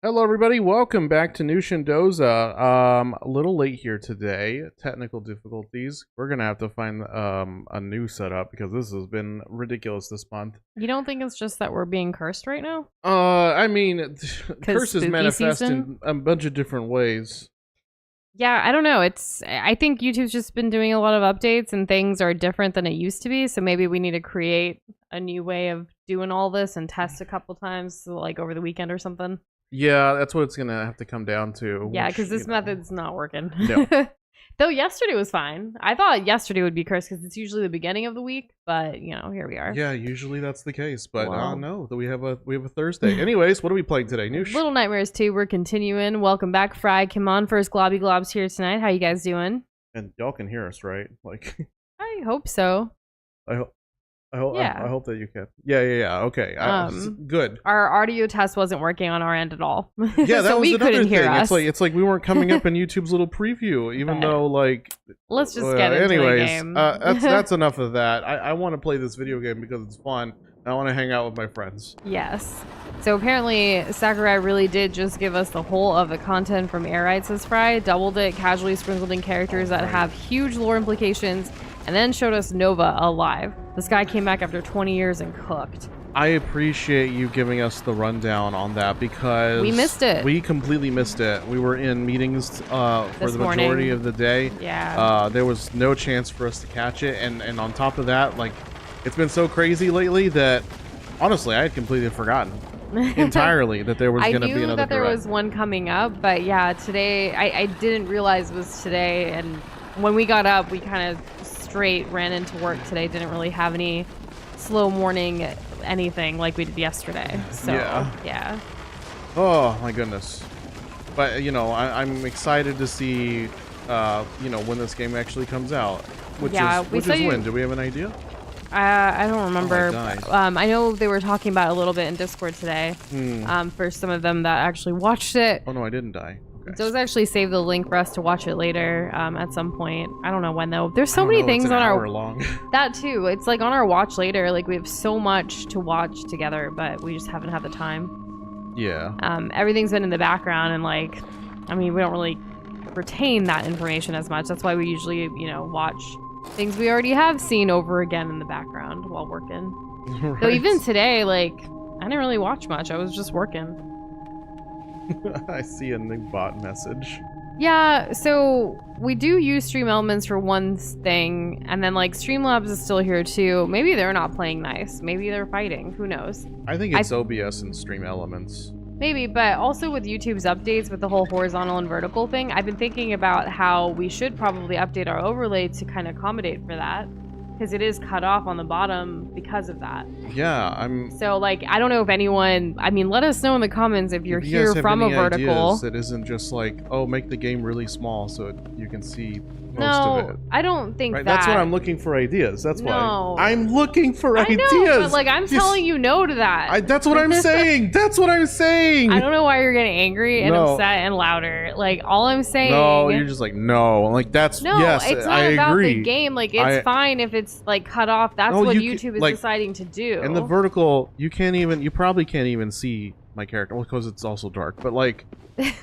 Hello, everybody. Welcome back to Nush Doza. A little late here today. Technical difficulties. We're gonna have to find a new setup because this has been ridiculous this month. You don't think it's just that we're being cursed right now? I mean, curses spooky manifest season? in a bunch of different ways. Yeah, I don't know. I think YouTube's just been doing a lot of updates and things are different than it used to be. So maybe we need to create a new way of doing all this and test a couple times, like over the weekend or something. Yeah, that's what it's gonna have to come down to. Yeah, because this method's not working. No. Though yesterday was fine. I thought yesterday would be cursed because it's usually the beginning of the week, but here we are. Yeah, usually that's the case, but Well. no, we have a Thursday. Anyways, what are we playing today, Nush? Little Nightmares 2, we're continuing. Welcome back, Fry. Come on, first Globby Globs here tonight. How you guys doing? And y'all can hear us, right? Like, I hope so. I hope that you can. Yeah. Okay. Good. Our audio test wasn't working on our end at all. Yeah, that so was we another couldn't thing. hear us. It's like we weren't coming up in YouTube's little preview, even though like. Let's just get into anyways, the game. that's enough of that. I want to play this video game because it's fun. I want to hang out with my friends. Yes. So apparently Sakurai really did just give us the whole of the content from Eerie, says Fry, doubled it, casually sprinkled in characters that have huge lore implications, and then showed us Nova alive. This guy came back after 20 years and cooked. I appreciate you giving us the rundown on that because we missed it. We completely missed it. We were in meetings for the majority of the day. Yeah. There was no chance for us to catch it, and on top of that, like, it's been so crazy lately that honestly, I had completely forgotten entirely that there was going to be another. I knew that there was one coming up, but yeah, today I didn't realize it was today, and when we got up, we kind of straight ran into work today. Didn't really have any slow morning anything like we did yesterday. So yeah. Oh my goodness. But I'm excited to see when this game actually comes out. Which is when? Do we have an idea? I don't remember. Oh, I know they were talking about it a little bit in Discord today. For some of them that actually watched it. Oh no, I didn't die. Okay. Those actually saved the link for us to watch it later at some point. I don't know when though. There's so many things it's on hour long. That too. It's like on our watch later. Like we have so much to watch together, but we just haven't had the time. Yeah. Everything's been in the background, and we don't really retain that information as much. That's why we usually watch things we already have seen over again in the background while working. Right. So even today, I didn't really watch much. I was just working. I see a new bot message. Yeah, so we do use Stream Elements for one thing, and then Streamlabs is still here too. Maybe they're not playing nice. Maybe they're fighting. Who knows? I think it's OBS and Stream Elements. Maybe, but also with YouTube's updates with the whole horizontal and vertical thing, I've been thinking about how we should probably update our overlay to kind of accommodate for that, because it is cut off on the bottom because of that. Yeah, So, I don't know if anyone... let us know in the comments if you're here from a vertical. Ideas, it isn't just make the game really small so you can see most of it. I don't think that. That's what I'm looking for ideas. That's why. I'm looking for I ideas. know, but I'm telling you no to that. That's what I'm saying. That's what I'm saying. I don't know why you're getting angry and upset and louder. All I'm saying... No, you're just no. That's... No, yes, it's not I about agree. the game. It's fine if it's cut off. That's what YouTube is deciding to do. In the vertical, you probably can't even see my character. Well, because it's also dark. But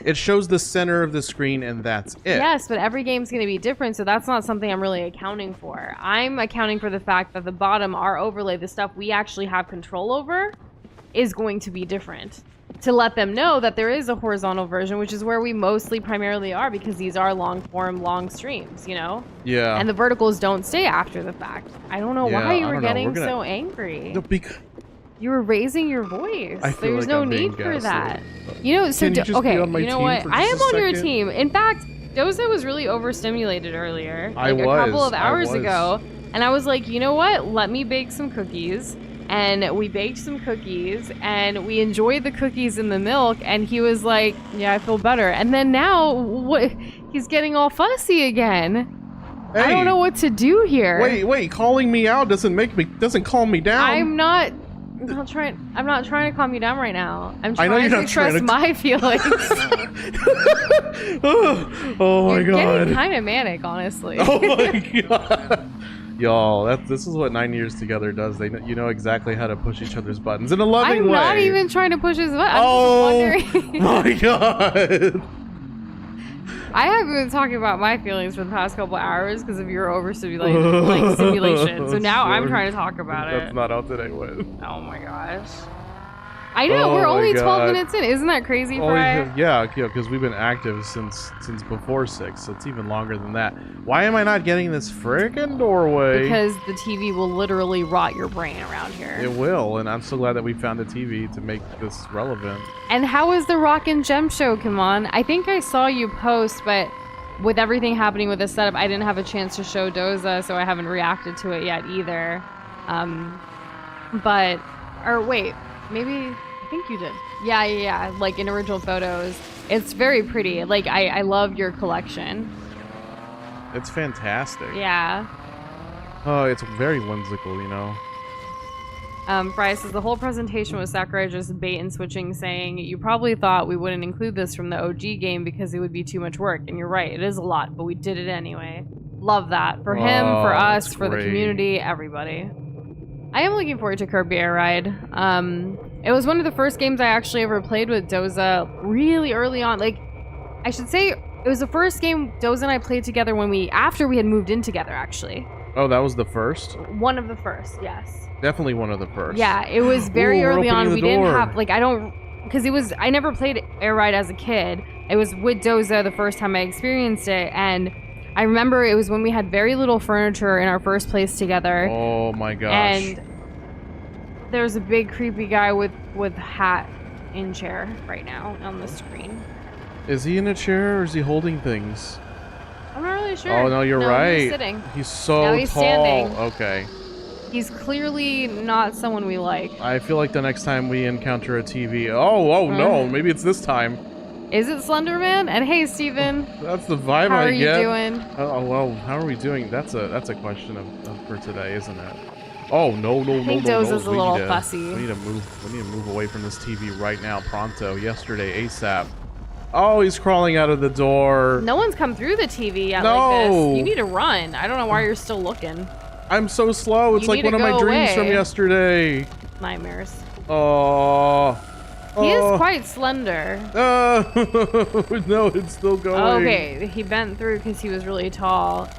it shows the center of the screen and that's it. Yes, but every game's going to be different, so that's not something I'm really accounting for. I'm accounting for the fact that the bottom, our overlay, the stuff we actually have control over, is going to be different. To let them know that there is a horizontal version, which is where we primarily are, because these are long-form, long streams, Yeah. And the verticals don't stay after the fact. I don't know why you were getting so angry. No, you were raising your voice. I feel There's like no I'm being need for that. Can you just be on my you know team what? for I am just a on your second? team. In fact, Doza was really overstimulated earlier, I a couple of was. hours ago, and I was like, you know what? Let me bake some cookies. And we baked some cookies, and we enjoyed the cookies in the milk, and he was like, yeah, I feel better. And then now, he's getting all fussy again. Hey, I don't know what to do here. Wait, calling me out doesn't calm me down. I'm not trying to calm you down right now. I'm I know trying you're to express my feelings. Oh my You're god. getting kind of manic, honestly. Oh my god. Y'all, this is what 9 years together does. You know exactly how to push each other's buttons in a loving I'm way. not even trying to push his button. Oh I'm just wondering. my god! I have been talking about my feelings for the past couple hours because of your overstimulated simulation. So now I'm trying to talk about it. That's not out today, Win. Oh my gosh. I know, we're only 12 minutes in. Isn't that crazy, Fry? Yeah, because we've been active since before 6, so it's even longer than that. Why am I not getting this frickin' doorway? Because the TV will literally rot your brain around here. It will, and I'm so glad that we found a TV to make this relevant. And how was the Rock and Gem show, come on? I think I saw you post, but with everything happening with the setup, I didn't have a chance to show Doza, so I haven't reacted to it yet either. Maybe... I think you did. Yeah. Like in original photos. It's very pretty. Like, I love your collection. It's fantastic. Yeah. Oh, it's very whimsical, you know. Fry says, the whole presentation was Sakurai just bait and switching, saying, you probably thought we wouldn't include this from the OG game because it would be too much work. And you're right, it is a lot, but we did it anyway. Love that. For him, for us, for the community, everybody. I am looking forward to Kirby Air Ride. It was one of the first games I actually ever played with Doza really early on. Like, I should say, it was the first game Doza and I played together after we had moved in together, actually. Oh, that was the first? One of the first, yes. Definitely one of the first. Yeah, it was very early on. We didn't have, like, I never played Air Ride as a kid. It was with Doza the first time I experienced it, and I remember it was when we had very little furniture in our first place together. Oh my gosh. And there's a big creepy guy with hat in chair right now on the screen. Is he in a chair or is he holding things? I'm not really sure. Oh no, you're right. He's sitting. He's so now he's tall. Standing. Okay. He's clearly not someone we like. I feel like the next time we encounter a TV. Oh no, maybe it's this time. Is it Slenderman? And hey, Steven. That's the vibe how I are get. You doing? Oh well, how are we doing? That's a question for today, isn't it? Oh no. I think Doza's a little fussy. We need to move away from this TV right now, pronto. Yesterday, ASAP. Oh, he's crawling out of the door. No one's come through the TV yet like this. You need to run. I don't know why you're still looking. I'm so slow. It's like one of my dreams from yesterday. Nightmares. Oh. He is quite slender. No, it's still going. Okay, he bent through because he was really tall.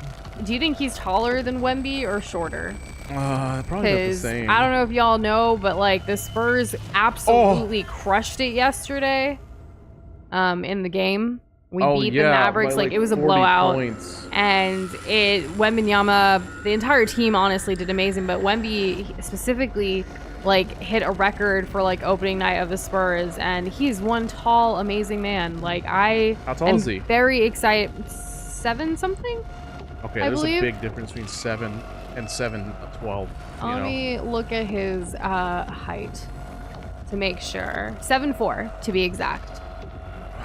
Do you think he's taller than Wemby or shorter? Probably about the same. I don't know if y'all know, but like the Spurs absolutely crushed it yesterday. In the game, we beat the Mavericks. Like it was a blowout. Points. And Wembanyama, the entire team honestly did amazing, but Wemby specifically like hit a record for like opening night of the Spurs, and he's one tall, amazing man. Like how tall is he? Very excited. 7 something. Okay, there's a big difference between 7 and 7'12". Let me look at his height to make sure. 7'4" to be exact.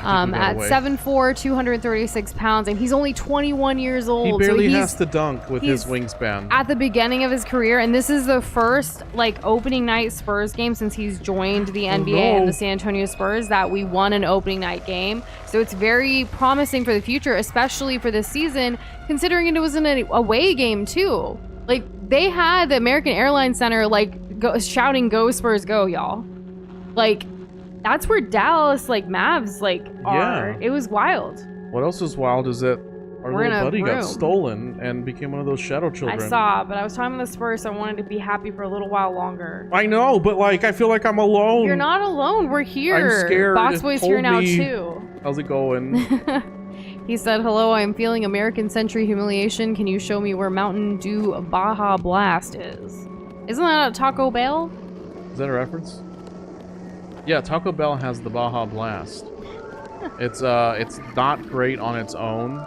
At 7'4", 236 pounds, and he's only 21 years old. He barely has to dunk with his wingspan. At the beginning of his career, and this is the first like opening night Spurs game since he's joined the NBA and the San Antonio Spurs that we won an opening night game. So it's very promising for the future, especially for this season, considering it was an away game too. Like they had the American Airlines Center like shouting "Go Spurs, go, y'all!" Like. That's where Dallas, like, Mavs, like, are. Yeah. It was wild. What else is wild is that our little buddy got stolen and became one of those shadow children. I saw, but I was talking to the Spurs, so I wanted to be happy for a little while longer. I know, but, like, I feel like I'm alone. You're not alone. We're here. I'm scared. Boss Boy's here now, too. How's it going? He said, hello, I'm feeling American Century humiliation. Can you show me where Mountain Dew Baja Blast is? Isn't that a Taco Bell? Is that a reference? Yeah, Taco Bell has the Baja Blast. It's not great on its own,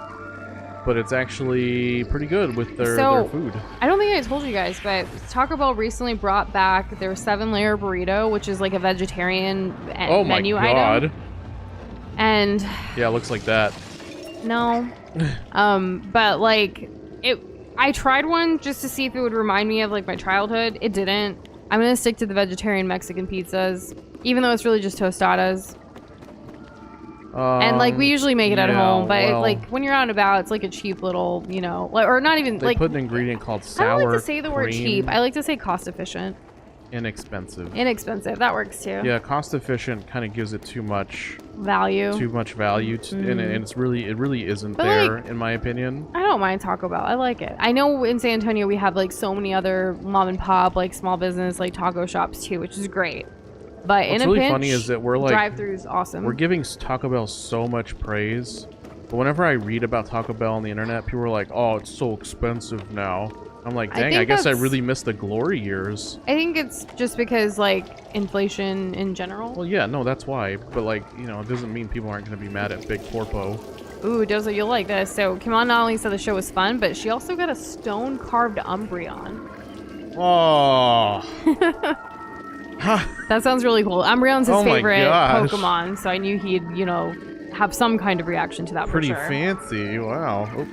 but it's actually pretty good with their food. I don't think I told you guys, but Taco Bell recently brought back their 7-layer burrito, which is like a vegetarian menu item. And yeah, it looks like that. No. But like I tried one just to see if it would remind me of like my childhood. It didn't. I'm gonna stick to the vegetarian Mexican pizzas. Even though it's really just tostadas. And like we usually make it at yeah, home, but well, like when you're out and about, it's like a cheap little, you know, like, or not even they like. put an ingredient called I sour don't like to say the word cream. cheap. I like to say cost efficient. Inexpensive. Inexpensive. That works too. Yeah, cost efficient kind of gives it too much Value. and it really isn't But, there like, in my opinion. I don't mind Taco Bell. I like it. I know in San Antonio we have like so many other mom and pop, like small business, like taco shops too, which is great. But What's in a really pinch, funny is that we're like drive-through's awesome. We're giving Taco Bell so much praise, but whenever I read about Taco Bell on the internet, people are like, "Oh, it's so expensive now." I'm like, "Dang, I guess I really missed the glory years." I think it's just because like inflation in general. Well, yeah, no, that's why. But like, you know, it doesn't mean people aren't going to be mad at Big Corpo. Ooh, Doza, you'll like this. So Kimon not only said the show was fun, but she also got a stone-carved Umbreon. Oh. That sounds really cool. Umbreon's his Oh my favorite gosh. Pokemon, so I knew he'd, you know, have some kind of reaction to that Pretty for sure. fancy. Wow. Oh,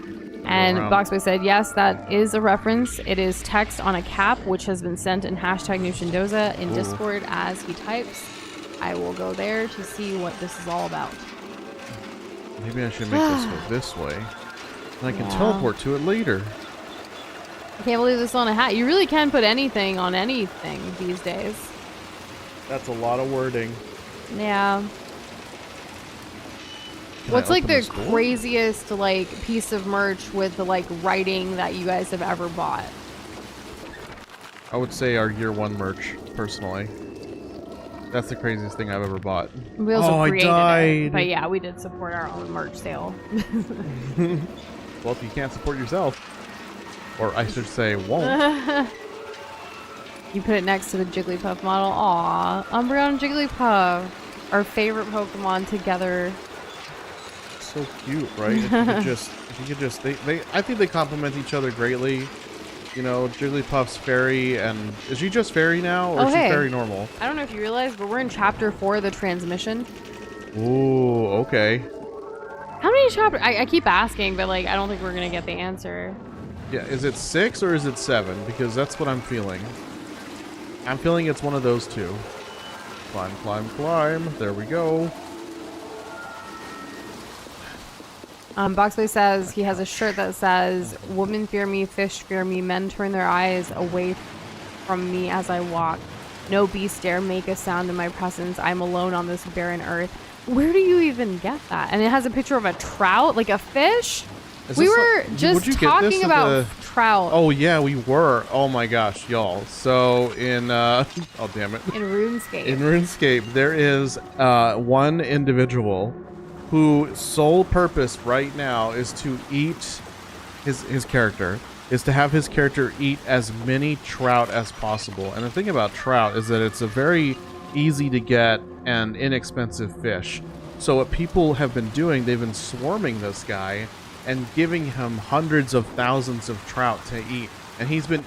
And around. Boxboy said, yes, that is a reference. It is text on a cap, which has been sent in hashtag Nush Doza in Ooh. Discord as he types. I will go there to see what this is all about. Maybe I should make this go this way. And I can teleport to it later. I can't believe this on a hat. You really can put anything on anything these days. That's a lot of wording. Yeah. Can What's I like open the this door? craziest like piece of merch with the like writing that you guys have ever bought? I would say our year one merch, personally. That's the craziest thing I've ever bought. We also I created died. it, but yeah, we did support our own merch sale. Well, if you can't support yourself, or I should say, won't. You put it next to the Jigglypuff model. Aw, Umbreon and Jigglypuff, our favorite Pokemon together. So cute, right? If you could just, I think they complement each other greatly. You know, Jigglypuff's fairy, and is she just fairy now, or is she fairy normal? I don't know if you realize, but we're in chapter 4 of the transmission. Ooh, okay. How many chapters? I keep asking, but like I don't think we're gonna get the answer. Yeah, is it 6 or is it 7? Because that's what I'm feeling. I'm feeling it's one of those two. Climb, climb, climb. There we go. Boxboy says he has a shirt that says, "Women fear me, fish fear me, men turn their eyes away from me as I walk. No beast dare make a sound in my presence. I'm alone on this barren earth." Where do you even get that? And it has a picture of a trout, like a fish. We were just talking about trout. Oh yeah, we were. Oh my gosh, y'all. So in oh damn it. In RuneScape. In RuneScape, there is one individual whose sole purpose right now is to eat his character, is to have his character eat as many trout as possible. And the thing about trout is that it's a very easy to get and inexpensive fish. So what people have been doing, they've been swarming this guy and giving him hundreds of thousands of trout to eat. And he's been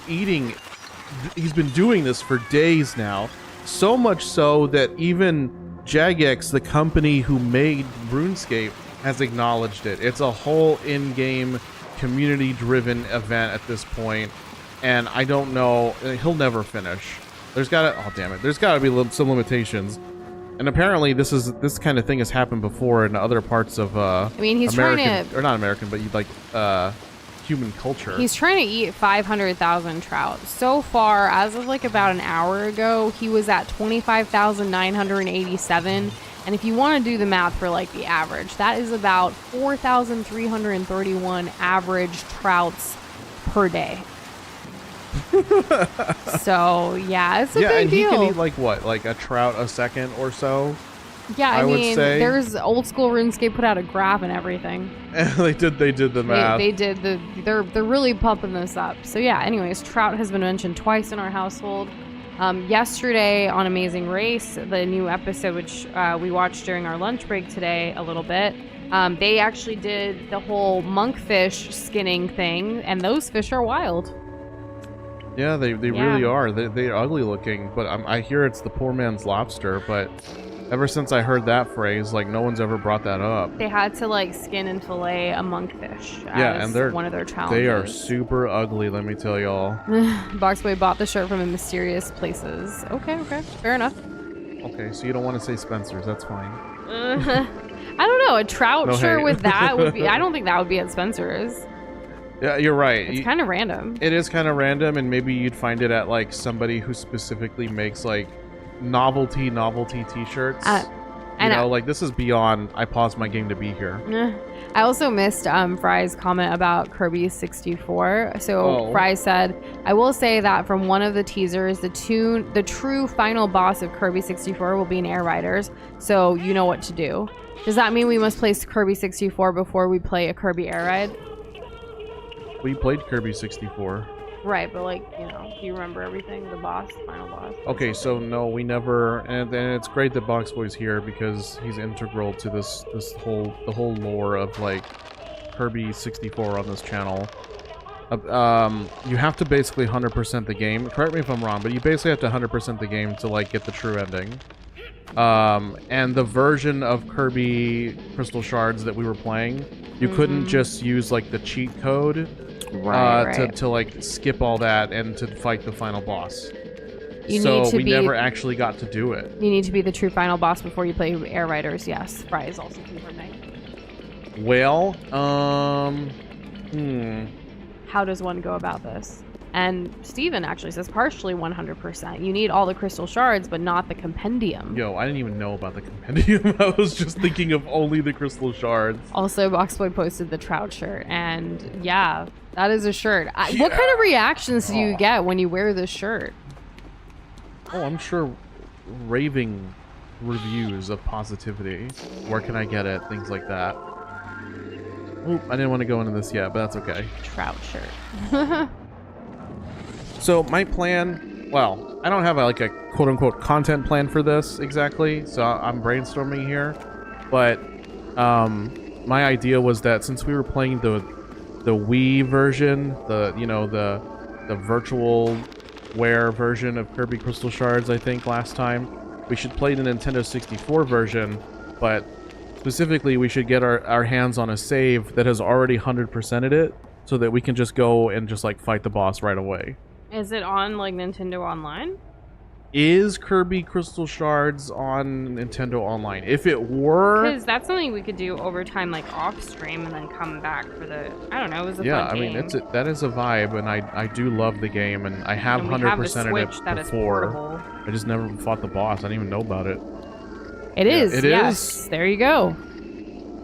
doing this for days now. So much so that even Jagex, the company who made RuneScape, has acknowledged it. It's a whole in-game community-driven event at this point, and I don't know, he'll never finish. There's gotta, oh damn it, there's gotta be some limitations. And apparently this kind of thing has happened before in other parts of I mean, he's American, trying to, or not American, but like human culture. he's trying to eat 500,000 trout. So far, as of like about an hour ago, he was at 25,987. And if you want to do the math for like the average, that is about 4,331 average trouts per day. So yeah, it's a big deal. He can eat like what, like a trout a second or so. Yeah, I would mean, say. there's old school RuneScape put out a graph and everything. they did the math. They're really pumping this up. So yeah, anyways, trout has been mentioned twice in our household. Yesterday on Amazing Race, the new episode, which we watched during our lunch break today a little bit, they actually did the whole monkfish skinning thing, and those fish are wild. Yeah, they really are. They're ugly looking, but I hear it's the poor man's lobster, but ever since I heard that phrase, like, no one's ever brought that up. They had to, like, skin and fillet a monkfish as and one of their challenges. they are super ugly, let me tell y'all. Boxboy bought the shirt from in mysterious places. Okay, fair enough. Okay, so you don't want to say Spencer's, that's fine. I don't know. A trout No shirt hate. with that would be. I don't think that would be at Spencer's. Yeah, you're right. It's kind of random. It is kind of random, and maybe you'd find it at like somebody who specifically makes like novelty t-shirts. You know, like this is beyond I paused my game to be here. I also missed Fry's comment about Kirby 64. So Fry said, I will say that from one of the teasers, the true final boss of Kirby 64 will be in Air Riders, so you know what to do. Does that mean we must play Kirby 64 before we play a Kirby Air Ride? We played Kirby 64. Right, but like, you know, do you remember everything? The boss, final boss? Okay, so no, we never, and it's great that Box Boy's here because he's integral to the whole lore of like Kirby 64 on this channel. You have to basically 100% the game. Correct me if I'm wrong, but you basically have to 100% the game to like get the true ending. And the version of Kirby Crystal Shards that we were playing, you couldn't just use like the cheat code to like skip all that and to fight the final boss. We never actually got to do it. You need to be the true final boss before you play Air Riders. Yes, Fry is also confirming. Well, How does one go about this? And Steven actually says partially 100%. You need all the crystal shards, but not the compendium. Yo, I didn't even know about the compendium. I was just thinking of only the crystal shards. Also, Boxboy posted the trout shirt, and yeah, that is a shirt. What kind of reactions do you get when you wear this shirt? Oh, I'm sure raving reviews of positivity. Where can I get it? Things like that. Oop, I didn't want to go into this yet, but that's okay. Trout shirt. So my plan, well, I don't have like a quote-unquote content plan for this exactly, so I'm brainstorming here. But my idea was that since we were playing the Wii version, the virtual wear version of Kirby Crystal Shards, I think last time, we should play the Nintendo 64 version, but specifically we should get our hands on a save that has already 100%ed it, so that we can just go and just like fight the boss right away. Is it on like Nintendo Online? Is Kirby Crystal Shards on Nintendo Online? If it were, because that's something we could do over time, like off stream, and then come back for the. I don't know. It was a fun game. Yeah, I mean that is a vibe, and I do love the game, and I have 100%ed it before. I just never fought the boss. I didn't even know about it. It is. It yes. is. There you go.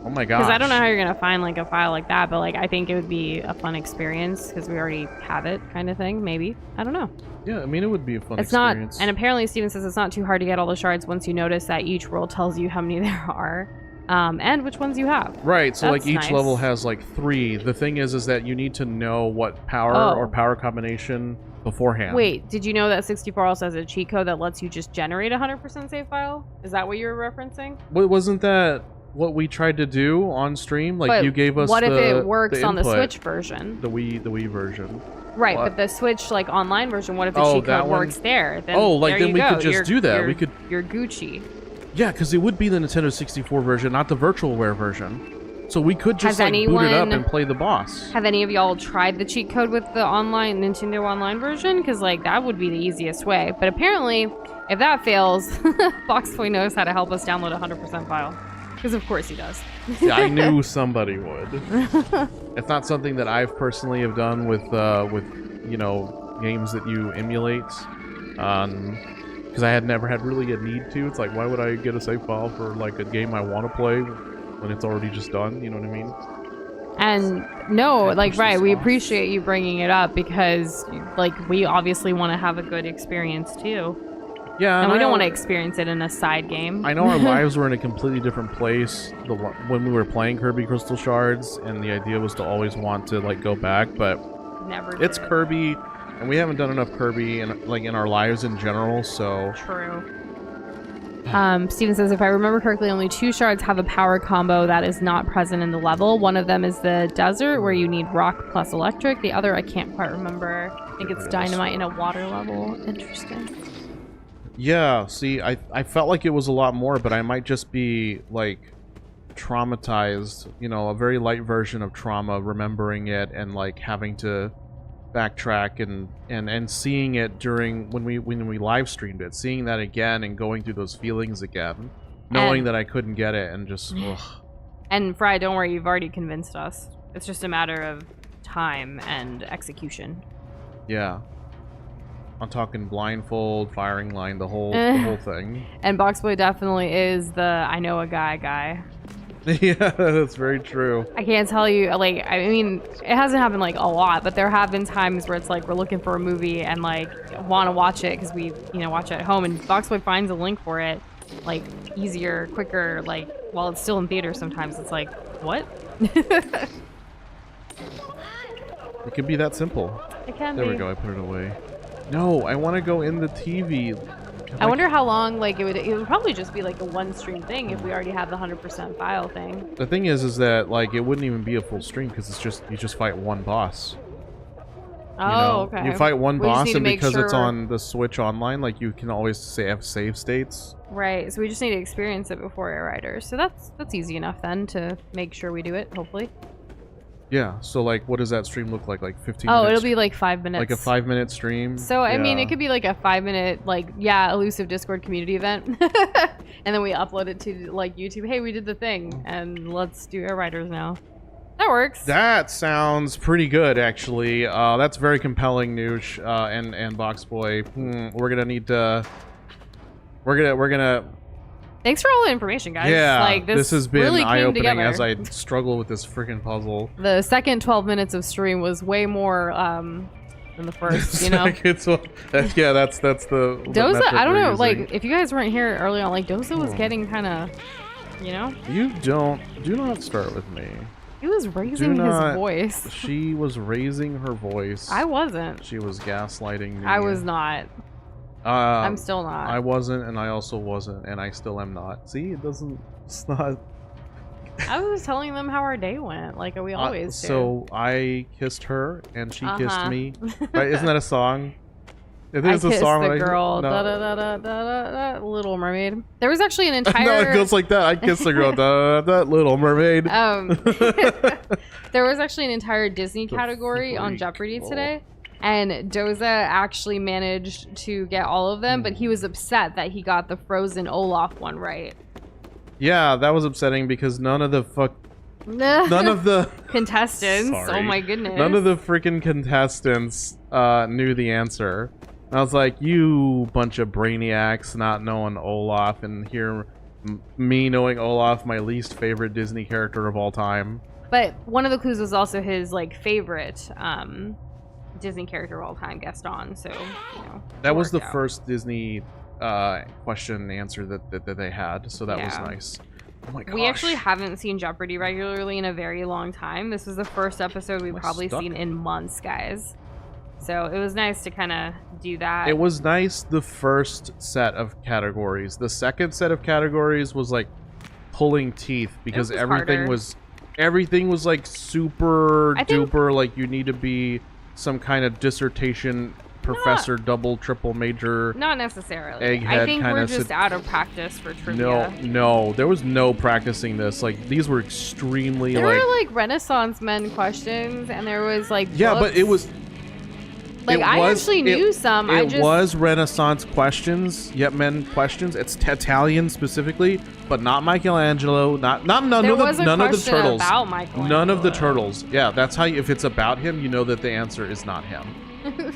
Oh my gosh. Because I don't know how you're gonna find like a file like that, but like I think it would be a fun experience because we already have it, kind of thing. Maybe, I don't know. Yeah, I mean it would be a fun experience. Not, and apparently Steven says it's not too hard to get all the shards once you notice that each world tells you how many there are, and which ones you have. Right. So that's like each nice. level has like 3. The thing is that you need to know what power or power combination beforehand. Wait, did you know that 64 also has a cheat code that lets you just generate a 100% save file? Is that what you were referencing? Wasn't that what we tried to do on stream? Like, but you gave us what if it works on the Switch version? The Wii version. Right, but the Switch like online version, what if the cheat code works there? Then then we could just do that. We could. You're Gucci. Yeah, because it would be the Nintendo 64 version, not the virtualware version. So we could just boot it up and play the boss. Have any of y'all tried the cheat code with the Nintendo Online version? Because like that would be the easiest way. But apparently, if that fails, Boxboy knows how to help us download a 100% file. Because of course he does. Yeah, I knew somebody would. It's not something that I've personally have done with games that you emulate. Because I had never had really a need to. It's like, why would I get a save file for like a game I want to play when it's already just done? You know what I mean? And no, like, right, we appreciate you bringing it up because like we obviously want to have a good experience too. Yeah, and we don't want to experience it in a side game. I know our lives were in a completely different place when we were playing Kirby Crystal Shards, and the idea was to always want to like go back, but it's Kirby, and we haven't done enough Kirby in our lives in general. So true. Steven says, if I remember correctly, only 2 shards have a power combo that is not present in the level. One of them is the desert, where you need rock plus electric. The other, I can't quite remember. I think it's dynamite in a water level. Interesting. Yeah, see, I felt like it was a lot more, but I might just be, like, traumatized, a very light version of trauma, remembering it and, like, having to backtrack and seeing it during, when we live streamed it, seeing that again and going through those feelings again. knowing that I couldn't get it and just. Ugh. And Fry, don't worry, you've already convinced us. It's just a matter of time and execution. Yeah. I'm talking blindfold, firing line, the whole thing. And Boxboy definitely is the I know a guy. Yeah, that's very true. I can't tell you, like, I mean, it hasn't happened, like, a lot, but there have been times where it's, like, we're looking for a movie and, like, want to watch it because we, you know, watch it at home, and Boxboy finds a link for it, like, easier, quicker, like, while it's still in theaters sometimes. It's like, what? It could be that simple. It can be. There we go, I put it away. No, I want to go in the TV. I wonder how long, like, it would probably just be, like, a one-stream thing if we already have the 100% file thing. The thing is that, like, it wouldn't even be a full stream because it's just, you just fight one boss. Oh, okay. You fight one boss, and because sure... it's on the Switch Online, like, you can always have save states. Right, so we just need to experience it before Air Riders. So that's easy enough then to make sure we do it, hopefully. Yeah, so, like, what does that stream look like? Like 15 minutes? Oh, it'll be like 5 minutes. Like a 5-minute stream? So, I mean, it could be like a 5-minute, like, yeah, elusive Discord community event. And then we upload it to, like, YouTube. Hey, we did the thing, and let's do Air Riders now. That works. That sounds pretty good, actually. That's very compelling, Nush, and Boxboy. We're gonna need to... We're gonna... Thanks for all the information, guys. Yeah, like, this has been really eye-opening as I struggle with this freaking puzzle. The second 12 minutes of stream was way more than the first, you know? That's the Doza, I don't know, like, if you guys weren't here early on, like, Doza was getting kind of, you know? Do not start with me. He was raising his voice. She was raising her voice. I wasn't. She was gaslighting me. I was not. I'm still not. I wasn't, and I also wasn't, and I still am not. See, it's not. I was telling them how our day went, like we always do. So I kissed her, and she kissed me. Right? Isn't that a song? It is a song. The girl. Da, da, da, da, da, da, Little Mermaid. There was actually an entire. No, it goes like that. I kissed the girl. Da, da, Little Mermaid. There was actually an entire Disney category on Jeopardy today. And Doza actually managed to get all of them, but he was upset that he got the Frozen Olaf one right. Yeah, that was upsetting because none of the contestants. Sorry. Oh my goodness. None of the freaking contestants knew the answer. And I was like, you bunch of brainiacs not knowing Olaf, and here me knowing Olaf, my least favorite Disney character of all time. But one of the clues was also his like favorite Disney character of all time, Gaston. So, you know, that was the first Disney question and answer that they had, so that was nice. Oh my gosh. We actually haven't seen Jeopardy regularly in a very long time. This is the first episode we've probably seen in months, guys. So it was nice to kind of do that. It was nice the first set of categories. The second set of categories was like pulling teeth because everything was like super duper, like you need to be some kind of dissertation professor, double, triple major. Not necessarily. Egghead I think we're just out of practice for trivia. No, there was no practicing this. Like these were extremely there were like Renaissance men questions, and there was like books. But it was like I actually knew some. It was Renaissance questions, yet men questions. It's Italian specifically, but not Michelangelo. None of the turtles. About Michelangelo. None of the turtles. Yeah, that's how. If it's about him, you know that the answer is not him.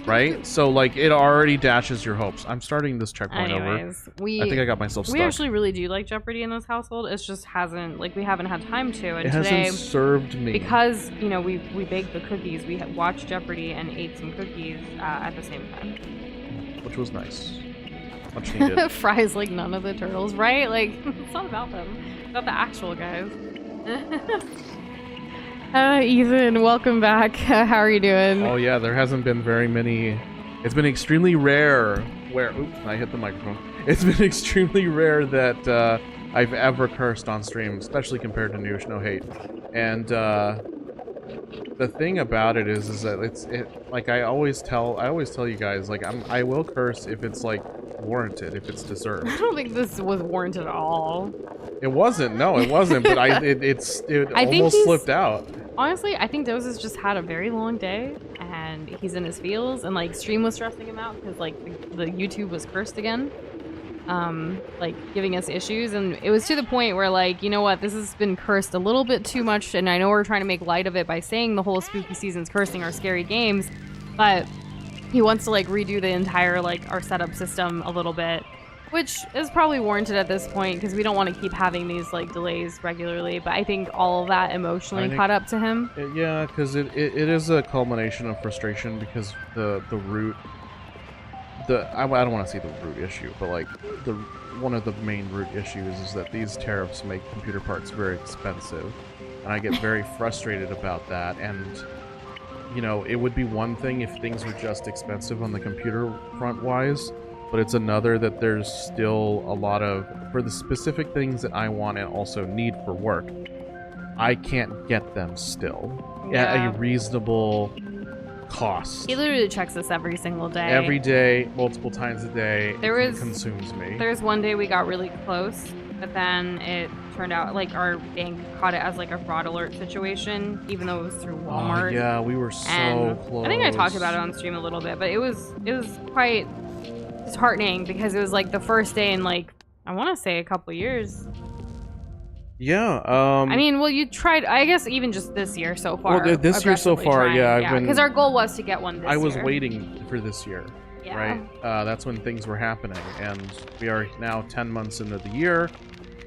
Right? So like it already dashes your hopes. I'm starting this checkpoint over. I think I got myself stuck. We actually really do like Jeopardy in this household. It's just we haven't had time to. And it today, hasn't served me. Because, you know, we baked the cookies. We watched Jeopardy and ate some cookies at the same time. Which was nice. Much needed. Fries like none of the turtles, right? Like, it's not about them. It's about the actual guys. Ethan, welcome back. How are you doing? Oh yeah, there hasn't been very many. It's been extremely rare where... Oops, I hit the microphone. It's been extremely rare that I've ever cursed on stream, especially compared to Nush, no hate. And the thing about it is that like I always tell you guys, like I will curse if it's like warranted, if it's deserved. I don't think this was warranted at all. It wasn't. No, it wasn't. But it almost slipped out. Honestly, I think Doza's just had a very long day, and he's in his feels, and like stream was stressing him out because like the YouTube was cursed again. like giving us issues, and it was to the point where like, you know what, this has been cursed a little bit too much, and I know we're trying to make light of it by saying the whole spooky season's cursing our scary games, but he wants to like redo the entire like our setup system a little bit, which is probably warranted at this point because we don't want to keep having these like delays regularly. But I think all of that emotionally caught up to him. Yeah, because it is a culmination of frustration because the root, I don't want to say the root issue, but like one of the main root issues is that these tariffs make computer parts very expensive, and I get very frustrated about that. And you know, it would be one thing if things were just expensive on the computer front wise, but it's another that there's still a lot of, for the specific things that I want and also need for work, I can't get them still at a reasonable cost. He literally checks us every single day. Every day, multiple times a day. It consumes me. There's one day we got really close, but then it turned out like our bank caught it as like a fraud alert situation, even though it was through Walmart. Oh, yeah, we were so close. I think I talked about it on stream a little bit, but it was quite disheartening because it was like the first day in like, I want to say a couple years. Yeah. I mean, well, you tried, I guess, even just this year so far. Well, this year so far, yeah. Because our goal was to get one this year. I was waiting for this year, yeah. right? That's when things were happening, and we are now 10 months into the year,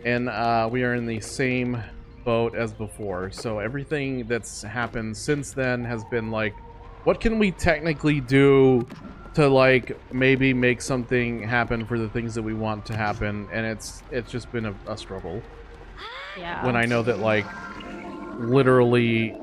and we are in the same boat as before. So everything that's happened since then has been like, what can we technically do to like maybe make something happen for the things that we want to happen? And it's just been a struggle. Yeah. When I know that like literally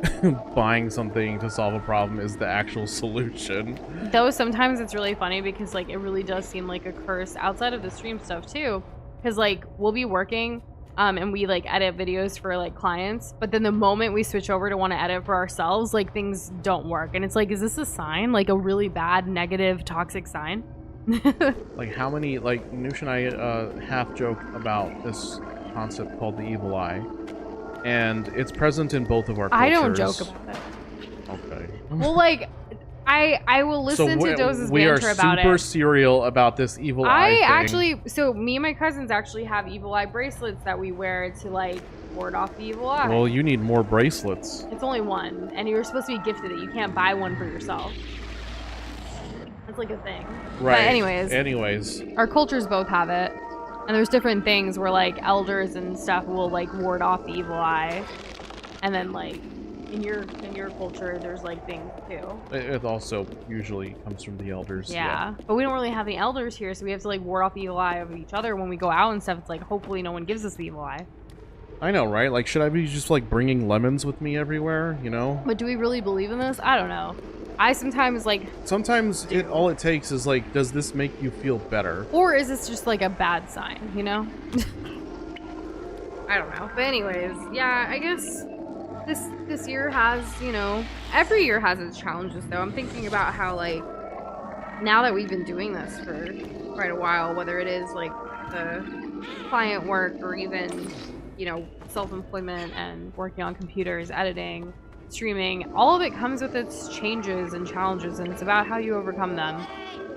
buying something to solve a problem is the actual solution. Though sometimes it's really funny because like it really does seem like a curse outside of the stream stuff too, because like we'll be working and we like edit videos for like clients, but then the moment we switch over to want to edit for ourselves, like things don't work, and it's like, is this a sign, like a really bad, negative, toxic sign? Like how many, like Nush and I half joke about this concept called the evil eye, and it's present in both of our cultures. I don't joke about it. Okay. Well, like I will listen to Doza's banter about it. We are super serial about this evil eye thing. So me and my cousins actually have evil eye bracelets that we wear to like ward off the evil eye. Well, you need more bracelets. It's only one, and you were supposed to be gifted it. You can't buy one for yourself. It's like a thing. Right. But anyways, our cultures both have it. And there's different things where like elders and stuff will like ward off the evil eye, and then like in your culture there's like things too. It also usually comes from the elders. Yeah, but we don't really have the elders here, so we have to like ward off the evil eye of each other when we go out and stuff. It's like hopefully no one gives us the evil eye. I know, right? Like, should I be just like bringing lemons with me everywhere? You know? But do we really believe in this? I don't know. I sometimes like... Sometimes all it takes is like, does this make you feel better? Or is this just like a bad sign, you know? I don't know. But anyways, yeah, I guess this year has, you know... Every year has its challenges, though. I'm thinking about how, like, now that we've been doing this for quite a while, whether it is, like, the client work or even, you know, self-employment and working on computers, editing... streaming, all of it comes with its changes and challenges, and it's about how you overcome them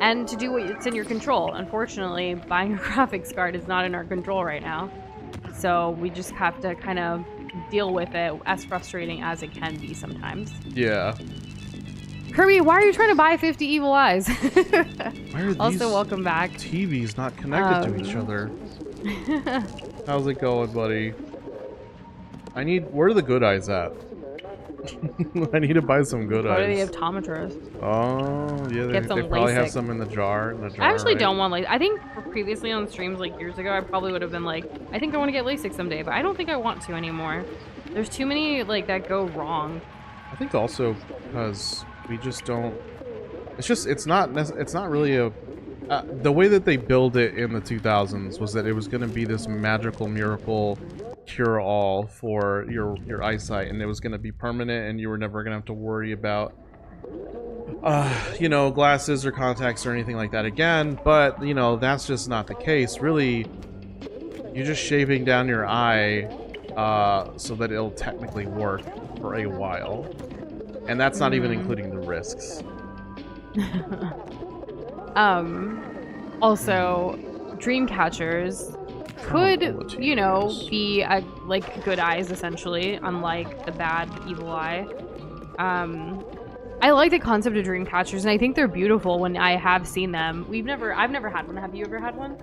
and to do what's in your control. Unfortunately, buying a graphics card is not in our control right now, so we just have to kind of deal with it, as frustrating as it can be sometimes. Yeah. Kirby, why are you trying to buy 50 evil eyes? Why are also, welcome back. TVs not connected to each other? How's it going, buddy? Where are the good eyes at? I need to buy some good eyes. Go to the optometrist. Oh, yeah, they probably have some in the jar. I actually don't want LASIK. I think previously on streams like years ago, I probably would have been like, I think I want to get LASIK someday, but I don't think I want to anymore. There's too many like that go wrong. I think also because we just don't. It's not really a. The way that they build it in the 2000s was that it was going to be this magical miracle cure-all for your eyesight, and it was going to be permanent, and you were never going to have to worry about you know, glasses or contacts or anything like that again. But you know, that's just not the case. Really, you're just shaving down your eye so that it'll technically work for a while, and that's not even including the risks. Also, dream catchers could, you know, be like good eyes essentially, unlike the bad evil eye. I like the concept of dream catchers, and I think they're beautiful when I have seen them. I've never had one. Have you ever had one?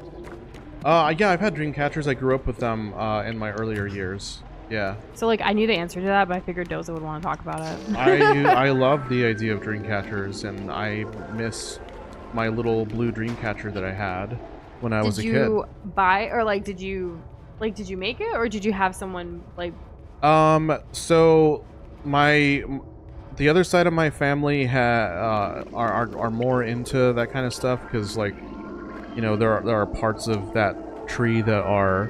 Yeah, I've had dream catchers. I grew up with them in my earlier years. Yeah. So like I knew the answer to that, but I figured Doza would want to talk about it. I love the idea of dream catchers, and I miss my little blue dream catcher that I had when I was a kid. Did you buy, or like did you make it, or did you have someone like? So the other side of my family are more into that kind of stuff, because like, you know, there are parts of that tree that are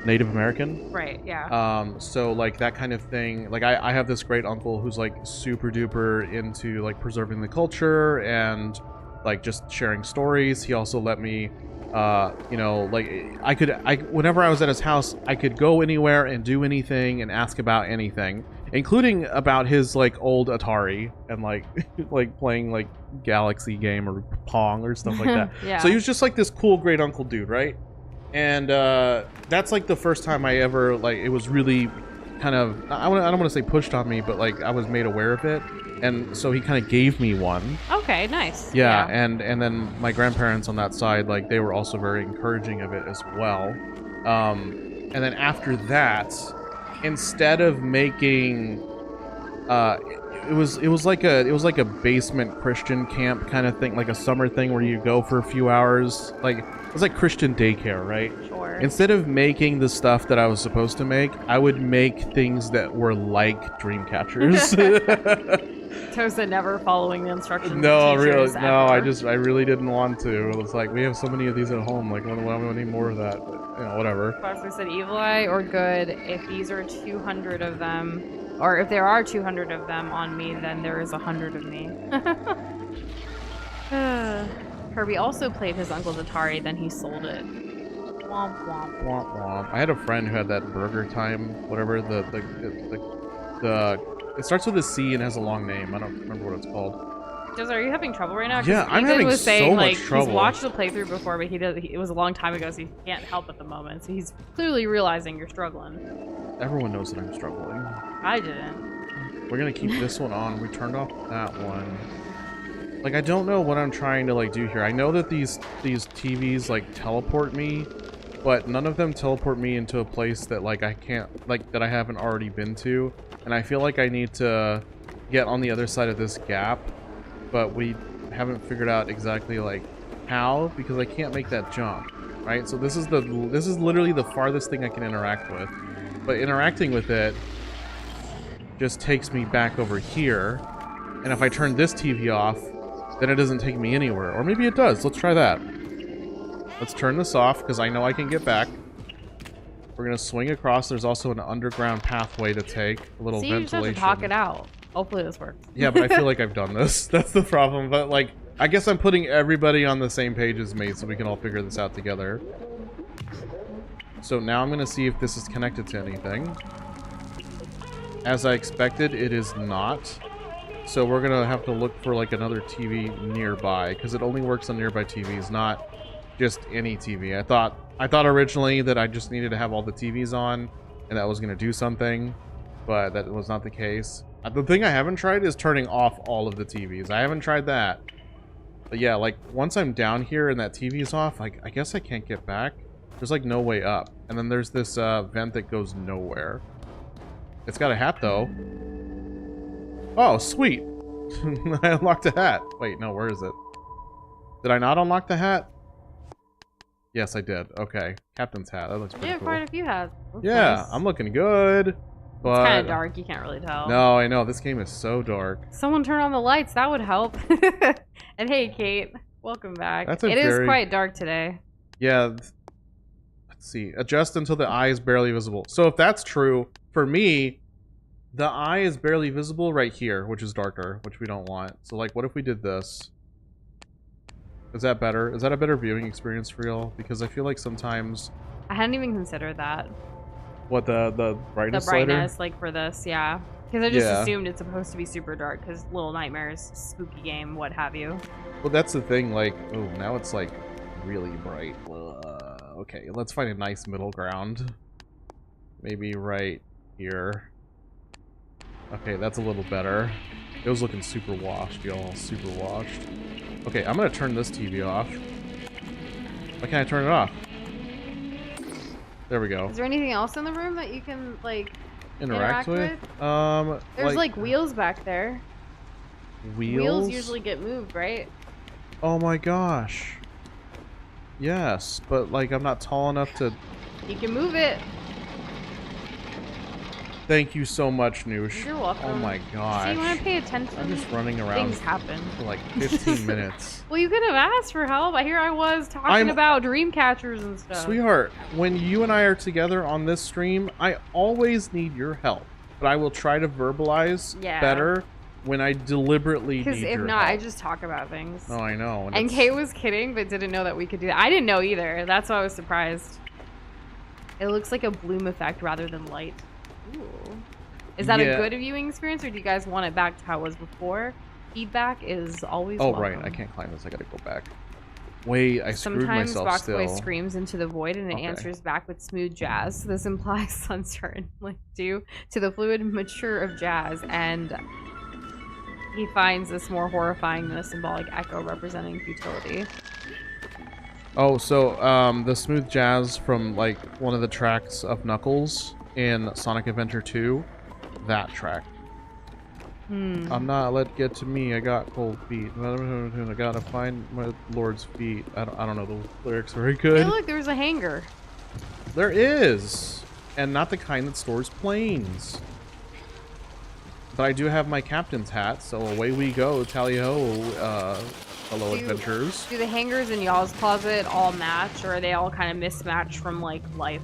Native American. Right, yeah. So like that kind of thing, like I have this great uncle who's like super duper into like preserving the culture and like just sharing stories. He also let me, you know, like whenever I was at his house, I could go anywhere and do anything and ask about anything, including about his like old Atari and like like playing like Galaxy game or Pong or stuff like that. Yeah. So he was just like this cool great uncle dude, right? And that's like the first time I ever, like, it was really kind of, I don't want to say pushed on me, but like I was made aware of it. And so he kind of gave me one. Okay, nice. Yeah, and then my grandparents on that side, like, they were also very encouraging of it as well. And then after that, instead of making, it was like a basement Christian camp kind of thing, like a summer thing where you go for a few hours. Like, it was like Christian daycare, right? Sure. Instead of making the stuff that I was supposed to make, I would make things that were like dream catchers. Tosa never following the instructions. No, of really, teachers no. ever. I really didn't want to. It was like, we have so many of these at home. Like, why do we need more of that? But, you know, whatever. Possibly said evil eye or good. If these are 200 of them, or if there are 200 of them on me, then there is 100 of me. Herbie also played his uncle's Atari, then he sold it. Womp womp. Womp womp. I had a friend who had that Burger Time, whatever, the it starts with a C and has a long name. I don't remember what it's called. Doza, are you having trouble right now? Yeah, I'm having was saying, so much like, trouble. He's watched the playthrough before, but it was a long time ago, so he can't help at the moment. So he's clearly realizing you're struggling. Everyone knows that I'm struggling. I didn't. We're gonna keep this one on. We turned off that one. Like, I don't know what I'm trying to, like, do here. I know that these TVs, like, teleport me, but none of them teleport me into a place that, like, I can't, like, that I haven't already been to. And I feel like I need to get on the other side of this gap, but we haven't figured out exactly, like, how, because I can't make that jump, right? So this is literally the farthest thing I can interact with. But interacting with it just takes me back over here. And if I turn this TV off, then it doesn't take me anywhere. Or maybe it does. Let's try that. Let's turn this off, because I know I can get back. We're going to swing across. There's also an underground pathway to take. A little ventilation. You just have to talk it out. Hopefully this works. Yeah, but I feel like I've done this. That's the problem. But, like, I guess I'm putting everybody on the same page as me, so we can all figure this out together. So now I'm going to see if this is connected to anything. As I expected, it is not. So we're going to have to look for, like, another TV nearby, because it only works on nearby TVs, not just any TV. I thought originally that I just needed to have all the TVs on, and that was going to do something, but that was not the case. The thing I haven't tried is turning off all of the TVs. I haven't tried that. But yeah, like, once I'm down here and that TV is off, like, I guess I can't get back. There's, like, no way up. And then there's this vent that goes nowhere. It's got a hat, though. Oh, sweet. I unlocked a hat. Wait, no, where is it? Did I not unlock the hat? Yes, I did. Okay. Captain's hat. That looks pretty cool. Yeah, quite a few hats. Yeah, Nice. I'm looking good. But It's kind of dark. You can't really tell. No, I know. This game is so dark. Someone turn on the lights. That would help. And hey, Kate. Welcome back. That's a It is very- quite dark today. Yeah. Let's see. Adjust until the eye is barely visible. So if that's true, for me, the eye is barely visible right here, which is darker, which we don't want. So, like, what if we did this? Is that better? Is that a better viewing experience for y'all? Because I feel like sometimes... I hadn't even considered that. What, the brightness The slider? brightness, like, for this, yeah. Because I just Yeah. assumed it's supposed to be super dark, because Little Nightmares, spooky game, what have you. Well, that's the thing, like... Oh, now it's, like, really bright. Ugh. Okay, let's find a nice middle ground. Maybe right here. Okay, that's a little better. It was looking super washed, y'all. Super washed. Okay, I'm gonna turn this TV off. Why can't I turn it off? There we go. Is there anything else in the room that you can, like, Interact with? There's, like, wheels back there. Wheels? Wheels usually get moved, right? Oh my gosh. Yes, but, like, I'm not tall enough to... You can move it. Thank you so much, Noosh. You're welcome. Oh my gosh. So you want to pay attention? I'm just running around. Things happen. For like 15 minutes. Well, you could have asked for help. Here I was talking about dream catchers and stuff. Sweetheart, when you and I are together on this stream, I always need your help. But I will try to verbalize better when I deliberately need your help. Because if not, I just talk about things. Oh, I know. And Kate was kidding, but didn't know that we could do that. I didn't know either. That's why I was surprised. It looks like a bloom effect rather than light. Ooh. Is that a good viewing experience, or do you guys want it back to how it was before? Feedback is always welcome. Right. I can't climb this. I gotta go back. Wait, I screwed myself still. Sometimes Boxboy screams into the void, and it answers back with smooth jazz. This implies uncertainty due to the fluid mature of jazz, and he finds this more horrifying than a symbolic echo representing futility. Oh, so the smooth jazz from like one of the tracks of Knuckles in Sonic Adventure 2, that track. I'm not let get to me. I got cold feet. I gotta find my Lord's feet. I don't know the lyrics very good. Hey, look, there's a hangar. There is, and not the kind that stores planes. But I do have my captain's hat, so away we go. Tally-ho, fellow adventurers. Do the hangers in y'all's closet all match, or are they all kind of mismatched from like life?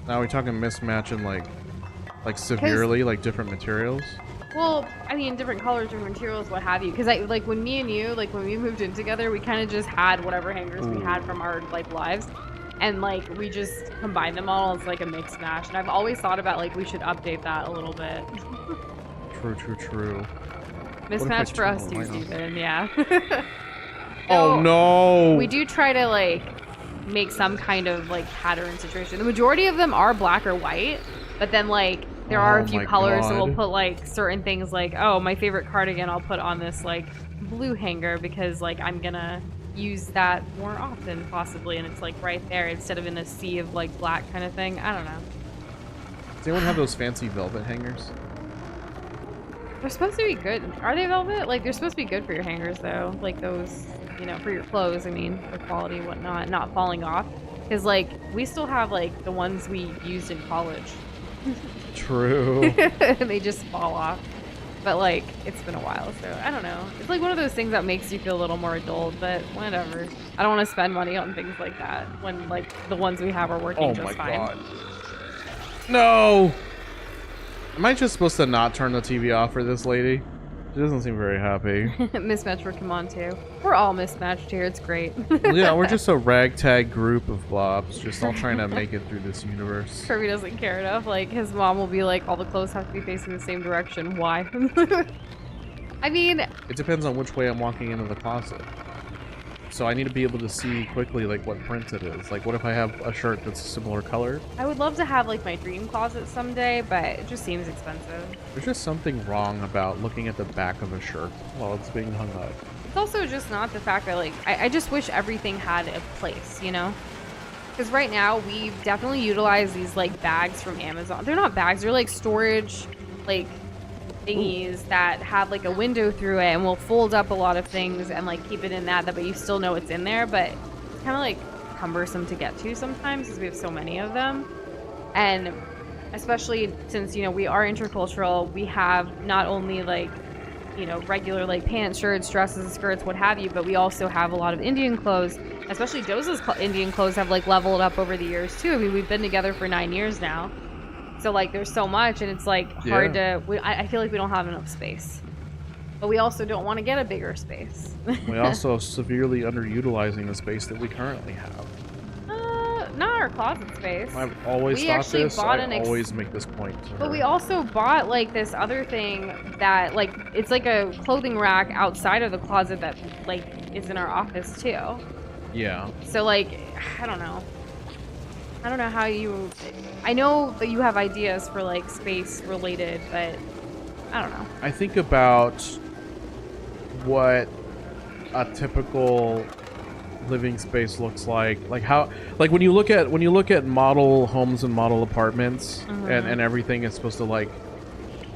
Now we're talking mismatching like severely, like different materials. Well, I mean, different colors, different materials, what have you. Because like when me and you, like when we moved in together, we kind of just had whatever hangers we had from our like lives, and like we just combined them all as like a mix match. And I've always thought about like we should update that a little bit. True. Mismatch for us too, Steven. Yeah. Oh no! We do try to like make some kind of like pattern situation. The majority of them are black or white, but then like there are a few colors, so we'll put like certain things like, oh, my favorite cardigan I'll put on this like blue hanger because like I'm gonna use that more often possibly, and it's like right there instead of in a sea of like black kind of thing. I don't know. Does anyone have those fancy velvet hangers? They're supposed to be good. Are they velvet? Like they're supposed to be good for your hangers though, like those, you know, for your clothes. I mean, for quality and whatnot, not falling off. Because like we still have like the ones we used in college. True. They just fall off. But like it's been a while, so I don't know. It's like one of those things that makes you feel a little more adult, but whatever. I don't want to spend money on things like that when like the ones we have are working just fine. Oh my god. No. Am I just supposed to not turn the TV off for this lady? She doesn't seem very happy. Mismatch for come on too. We're all mismatched here. It's great. Yeah, we're just a ragtag group of blobs, just all trying to make it through this universe. Kirby doesn't care enough. Like his mom will be like, all the clothes have to be facing the same direction. Why? I mean, it depends on which way I'm walking into the closet. So I need to be able to see quickly like what print it is. Like what if I have a shirt that's a similar color? I would love to have like my dream closet someday, but it just seems expensive. There's just something wrong about looking at the back of a shirt while it's being hung up. It's also just not the fact that like, I just wish everything had a place, you know? Because right now we definitely utilize these like bags from Amazon. They're not bags, they're like storage, like thingies that have like a window through it, and we'll fold up a lot of things and like keep it in that, but you still know it's in there, but it's kind of like cumbersome to get to sometimes because we have so many of them. And especially since, you know, we are intercultural, we have not only like, you know, regular like pants, shirts, dresses, skirts, what have you, but we also have a lot of Indian clothes. Especially Doza's Indian clothes have like leveled up over the years too. I mean, we've been together for 9 years now. So like there's so much, and it's like hard to, I feel like we don't have enough space, but we also don't want to get a bigger space. We also severely underutilizing the space that we currently have. Not our closet space. I've always thought this. I always make this point to her. But we also bought like this other thing that like it's like a clothing rack outside of the closet that like is in our office too. Yeah. So like I don't know. I don't know how you... I know that you have ideas for, like, space related, but I don't know. I think about what a typical living space looks like how, like when you look at model homes and model apartments, and everything is supposed to, like,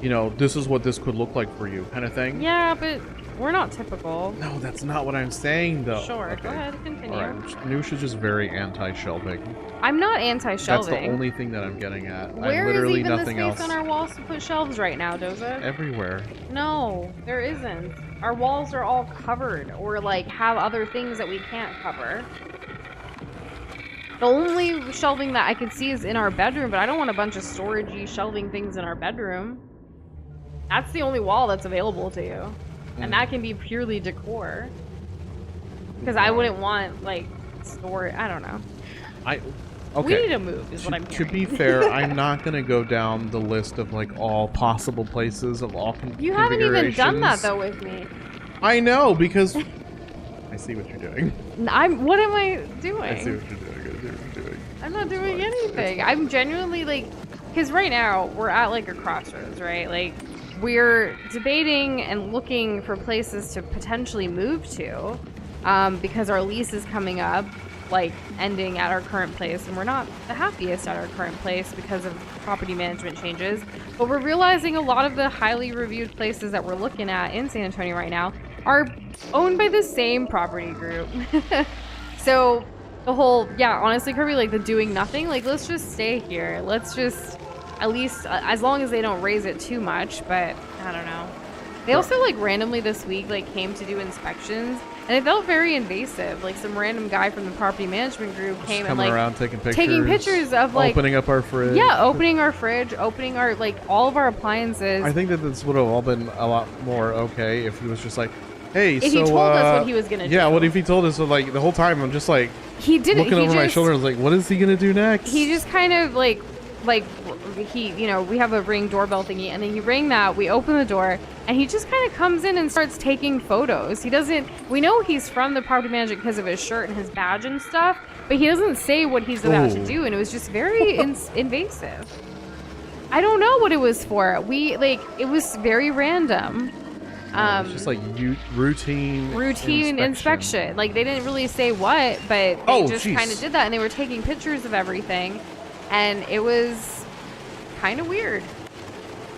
you know, this is what this could look like for you kind of thing. Yeah, but we're not typical. No, that's not what I'm saying, though. Sure, okay. Go ahead, continue. All right, Nush is just very anti-shelving. I'm not anti-shelving. That's the only thing that I'm getting at. Where I'm literally is even nothing the space else. on our walls to put shelves right now, Doza? Everywhere. No, there isn't. Our walls are all covered, or like have other things that we can't cover. The only shelving that I can see is in our bedroom, but I don't want a bunch of storagey shelving things in our bedroom. That's the only wall that's available to you. And that can be purely decor. Because I wouldn't want, like, store... I don't know. Okay. We need to move, is what I'm hearing. To be fair, I'm not going to go down the list of, like, all possible places of all You haven't even done that, though, with me. I know, because... I see what you're doing. What am I doing? I see what you're doing. I'm not doing anything. I'm genuinely, like... Because right now, we're at, like, a crossroads, right? Like... We're debating and looking for places to potentially move to because our lease is coming up, like ending at our current place, and we're not the happiest at our current place because of property management changes. But we're realizing a lot of the highly reviewed places that we're looking at in San Antonio right now are owned by the same property group. So the whole, yeah, honestly, Kirby, like the doing nothing, like let's just stay here. Let's just... At least, as long as they don't raise it too much, but I don't know. They also, like, randomly this week, like, came to do inspections, and it felt very invasive. Like, some random guy from the property management group came and, like... around taking pictures of, like... Opening up our fridge. Yeah, opening our fridge, opening our, like, all of our appliances. I think that this would have all been a lot more okay if he was just like, hey, if he told us what he was gonna do. Yeah, what if he told us, so, like, the whole time I'm just, like... He didn't. Looking over my shoulder, I was like, what is he gonna do next? He just kind of, like he, you know, we have a Ring doorbell thingy, and then he rang that, we open the door, and he just kind of comes in and starts taking photos. He doesn't, we know he's from the property management because of his shirt and his badge and stuff, but he doesn't say what he's about to do, and it was just very invasive. I don't know what it was for. It was very random. It's just like routine inspection. Like, they didn't really say what, but they just kind of did that, and they were taking pictures of everything. And it was kind of weird.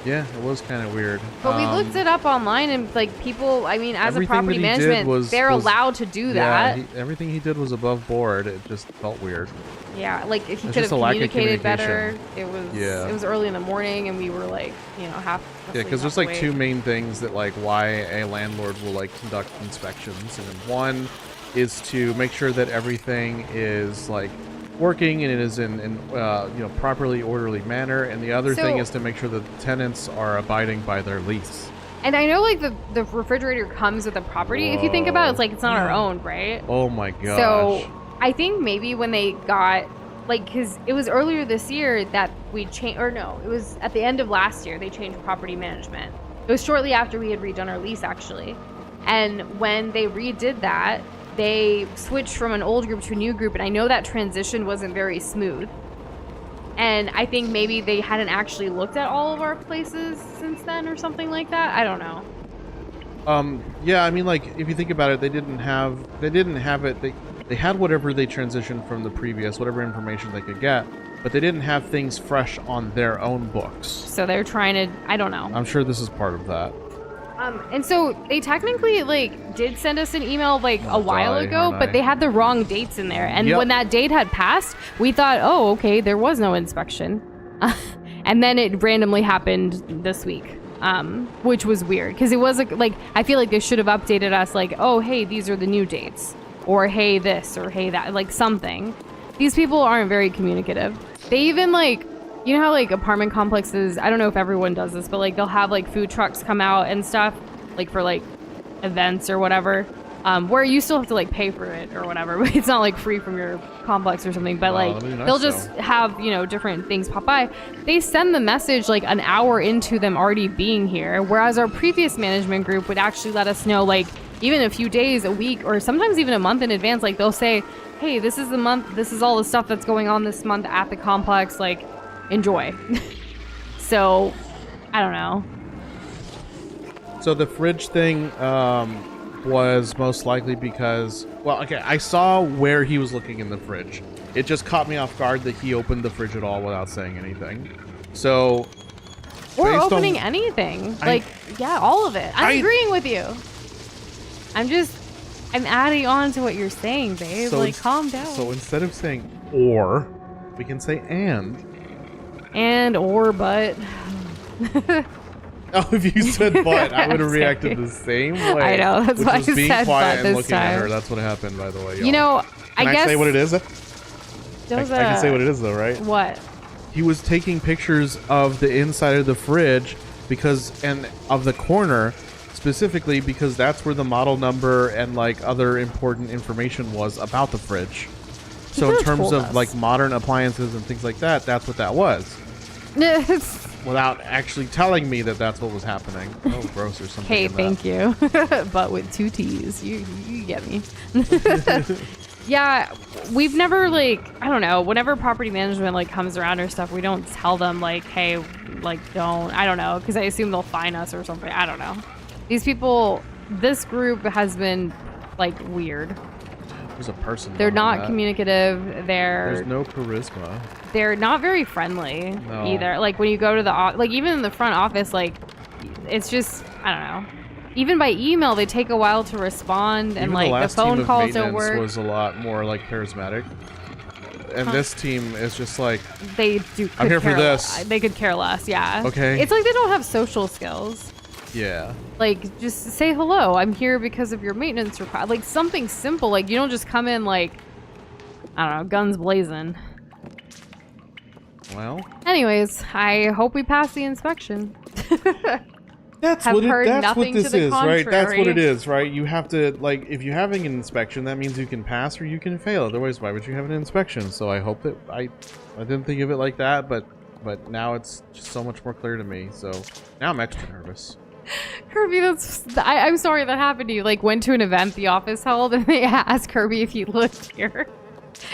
Yeah, it was kind of weird. But we looked it up online, and like people, I mean, as a property management, they're allowed to do that. Yeah, everything he did was above board. It just felt weird. Yeah, like if he could have communicated better. It was early in the morning, and we were like, you know, half. Yeah, because there's like two main things that like why a landlord will like conduct inspections, and one is to make sure that everything is like working and it is in you know, properly orderly manner, and the other thing is to make sure that the tenants are abiding by their lease. And I know like the refrigerator comes with the property. Whoa. If you think about it, it's like it's not our own, right? Oh my gosh. So I think maybe when they got, like, because it was earlier this year that we changed, or no, it was at the end of last year they changed property management. It was shortly after we had redone our lease, actually. And when they redid that, they switched from an old group to a new group, and I know that transition wasn't very smooth. And I think maybe they hadn't actually looked at all of our places since then or something like that. I don't know. Yeah, I mean, like, if you think about it, they didn't have it, they had whatever they transitioned from the previous, whatever information they could get, but they didn't have things fresh on their own books. So they're trying to, I don't know. I'm sure this is part of that. And so they technically like did send us an email like a while ago, but they had the wrong dates in there. And when that date had passed, we thought, oh, okay, there was no inspection. And then it randomly happened this week, which was weird because it was like, I feel like they should have updated us like, oh, hey, these are the new dates, or hey, this, or hey, that, like something. These people aren't very communicative. They even like, you know how like apartment complexes, I don't know if everyone does this, but like they'll have like food trucks come out and stuff, like for like events or whatever, where you still have to like pay for it or whatever, but it's not like free from your complex or something, but like they'll just have, you know, different things pop by. They send the message like an hour into them already being here, whereas our previous management group would actually let us know like even a few days, a week, or sometimes even a month in advance. Like, they'll say, hey, this is the month, this is all the stuff that's going on this month at the complex, like, enjoy. So, I don't know. So the fridge thing was most likely because, well, okay, I saw where he was looking in the fridge. It just caught me off guard that he opened the fridge at all without saying anything. So, or opening anything. Like, yeah, all of it. I'm agreeing with you. I'm adding on to what you're saying, babe. So like, calm down. So instead of saying or, we can say and. And or but. Oh, if you said but, I would have reacted the same way. I know, that's why I said being quiet but and this looking time. at her. That's what happened, by the way, y'all. You know, Can I guess... say what it is? I can say what it is, though, right? What? He was taking pictures of the inside of the fridge and of the corner, specifically because that's where the model number and, like, other important information was about the fridge. So in terms of, like, modern appliances and things like that, that's what that was. Without actually telling me that that's what was happening. Oh, gross or something. Okay, thank you. But with 2 T's. You get me. Yeah, we've never, like, I don't know, whenever property management, like, comes around or stuff, we don't tell them, like, hey, like, don't, I don't know, because I assume they'll fine us or something. I don't know. These people, this group has been, like, weird. There's a person. They're not communicative. There's no charisma. They're not very friendly either. Like, when you go to the like, even in the front office, like, it's just, I don't know. Even by email, they take a while to respond, and like the phone calls don't work. Was a lot more like charismatic, and this team is just like they do. I'm here for this. They could care less. Yeah. Okay. It's like they don't have social skills. Yeah. Like, just say hello. I'm here because of your maintenance request. Like, something simple. Like, you don't just come in like, I don't know, guns blazing. Well. Anyways, I hope we pass the inspection. That's what this is, right? That's what it is, right? You have to, like, if you're having an inspection, that means you can pass or you can fail. Otherwise, why would you have an inspection? So I hope that I didn't think of it like that, but now it's just so much more clear to me. So now I'm extra nervous. Kirby, I'm sorry that happened to you. Like, went to an event the office held, and they asked Kirby if he lived here.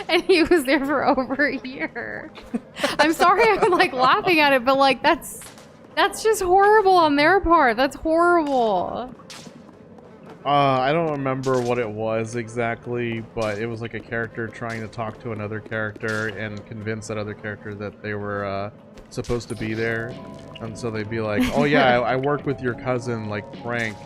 And he was there for over a year. I'm sorry I'm, like, laughing at it, but, like, that's just horrible on their part. That's horrible. I don't remember what it was exactly, but it was like a character trying to talk to another character and convince that other character that they were supposed to be there. And so they'd be like, oh yeah, I work with your cousin, like Frank.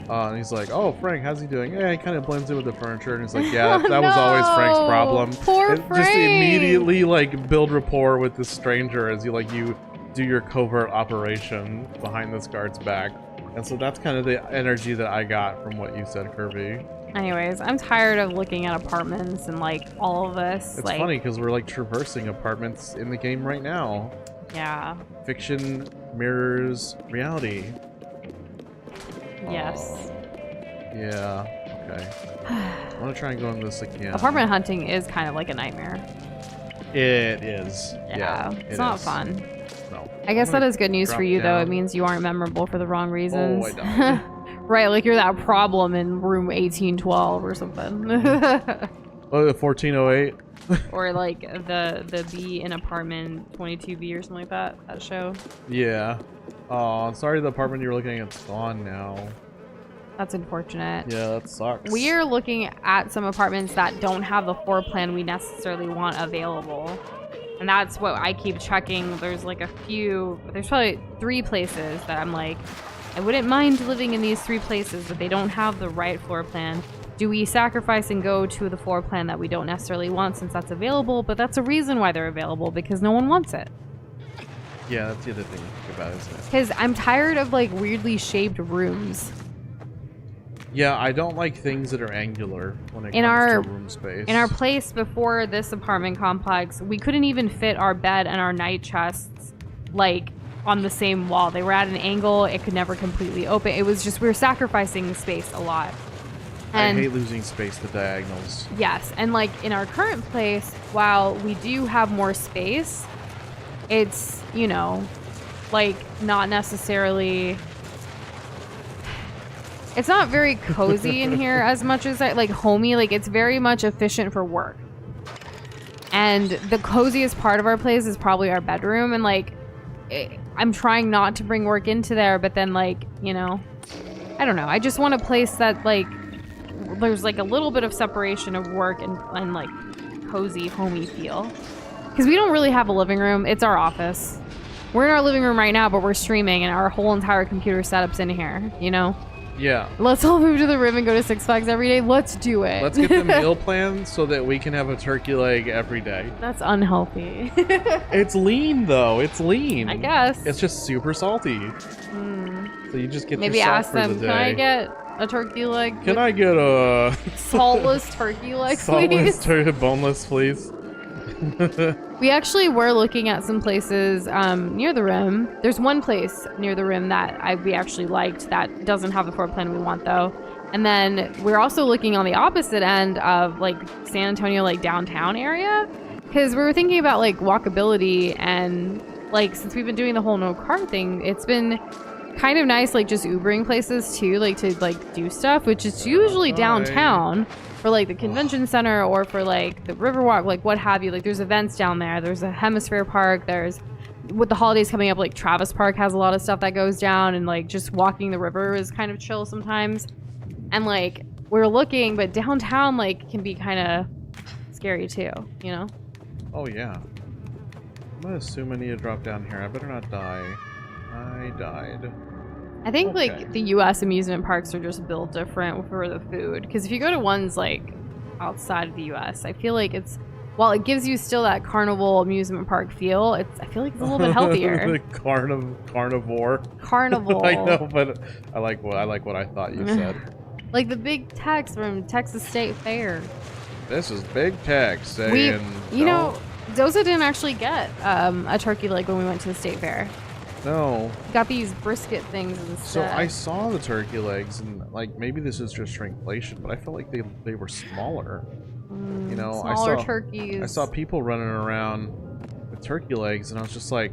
And he's like, oh, Frank, how's he doing? Yeah, he kind of blends in with the furniture. And he's like, yeah, that was always Frank's problem. Poor Frank. Just immediately, like, build rapport with this stranger as you do your covert operation behind this guard's back. And so that's kind of the energy that I got from what you said, Kirby. Anyways, I'm tired of looking at apartments and, like, all of this. It's funny because we're, like, traversing apartments in the game right now. Yeah. Fiction mirrors reality. Yes. Yeah. Okay. I want to try and go on this again. Apartment hunting is kind of like a nightmare. It is. Yeah. It's not fun. No. I guess that is good news for you, though. It means you aren't memorable for the wrong reasons. Oh, I died. Right, like you're that problem in room 1812 or something. Oh, 1408. Or like the B in apartment 22B or something like that. That show. Yeah. Oh, sorry, the apartment you were looking at is gone now. That's unfortunate. Yeah, that sucks. We are looking at some apartments that don't have the floor plan we necessarily want available. And that's what I keep checking. There's like there's probably 3 places that I'm like, I wouldn't mind living in these 3 places, but they don't have the right floor plan. Do we sacrifice and go to the floor plan that we don't necessarily want since that's available? But that's a reason why they're available, because no one wants it. Yeah, that's the other thing to think about, isn't it? Because I'm tired of like weirdly shaped rooms. Yeah, I don't like things that are angular when it comes to room space. In our place before this apartment complex, we couldn't even fit our bed and our night chests like on the same wall. They were at an angle. It could never completely open. It was just, we were sacrificing space a lot. And I hate losing space to diagonals. Yes, and like in our current place, while we do have more space, it's, you know, like not necessarily It's not very cozy in here as much as like homey. Like it's very much efficient for work. And the coziest part of our place is probably our bedroom. And like, I'm trying not to bring work into there, but then like, you know, I don't know. I just want a place that like, there's like a little bit of separation of work and like cozy, homey feel. Because we don't really have a living room. It's our office. We're in our living room right now, but we're streaming and our whole entire computer setup's in here, you know? Yeah. Let's all move to the Rim and go to Six Flags every day. Let's do it. Let's get the meal plan so that we can have a turkey leg every day. That's unhealthy. It's lean, though. It's lean. I guess. It's just super salty. So you just get maybe your salt ask for them, the day. can I get a turkey leg? Can I get a... saltless turkey leg, saltless please? boneless, please? We actually were looking at some places near the Rim. There's one place near the Rim that we actually liked that doesn't have the floor plan we want though. And then we're also looking on the opposite end of like San Antonio, like downtown area, because we were thinking about like walkability and like since we've been doing the whole no car thing, it's been kind of nice like just Ubering places too, like to like do stuff, which is usually downtown. For like the convention center or for like the Riverwalk, like what have you. Like there's events down there. There's a Hemisphere Park. There's, with the holidays coming up, like Travis Park has a lot of stuff that goes down, and like just walking the river is kind of chill sometimes. And like we're looking, but downtown like can be kind of scary too, you know? Oh yeah. I'm gonna assume I need to drop down here. I better not die. I died. I think like the U.S. amusement parks are just built different for the food. Because if you go to ones like outside of the U.S., I feel like it's, while it gives you still that carnival amusement park feel, I feel like it's a little bit healthier. The carnivore. Carnival. I know, but I like what I thought you said. Like the big Tex from Texas State Fair. This is Big Tex saying. You know, Doza didn't actually get a turkey leg when we went to the state fair. No. Got these brisket things instead. So I saw the turkey legs, and like maybe this is just shrinkflation, but I felt like they were smaller. You know, smaller turkeys. I saw people running around with turkey legs, and I was just like,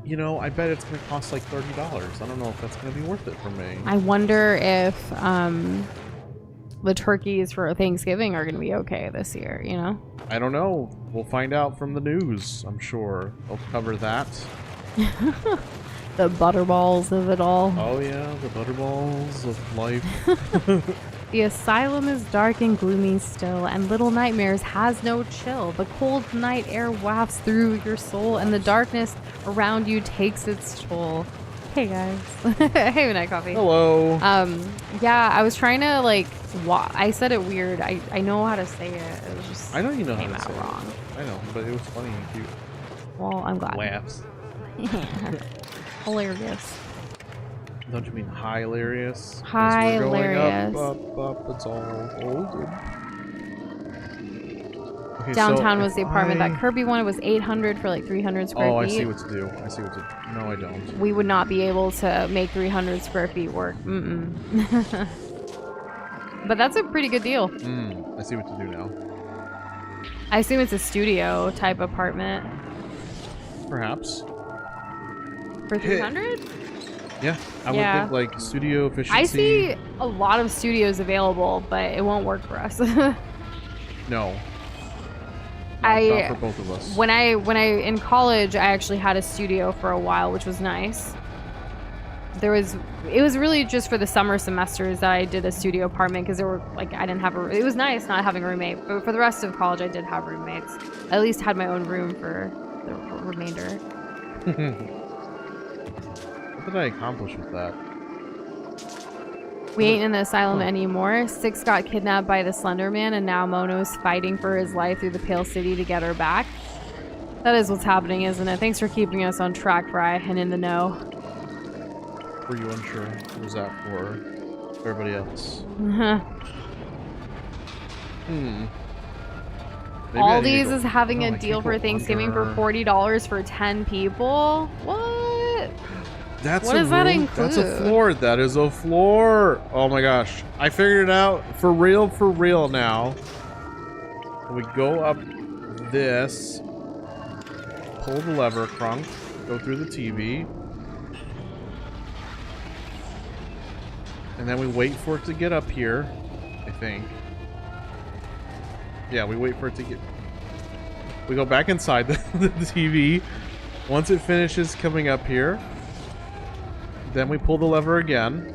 you know, I bet it's gonna cost like $30. I don't know if that's gonna be worth it for me. I wonder if the turkeys for Thanksgiving are gonna be okay this year. You know. I don't know. We'll find out from the news. I'm sure they'll cover that. The butterballs of it all. Oh yeah, the butterballs of life. The asylum is dark and gloomy still, and Little Nightmares has no chill. The cold night air wafts through your soul, and the darkness around you takes its toll. Hey guys. Hey Midnight Coffee. Hello. Yeah, I was trying to like I said it weird. I know how to say it. It was just I know you know came how to out say wrong. It. I know, but it was funny and cute. Well, I'm glad. Laughs. Hilarious. Don't you mean hilarious? Hilarious. Up, it's all old. Okay, Downtown so was the apartment that Kirby wanted. Was 800 for like 300 square feet. Oh, I see what to do. No, I don't. We would not be able to make 300 square feet work. But that's a pretty good deal. I see what to do now. I assume it's a studio type apartment. Perhaps. For 300? Yeah, I would think like studio efficiency. I see a lot of studios available, but it won't work for us. No. Not for both of us. When I in college, I actually had a studio for a while, which was nice. It was really just for the summer semesters that I did a studio apartment because there were like it was nice not having a roommate, but for the rest of college I did have roommates. I at least had my own room for the remainder. What did I accomplish with that? We ain't in the asylum anymore. Six got kidnapped by the Slender Man, and now Mono's fighting for his life through the Pale City to get her back. That is what's happening, isn't it? Thanks for keeping us on track, Fry, and in the know. Were you unsure? Or was that for everybody else? All these is having a deal for Thanksgiving for $40 for 10 people? What? What does that include? That's a floor. That is a floor. Oh my gosh. I figured it out for real now. We go up this, pull the lever, crunk, go through the TV. And then we wait for it to get up here, I think. Yeah, we wait for it to get... We go back inside the TV. Once it finishes coming up here, then we pull the lever again.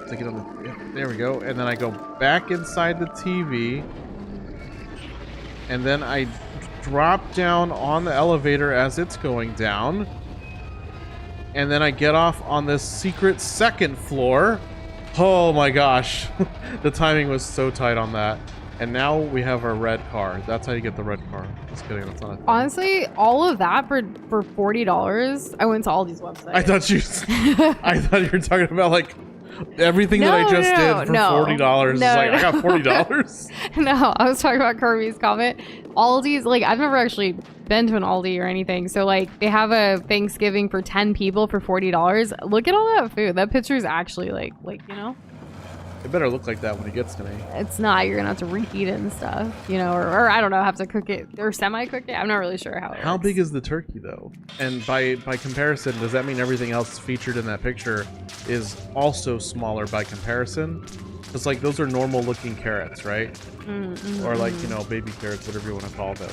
To get on the... Yeah, there we go. And then I go back inside the TV. And then I drop down on the elevator as it's going down. And then I get off on this secret second floor. Oh my gosh. The timing was so tight on that. And now we have our red car. That's how you get the red car. Just kidding. That's not a thing. Honestly, all of that for $40. I went to Aldi's website. I thought you were talking about like everything that I just did for $40. It's like, I got $40. No, I was talking about Kirby's comment. Aldi's, like, I've never actually been to an Aldi or anything. So, like, they have a Thanksgiving for 10 people for $40. Look at all that food. That picture is actually, like, you know? It better look like that when it gets to me. It's not. You're going to have to reheat it and stuff, you know? Or I don't know, have to cook it or semi-cook it. I'm not really sure how it How works. big is the turkey, though? And by comparison, does that mean everything else featured in that picture is also smaller by comparison? It's like those are normal looking carrots, right? Or like, you know, baby carrots, whatever you want to call them.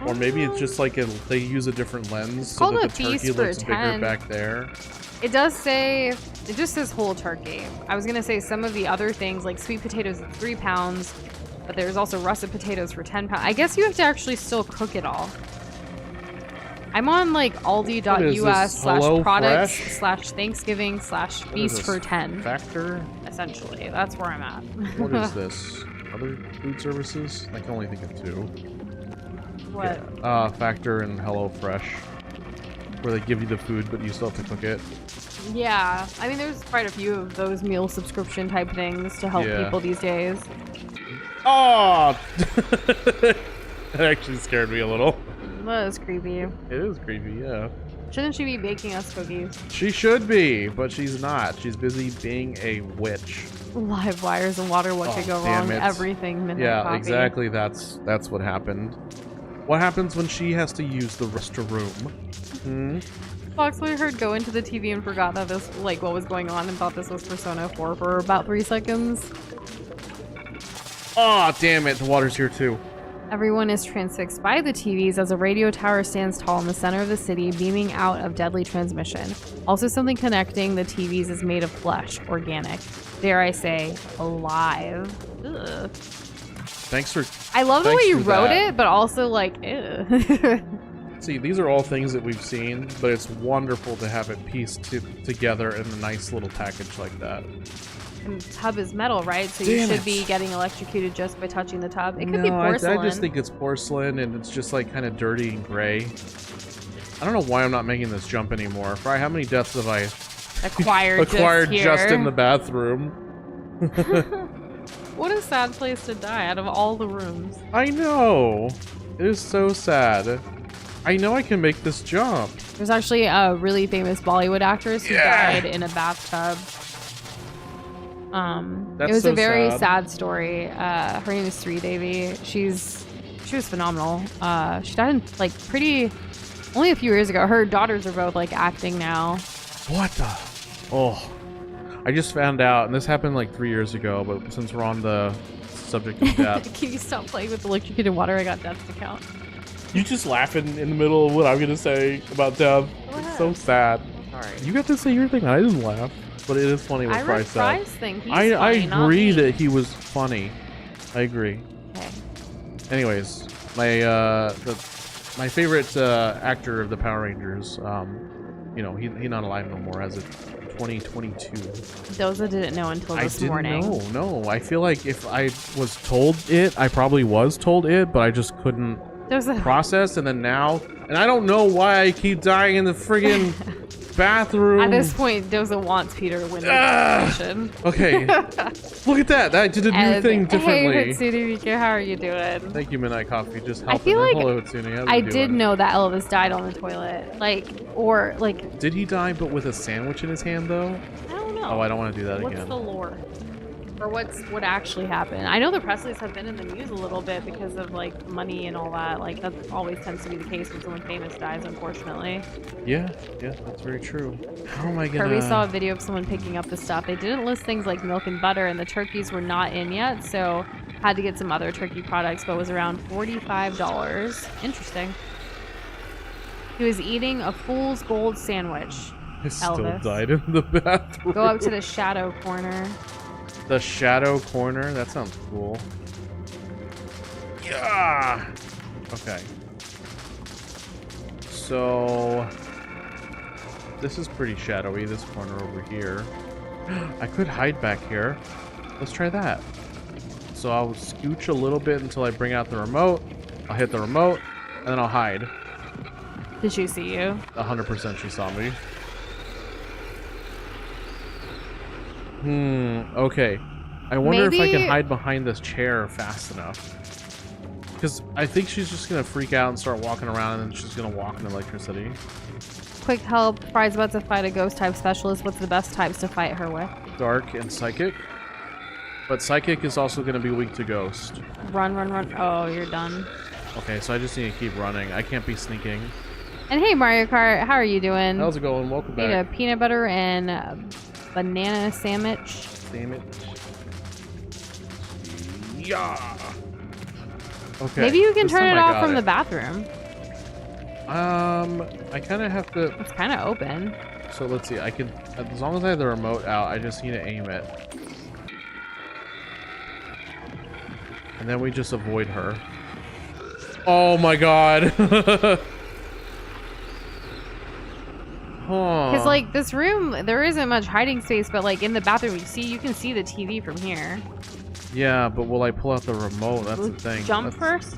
Or maybe it's just like they use a different lens so that the turkey looks bigger back there. It does say, it just says whole turkey. I was gonna say some of the other things like sweet potatoes at 3 pounds, but there's also russet potatoes for 10 pounds. I guess you have to actually still cook it all. I'm on like aldi.us/products/Thanksgiving/feast for 10. Factor? Essentially, that's where I'm at. What is this? Other food services? I can only think of 2. What? Yeah. Factor and HelloFresh, where they give you the food, but you still have to cook it. Yeah, I mean, there's quite a few of those meal subscription type things to help people these days. Oh! That actually scared me a little. That is creepy. It is creepy, yeah. Shouldn't she be baking us cookies? She should be, but she's not. She's busy being a witch. Live wires and water, what could go wrong? Everything. Yeah, coffee. exactly. That's what happened. What happens when she has to use the restroom? Foxley heard go into the TV and forgot that this, like, what was going on and thought this was Persona 4 for about 3 seconds. Oh, damn it. The water's here, too. Everyone is transfixed by the TVs as a radio tower stands tall in the center of the city, beaming out of deadly transmission. Also, something connecting the TVs is made of flesh, organic. Dare I say, alive. Ugh. Thanks for... I love the way you wrote it, but also, like, ew. See, these are all things that we've seen, but it's wonderful to have it pieced together in a nice little package like that. And the tub is metal, right? So you should be getting electrocuted just by touching the tub. It could be No, porcelain. I just think it's porcelain, and it's just like kind of dirty and gray. I don't know why I'm not making this jump anymore. Fry, how many deaths have I acquired just in the bathroom? What a sad place to die out of all the rooms. I know. It is so sad. I know I can make this jump. There's actually a really famous Bollywood actress who died in a bathtub. It was a very sad story. Her name is Sri Devi. She was phenomenal. She died in, like, only a few years ago. Her daughters are both, like, acting now. What the? Oh, I just found out, and this happened like 3 years ago, but since we're on the subject of death. Can you stop playing with electrocuted water? I got deaths to count. You just laughing in the middle of what I'm gonna say about death. It's so sad. Sorry. You got to say your thing. I didn't laugh, but it is funny what Fry said. I agree that he was funny. I agree. Okay. Anyways, my favorite actor of the Power Rangers, you know, he's not alive no more as of 2022. Doza didn't know until this morning. No. I feel like if I was told it, I probably was told it, but I just couldn't process. And then now, and I don't know why I keep dying in the friggin' bathroom. At this point, Doza wants Peter to win the competition. Okay. Look at that. That did a new thing differently. Hey, Hatsune Miku, how are you doing? Thank you, Midnight Coffee. Just helping. I feel like hello, Hatsune. How I you did doing? know that Elvis died on the toilet. Did he die but with a sandwich in his hand, though? I don't know. Oh, I don't want to do that again. What's the lore? or what actually happened. I know the Presleys have been in the news a little bit because of like money and all that. Like that always tends to be the case when someone famous dies, unfortunately. Yeah, that's very true. How am I gonna... Kirby saw a video of someone picking up the stuff. They didn't list things like milk and butter, and the turkeys were not in yet, so had to get some other turkey products, but it was around $45. Interesting. He was eating a fool's gold sandwich. I still Elvis died in the bathroom. Go up to the shadow corner. The shadow corner? That sounds cool. Yeah. Okay. So this is pretty shadowy, this corner over here. I could hide back here. Let's try that. So I'll scooch a little bit until I bring out the remote. I'll hit the remote, and then I'll hide. Did she see you? 100% she saw me. Okay. I wonder if I can hide behind this chair fast enough. Because I think she's just going to freak out and start walking around, and then she's going to walk in electricity. Quick help. Fry's about to fight a ghost type specialist. What's the best types to fight her with? Dark and psychic. But psychic is also going to be weak to ghost. Run, run, run. Oh, you're done. Okay, so I just need to keep running. I can't be sneaking. And hey, Mario Kart, how are you doing? How's it going? Welcome back. Need a peanut butter and banana sandwich. Yeah. Okay. Maybe you can turn it off from it. the bathroom. I kind of have to... It's kind of open. So let's see. I can... As long as I have the remote out, I just need to aim it. And then we just avoid her. Oh my god. Because like this room, there isn't much hiding space, but like in the bathroom, you can see the TV from here. Yeah, but will I pull out the remote? That's the thing. Jump first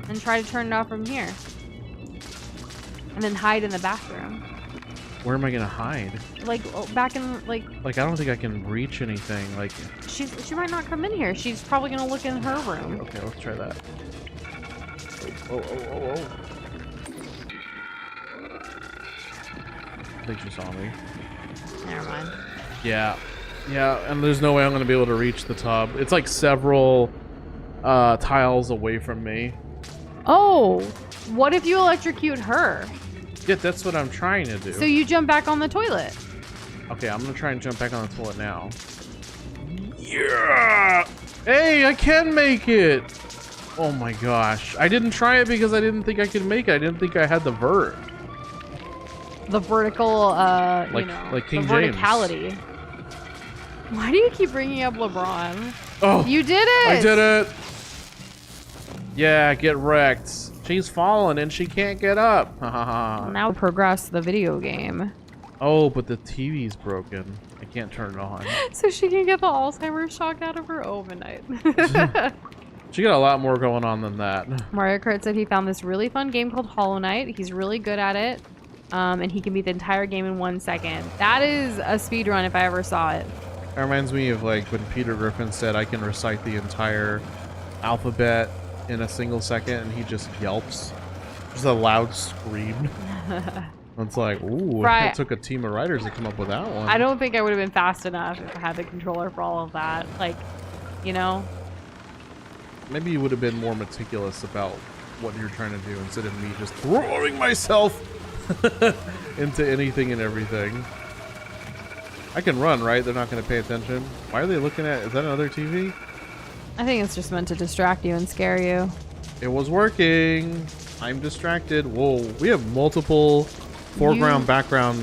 and try to turn it off from here. And then hide in the bathroom. Where am I gonna hide? Like back in like I don't think I can reach anything. Like she might not come in here. She's probably gonna look in her room. Okay, let's try that. Oh. I think she saw me. Never mind. Yeah, and there's no way I'm gonna be able to reach the tub. It's like several tiles away from me. Oh, what if you electrocute her? Yeah, that's what I'm trying to do. So you jump back on the toilet. Okay, I'm gonna try and jump back on the toilet now. Yeah! Hey, I can make it! Oh my gosh. I didn't try it because I didn't think I could make it. I didn't think I had the vert. The vertical, like King the James. verticality. Why do you keep bringing up LeBron? Oh, you did it! I did it! Yeah, get wrecked. She's fallen and she can't get up. Now progress the video game. Oh, but the TV's broken. I can't turn it on. So she can get the Alzheimer's shock out of her overnight. She got a lot more going on than that. Mario Kart said he found this really fun game called Hollow Knight. He's really good at it. And he can beat the entire game in 1 second. That is a speed run if I ever saw it. That reminds me of like when Peter Griffin said I can recite the entire alphabet in a single second, and he just yelps. Just a loud scream. It's like, ooh, Right. it took a team of writers to come up with that one. I don't think I would have been fast enough if I had the controller for all of that. Like, you know? Maybe you would have been more meticulous about what you're trying to do instead of me just throwing myself into anything and everything. I can run, right? They're not going to pay attention. Why are they looking at... Is that another TV? I think it's just meant to distract you and scare you. It was working. I'm distracted. Whoa, we have multiple foreground, background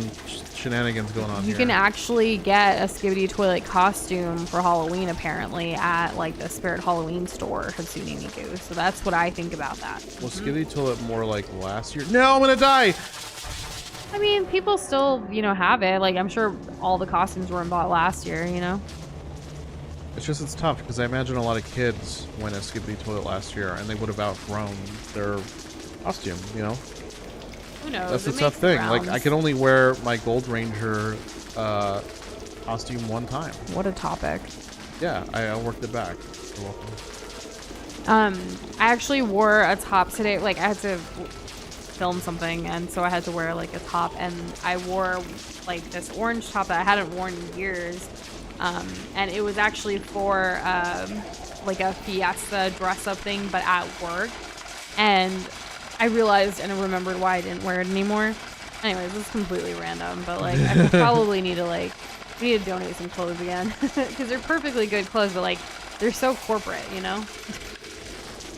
shenanigans going on here. You can actually get a Skibidi Toilet costume for Halloween, apparently, at like the Spirit Halloween store, Hatsune Miku. So that's what I think about that. Was Skibidi Toilet more like last year? No, I'm gonna die! I mean, people still, have it. Like, I'm sure all the costumes weren't bought last year, It's just, it's tough, because I imagine a lot of kids went as Skibidi Toilet last year, and they would have outgrown their costume, Who knows? That's the It tough makes the thing. Like, I rounds. can only wear my Gold Ranger costume one time. What a topic. Yeah, I worked it back. You're welcome. I actually wore a top today. Like, I had to film something, and so I had to wear like a top, and I wore like this orange top that I hadn't worn in years. And it was actually for like a fiesta dress-up thing, but at work. And I realized and I remembered why I didn't wear it anymore. Anyways, this is completely random, but like I probably need to we need to donate some clothes again because they're perfectly good clothes, but like they're so corporate, you know?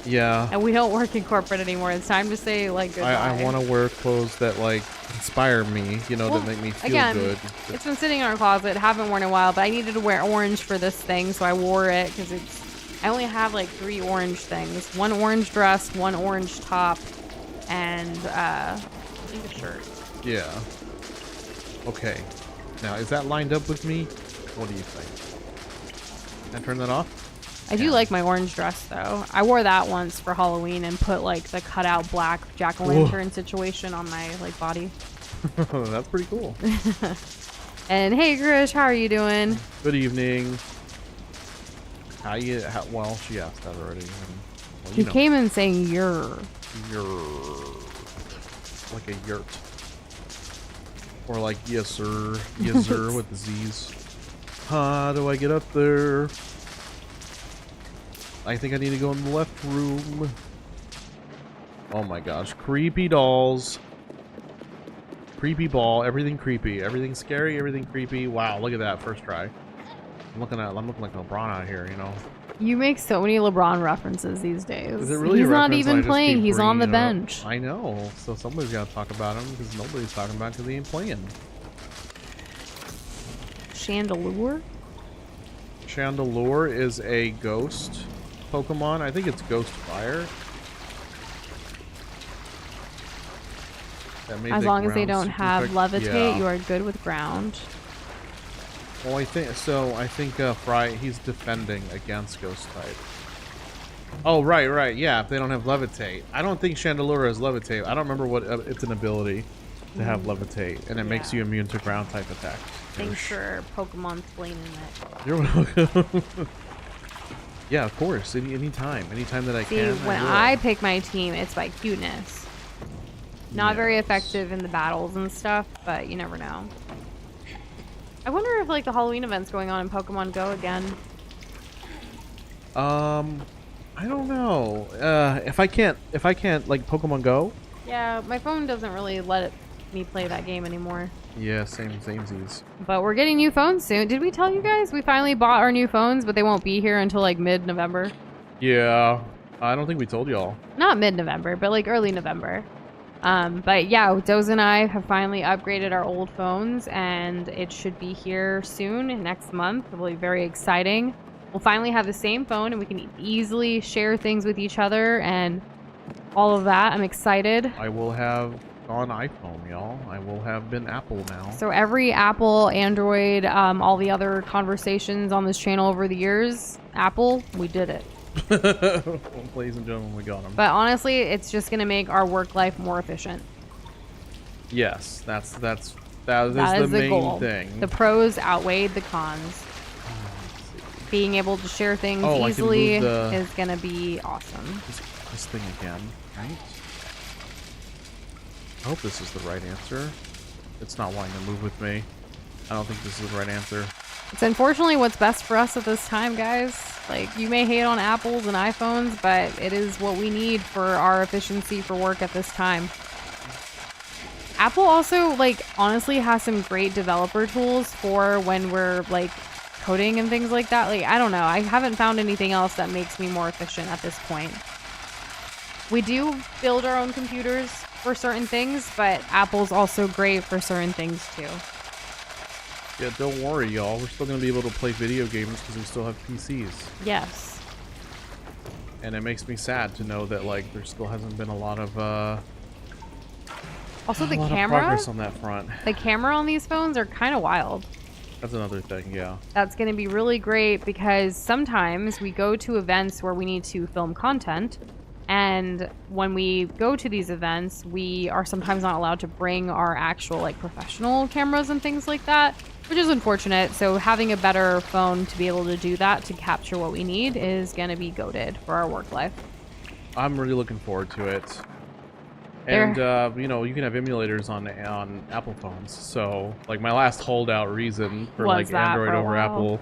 Yeah. And we don't work in corporate anymore. It's time to say like goodbye. I want to wear clothes that like inspire me, you know, that make me feel good. It's been sitting in our closet. Haven't worn in a while, but I needed to wear orange for this thing, so I wore it because I only have like 3 orange things. 1 orange dress, 1 orange top, and I think a shirt. Yeah. Okay. Now, is that lined up with me? What do you think? Can I turn that off? I do like my orange dress, though. I wore that once for Halloween and put, like, the cutout black jack-o'-lantern situation on my, like, body. That's pretty cool. And, hey, Grish, how are you doing? Good evening. Well, she asked that already. Well, you came in saying you're. Like a yurt. Or like yes sir with the Z's. How do I get up there? I think I need to go in the left room. Oh my gosh. Creepy dolls. Creepy ball. Everything creepy. Everything scary. Everything creepy. Wow, look at that. First try. I'm looking like LeBron out here, you know. You make so many LeBron references these days. Is it really He's not reference? even playing. He's on the bench. I know. So somebody's got to talk about him because nobody's talking about him because he ain't playing. Chandelure? Chandelure is a ghost Pokemon. I think it's Ghost Fire. As long as they don't have levitate, you are good with ground. Well, I think so. I think Fry, he's defending against Ghost type. Oh, right. Yeah, if they don't have levitate. I don't think Chandelure has levitate. I don't remember what it's an ability to have levitate, and it makes you immune to ground type attacks. Thanks for Pokemon explaining that. You're welcome. Yeah, of course. Anytime that I can. See, when I pick my team, it's by cuteness. Not very effective in the battles and stuff, but you never know. I wonder if like the Halloween event's going on in Pokemon Go again. I don't know. If I can't like Pokemon Go. Yeah, my phone doesn't really let me play that game anymore. Yeah, samesies. But we're getting new phones soon. Did we tell you guys we finally bought our new phones, but they won't be here until like mid-November? Yeah, I don't think we told y'all. Not mid-November, but like early November. But yeah, Doza and I have finally upgraded our old phones, and it should be here soon, next month. It'll be very exciting. We'll finally have the same phone, and we can easily share things with each other and all of that. I'm excited. I will have gone iPhone, y'all. I will have been Apple now. So every Apple, Android, all the other conversations on this channel over the years, Apple, we did it. Well, ladies and gentlemen, we got them. But honestly, it's just going to make our work life more efficient. Yes, that is the main goal. thing. The pros outweighed the cons. Being able to share things easily is going to be awesome. This thing again, right? I hope this is the right answer. It's not wanting to move with me. I don't think this is the right answer. It's unfortunately what's best for us at this time, guys. Like, you may hate on Apples and iPhones, but it is what we need for our efficiency for work at this time. Apple also, like, honestly has some great developer tools for when we're, like, coding and things like that. Like, I don't know. I haven't found anything else that makes me more efficient at this point. We do build our own computers for certain things, but Apple's also great for certain things, too. Yeah, don't worry, y'all. We're still going to be able to play video games because we still have PCs. Yes. And it makes me sad to know that, like, there still hasn't been a lot of, also, the camera. Progress on that front. The camera on these phones are kind of wild. That's another thing, yeah. That's going to be really great because sometimes we go to events where we need to film content. And when we go to these events, we are sometimes not allowed to bring our actual, like, professional cameras and things like that, which is unfortunate. So having a better phone to be able to do that, to capture what we need, is going to be goated for our work life. I'm really looking forward to it. And you know, you can have emulators on Apple phones. So like my last holdout reason for Was like that Android for a over while? Apple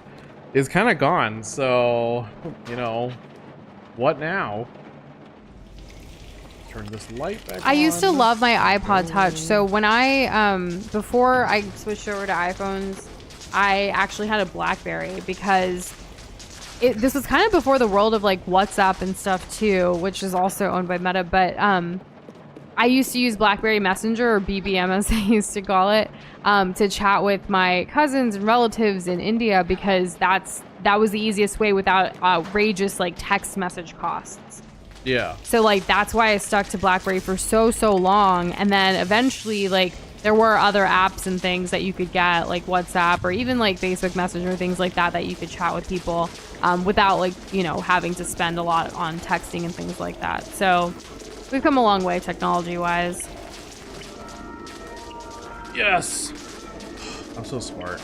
is kind of gone. So you know, what now? Turn this light back on. I used to love my iPod Touch. So when I before I switched over to iPhones, I actually had a BlackBerry because this was kind of before the world of like WhatsApp and stuff too, which is also owned by Meta. But I used to use BlackBerry Messenger, or BBM as they used to call it, to chat with my cousins and relatives in India because that was the easiest way without outrageous like text message costs. Yeah. So like that's why I stuck to BlackBerry for so long, and then eventually like there were other apps and things that you could get like WhatsApp or even like Facebook Messenger, things like that you could chat with people without like, you know, having to spend a lot on texting and things like that. So we've come a long way technology wise. Yes. I'm so smart.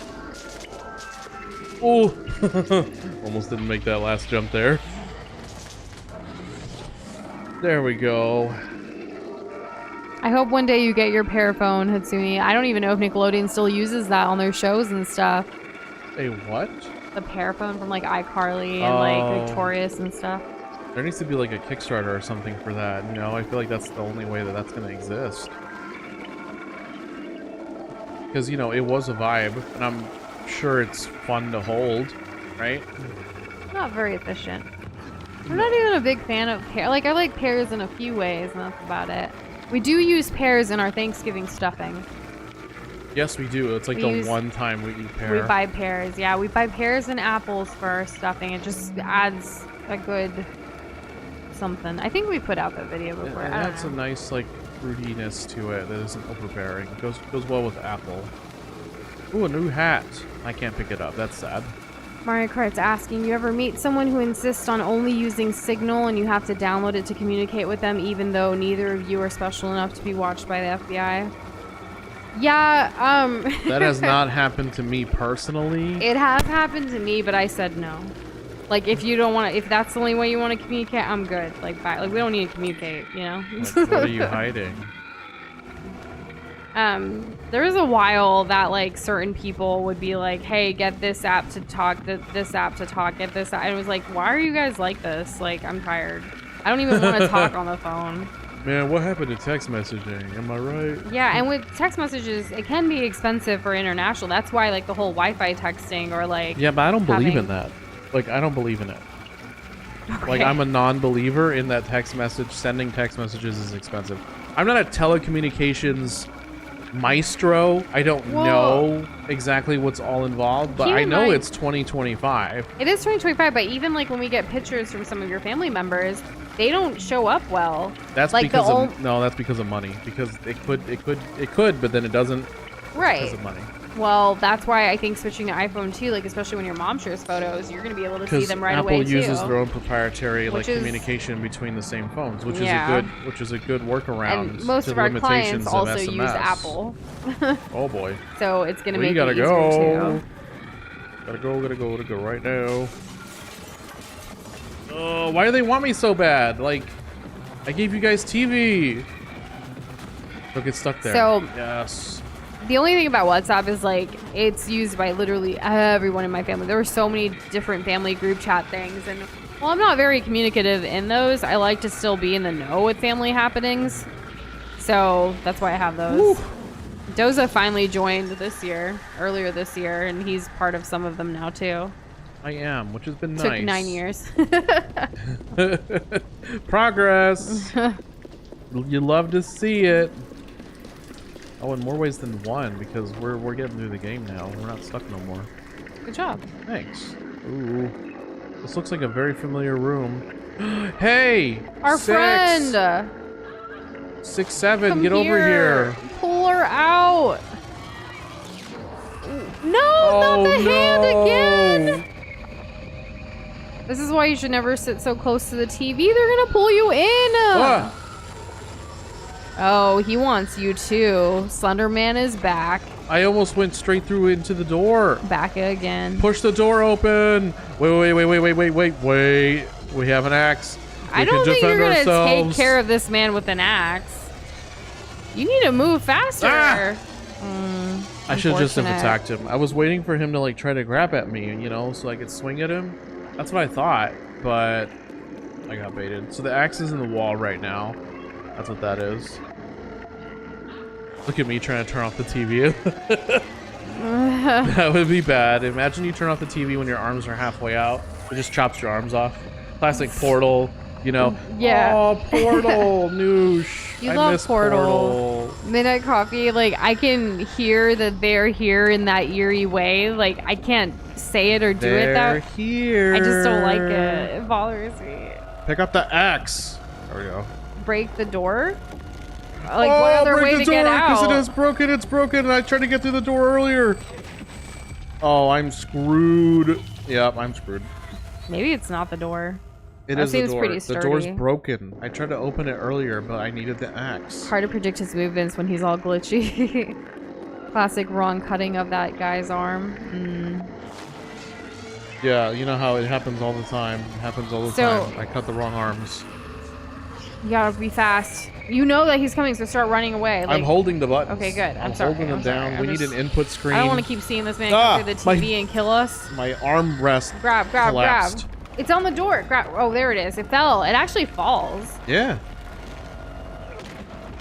Oh, almost didn't make that last jump there. There we go. I hope one day you get your Pear phone, Hatsumi. I don't even know if Nickelodeon still uses that on their shows and stuff. A what? The Pear phone from like iCarly and like Victorious and stuff. There needs to be like a Kickstarter or something for that, you know? I feel like that's the only way that that's gonna exist. Because, you know, it was a vibe, and I'm sure it's fun to hold, right? Not very efficient. I'm not even a big fan of pear. Like, I like pears in a few ways, and that's about it. We do use pears in our Thanksgiving stuffing. Yes, we do. It's like the one time we eat pear. We buy pears. Yeah, we buy pears and apples for our stuffing. It just adds a good something. I think we put out that video before. It adds a nice, like, fruitiness to it that isn't overbearing. It goes well with apple. Ooh, a new hat. I can't pick it up. That's sad. Mario Kart's asking, you ever meet someone who insists on only using Signal and you have to download it to communicate with them even though neither of you are special enough to be watched by the FBI? Yeah, That has not happened to me personally. It has happened to me, but I said no. Like, if you don't want to, if that's the only way you want to communicate, I'm good. Like, bye. Like, we don't need to communicate, you know? Like, what are you hiding? There was a while that like certain people would be like, hey, get this app to talk, this app to talk, get this app. And it was like, why are you guys like this? Like, I'm tired. I don't even want to talk on the phone. Man, what happened to text messaging? Am I right? Yeah, and with text messages, it can be expensive for international. That's why like the whole Wi-Fi texting or like... Yeah, but I don't believe in that. Like, I don't believe in it. Okay. Like, I'm a non-believer in that sending text messages is expensive. I'm not a telecommunications maestro. I don't know exactly what's all involved, but I know it's 2025. It is 2025, but even like when we get pictures from some of your family members, they don't show up well. That's like because of that's because of money. Because it could, but then it doesn't. Right. Because of money. Well, that's why I think switching to iPhone too, like especially when your mom shares photos, you're gonna be able to see them right away too. Apple uses their own proproprietary like communication between the same phones, which is a good workaround. And most to of our limitations clients also of SMS. use Apple. Oh boy. So it's gonna make it easier go. too. Gotta go right now. Oh, why do they want me so bad? Like, I gave you guys TV. Don't get stuck there. So yes. The only thing about WhatsApp is like it's used by literally everyone in my family. There were so many different family group chat things, and while I'm not very communicative in those, I like to still be in the know with family happenings. So that's why I have those. Woo. Doza finally joined earlier this year, and he's part of some of them now too. I am, which has been nice. Took 9 years. Progress. You love to see it. Oh, in more ways than one, because we're getting through the game now. We're not stuck no more. Good job. Thanks. Ooh. This looks like a very familiar room. Hey! Our friend! 6-7, Come get over here. Pull her out. No, not the hand again! This is why you should never sit so close to the TV. They're gonna pull you in! Oh, he wants you too. Slender Man is back. I almost went straight through into the door. Back again. Push the door open. Wait. We have an axe. I don't think you're gonna take care of this man with an axe. You need to move faster. I should just have attacked him. I was waiting for him to like try to grab at me, you know, so I could swing at him. That's what I thought, but I got baited. So the axe is in the wall right now. That's what that is. Look at me trying to turn off the TV. That would be bad. Imagine you turn off the TV when your arms are halfway out. It just chops your arms off. Classic Portal, you know. Yeah. Oh, Portal, Noosh. You I love miss Portal. Midnight Coffee, like, I can hear that they're here in that eerie way. Like, I can't say it or do it that way. Here. I just don't like it. It bothers me. Pick up the axe. There we go. Break the door? Like, what other way to get out? Because it is broken, it's broken, and I tried to get through the door earlier. Oh, I'm screwed. Yep, I'm screwed. Maybe it's not the door. It is the door. Pretty sturdy. The door's broken. I tried to open it earlier, but I needed the axe. Hard to predict his movements when he's all glitchy. Classic wrong cutting of that guy's arm. Yeah, you know how it happens all the time. It happens all the time. I cut the wrong arms. You gotta be fast. You know that he's coming, so start running away. Like, I'm holding the buttons. Okay, good. I'm holding them down. We need an input screen. I don't want to keep seeing this man go through the TV and kill us. My armrest grab. collapsed. It's on the door. Grab. Oh, there it is. It fell. It actually falls. Yeah.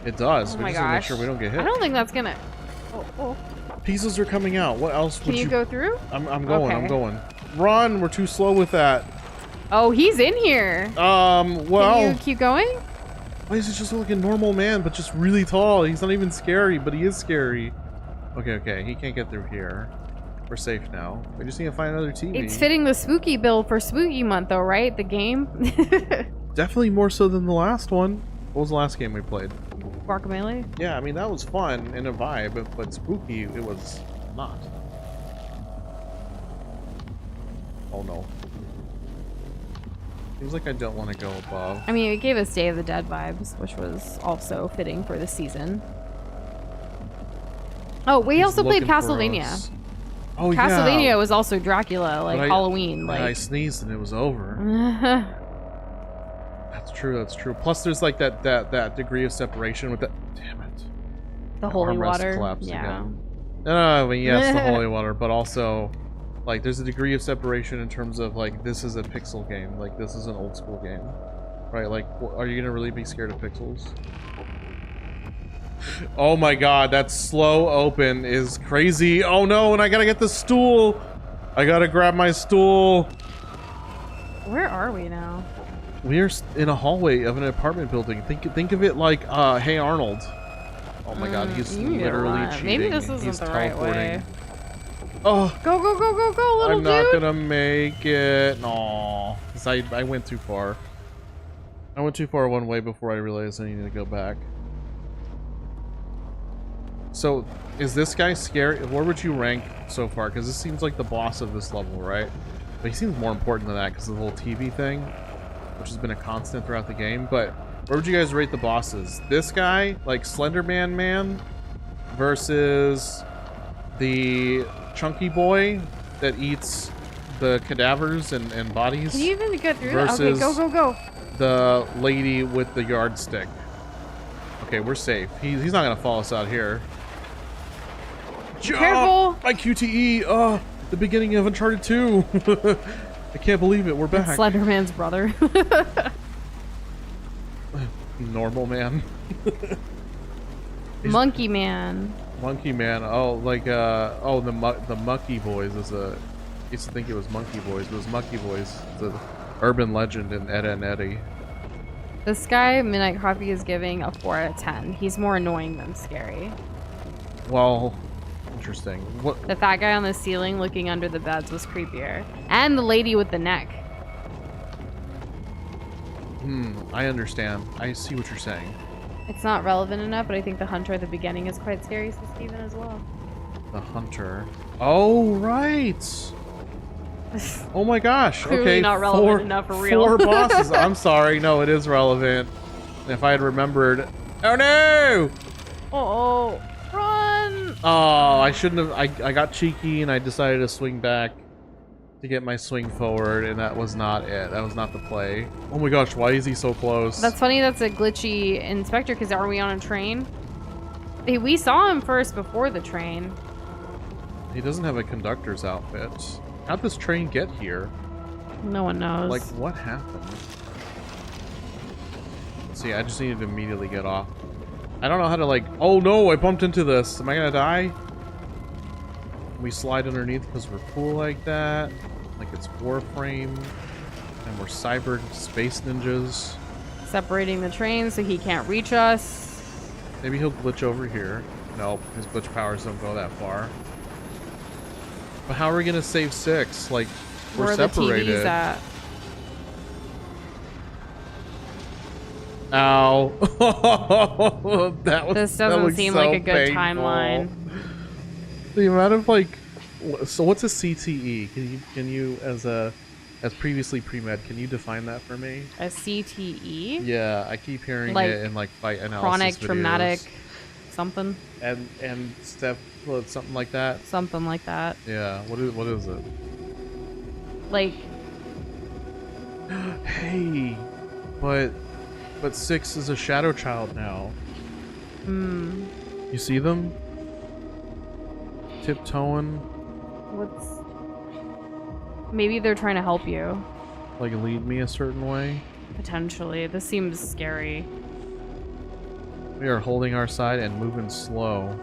It does. Oh we my just gotta make gosh. sure we don't get hit. I don't think that's gonna. Oh. Pieces are coming out. What else would Can you go through? I'm going. Okay. I'm going. Run. We're too slow with that. Oh, he's in here. Well. Can you keep going? Why is he just like a normal man, but just really tall? He's not even scary, but he is scary. Okay. He can't get through here. We're safe now. We just need to find another TV. It's fitting the spooky bill for spooky month, though, right? The game. Definitely more so than the last one. What was the last game we played? Guacamelee? Yeah, I mean, that was fun and a vibe, but spooky, it was not. Oh no. Seems like I don't want to go above. I mean, it gave us Day of the Dead vibes, which was also fitting for the season. Oh, we also played Castlevania. Oh, Castlevania was also Dracula, like Halloween. Like I sneezed and it was over. That's true. Plus, there's like that degree of separation with that. Damn it. The holy water. Yeah. Again. No, I mean, yes, the holy water, but also, like, there's a degree of separation in terms of like this is a pixel game, like this is an old school game, right? Like, are you gonna really be scared of pixels? Oh my god, that slow open is crazy. Oh no, and I gotta get the stool. I gotta grab my stool. Where are we now? We're in a hallway of an apartment building. Think of it like Hey Arnold. Oh my god, he's literally cheating. Maybe this isn't the right way. Oh. Go, little I'm not gonna make it. No. I went too far. I went too far one way before I realized I needed to go back. So, is this guy scary? Where would you rank so far? Because this seems like the boss of this level, right? But he seems more important than that because of the whole TV thing, which has been a constant throughout the game. But where would you guys rate the bosses? This guy, like Slenderman Man, versus the chunky boy that eats the cadavers and bodies? Can you even get through that? Okay, go. The lady with the yardstick. Okay, we're safe. He's not gonna follow us out here. Careful! My QTE! Oh, the beginning of Uncharted 2. I can't believe it. We're back. It's Slenderman's brother. Normal man. Monkey Man. Monkey Man. Oh, like the Monkey Boys is a. I used to think it was Monkey Boys, but it was Monkey Boys. It's an urban legend in Ed and Eddie. This guy, Midnight Coffee, is giving a 4 out of 10. He's more annoying than scary. Well, interesting. What? The fat guy on the ceiling looking under the beds was creepier. And the lady with the neck. I understand. I see what you're saying. It's not relevant enough, but I think the hunter at the beginning is quite scary, so Steven as well. The hunter. Oh, right. Oh my gosh. Clearly okay, not relevant enough for real. 4 bosses. I'm sorry. No, it is relevant. If I had remembered. Oh no! Oh, run! Oh, I shouldn't have. I got cheeky and I decided to swing back to get my swing forward, and that was not it. That was not the play. Oh my gosh, why is he so close? That's funny. That's a glitchy inspector, because are we on a train? We saw him first before the train. He doesn't have a conductor's outfit. How'd this train get here? No one knows. Like, what happened? See, I just needed to immediately get off. I don't know how to, like... Oh, no! I bumped into this! Am I gonna die? We slide underneath because we're cool like that. Like it's Warframe. And we're cyber space ninjas. Separating the train so he can't reach us. Maybe he'll glitch over here. Nope, his glitch powers don't go that far. But how are we gonna save 6? Like, we're separated. Where the TV's at. Ow. This doesn't seem so like a good painful. timeline. The amount of like... So what's a CTE? Can you as previously pre-med, can you define that for me? A CTE? Yeah, I keep hearing like it in like fight analysis chronic videos. traumatic something. And stuff, something like that. Something like that. Yeah. What is it? Like. Hey, but 6 is a shadow child now. Hmm. You see them? Tiptoeing. Maybe they're trying to help you. Like lead me a certain way. Potentially. This seems scary. We are holding our side and moving slow.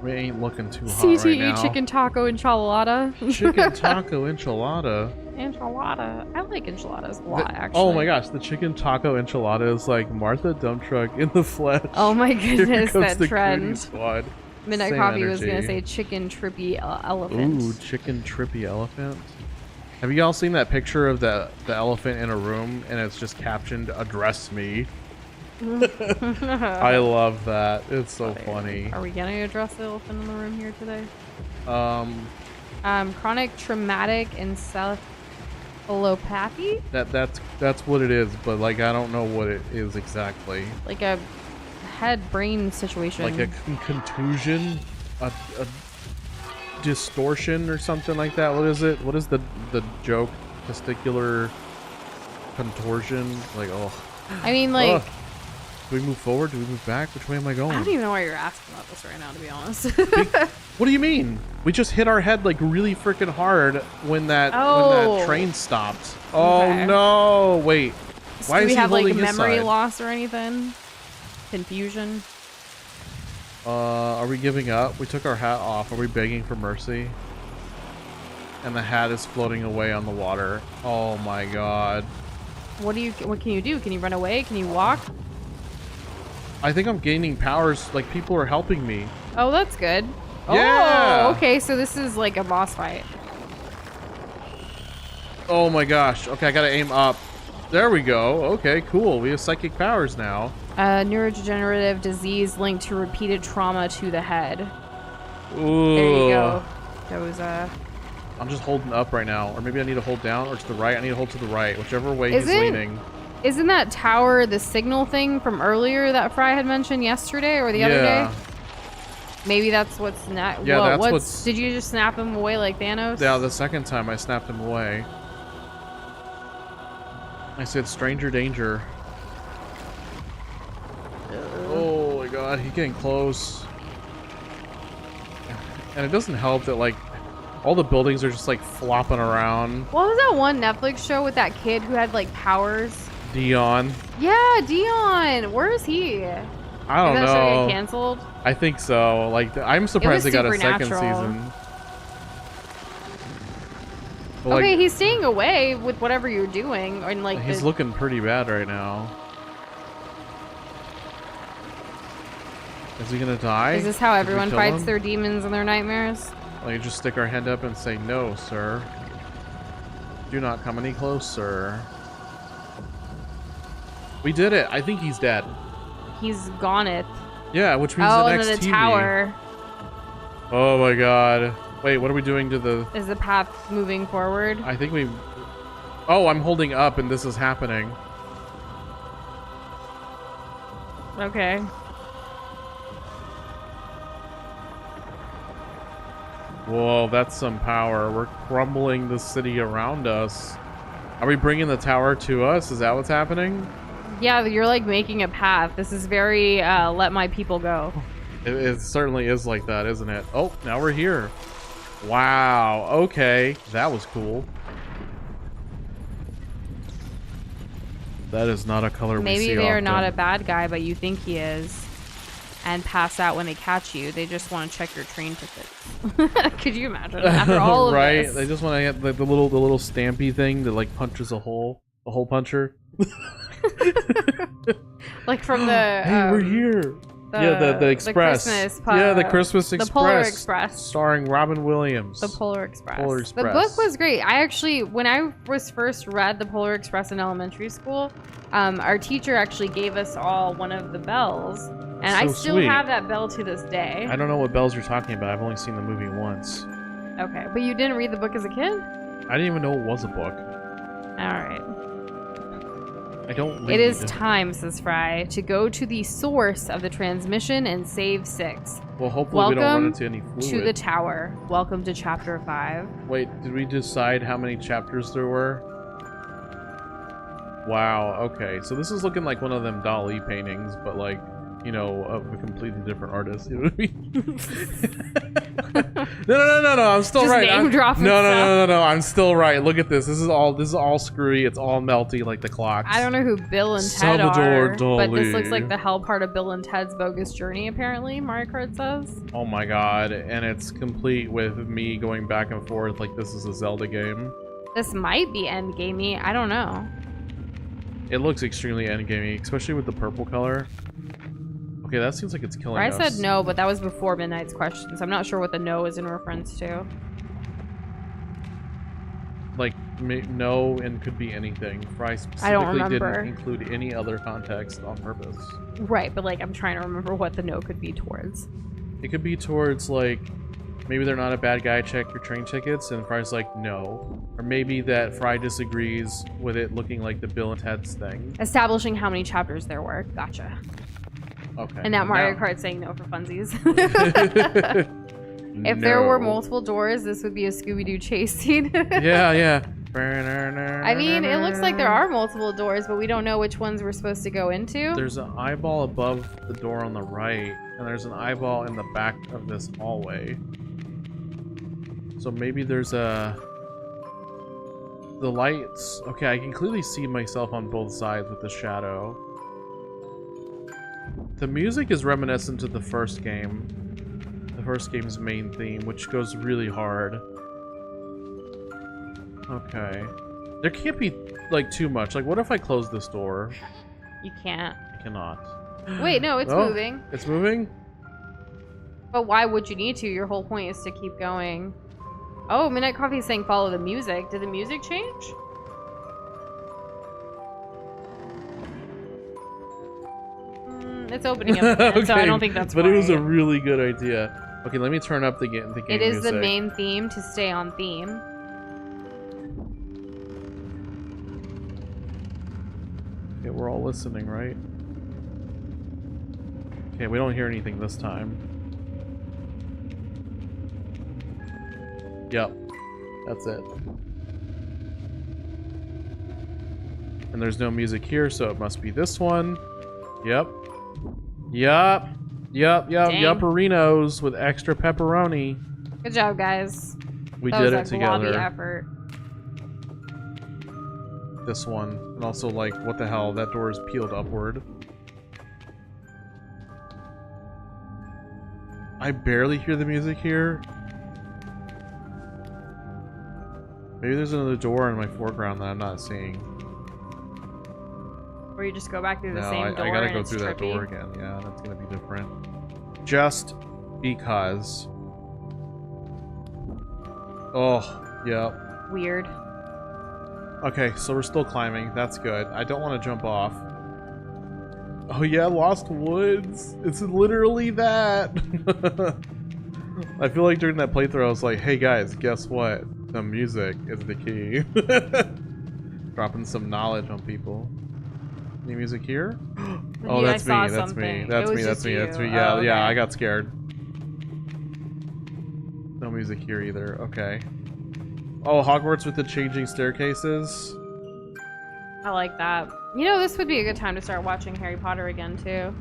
We ain't looking too hot CTE right now. chicken taco enchilada. Chicken taco enchilada. Enchilada. I like enchiladas a lot, actually. Oh my gosh, the chicken taco enchilada is like Martha Dump Truck in the flesh. Oh my Here goodness, comes that the trend. Cootie Squad. Midnight Same Coffee was gonna energy. say chicken trippy elephant. Ooh, chicken trippy elephant. Have you all seen that picture of the elephant in a room and it's just captioned "Address me"? I love that. It's so funny. Are we gonna address the elephant in the room here today? Um, chronic traumatic encephalopathy? That's what it is, but like I don't know what it is exactly. Like a head-brain situation. Like a contusion, a distortion or something like that. What is it? What is the joke? Testicular contortion? Like, oh. I mean, like... Ugh. Do we move forward? Do we move back? Which way am I going? I don't even know why you're asking about this right now, to be honest. What do you mean? We just hit our head like really freaking hard when that train stopped. Oh Okay. no! Wait. Why Do is we he have like holding his memory side? loss or anything? Confusion? Are we giving up? We took our hat off. Are we begging for mercy? And the hat is floating away on the water. Oh my god. What can you do? Can you run away? Can you walk? I think I'm gaining powers. Like people are helping me. Oh, that's good. Yeah. Oh, okay, so this is like a boss fight. Oh my gosh. Okay, I gotta aim up. There we go. Okay, cool. We have psychic powers now. Neurodegenerative disease linked to repeated trauma to the head. Ooh. There you go. Doza. I'm just holding up right now. Or maybe I need to hold down or to the right. I need to hold to the right. Whichever way he's leaning. Isn't that tower the signal thing from earlier that Fry had mentioned yesterday or the other day? Maybe that's what's not. Yeah, that's what's... Did you just snap him away like Thanos? Yeah, the second time I snapped him away. I said stranger danger. Oh my god, he's getting close. And it doesn't help that like all the buildings are just like flopping around. What was that one Netflix show with that kid who had like powers? Dion. Yeah, Dion. Where is he? I don't Did that know. show get canceled? I think so. Like I'm surprised they got a second season. But, okay, like, he's staying away with whatever you're doing, and like he's looking pretty bad right now. Is he gonna die? Is this how Did we everyone kill fights him? their demons and their nightmares? Like just stick our hand up and say no, sir. Do not come any closer. We did it. I think he's dead. He's gone it. Yeah, which means Oh, the and next then the TV. tower. Oh my god. Wait, what are we doing to the... Is the path moving forward? I think we... Oh, I'm holding up and this is happening. Okay. Whoa, that's some power. We're crumbling the city around us. Are we bringing the tower to us? Is that what's happening? Yeah, you're like making a path. This is very let my people go. It certainly is like that, isn't it? Oh, now we're here. Wow. Okay, that was cool. That is not a color we see Maybe they're often. not a bad guy, but you think he is, and pass out when they catch you. They just want to check your train tickets. Could you imagine? After all of right? this, They just want to get the little stampy thing that like punches a hole puncher. like from the Hey, we're here. Yeah, the Express. The Christmas, yeah, the Christmas Express. The Polar Express. Starring Robin Williams. The Polar Express. Polar The Express. book was great. I actually, when I was first read The Polar Express in elementary school, our teacher actually gave us all one of the bells. And I So still sweet. have that bell to this day. I don't know what bells you're talking about. I've only seen the movie once. Okay, but you didn't read the book as a kid? I didn't even know it was a book. Alright. I don't read. It is time, says Fry, to go to the source of the transmission and save 6. Well, hopefully we don't run into any fluid. To the tower. Welcome to chapter 5. Wait, did we decide how many chapters there were? Wow, okay. So this is looking like one of them Dali paintings, but like, you know, of a completely different artist. You know what I mean? No, I'm still Just right. name dropping No, I'm still right. Look at this. This is all screwy. It's all melty like the clocks. I don't know who Bill and Ted Salvador are, but this Dali. looks like the hell part of Bill and Ted's bogus journey, apparently, Mario Kart says. Oh my god, and it's complete with me going back and forth like this is a Zelda game. This might be endgamey, I don't know. It looks extremely endgamey, especially with the purple color. Okay, that seems like it's killing I us. said no, but that was before Midnight's question, so I'm not sure what the no is in reference to. Like, no, and could be anything. Fry I specifically don't remember. didn't include any other context on purpose. Right, but like I'm trying to remember what the no could be towards. It could be towards, like, maybe they're not a bad guy, check your train tickets, and Fry's like, no. Or maybe that Fry disagrees with it looking like the Bill and Ted's thing. Establishing how many chapters there were. Gotcha. Okay. And now Mario Kart's saying no for funsies. If No. there were multiple doors, this would be a Scooby-Doo chase scene. Yeah. I mean, it looks like there are multiple doors, but we don't know which ones we're supposed to go into. There's an eyeball above the door on the right, and there's an eyeball in the back of this hallway. So maybe there's the lights. Okay, I can clearly see myself on both sides with the shadow. The music is reminiscent to the first game. The first game's main theme, which goes really hard. Okay. There can't be, like, too much. Like, what if I close this door? You can't. I cannot. Wait, no, it's Oh, moving. It's moving? But why would you need to? Your whole point is to keep going. Oh, Midnight Coffee is saying follow the music. Did the music change? It's opening up again, so I don't think that's But it was a right. really good idea. Okay, let me turn up the game It is music. the main theme to stay on theme. Okay, we're all listening, right? Okay, we don't hear anything this time. Yep, that's it. And there's no music here, so it must be this one. Yep. Dang. Yupperinos with extra pepperoni. Good job, guys. We That did was it a globby together. effort. This one. And also, like, what the hell? That door is peeled upward. I barely hear the music here. Maybe there's another door in my foreground that I'm not seeing. Or you just go back through the No, same door I gotta and go it's through that trippy. door again. Yeah, that's gonna be different. Just because. Oh, yeah. Weird. Okay, so we're still climbing. That's good. I don't want to jump off. Oh yeah, Lost Woods. It's literally that. I feel like during that playthrough I was like, hey guys, guess what? The music is the key. Dropping some knowledge on people. Any music here? Oh, You that's me. guys saw That's me. something. That's It me. was That's just me. That's you. me. Yeah, Oh, yeah. okay. I got scared. No music here either. Okay. Oh, Hogwarts with the changing staircases. I like that. You know, this would be a good time to start watching Harry Potter again, too.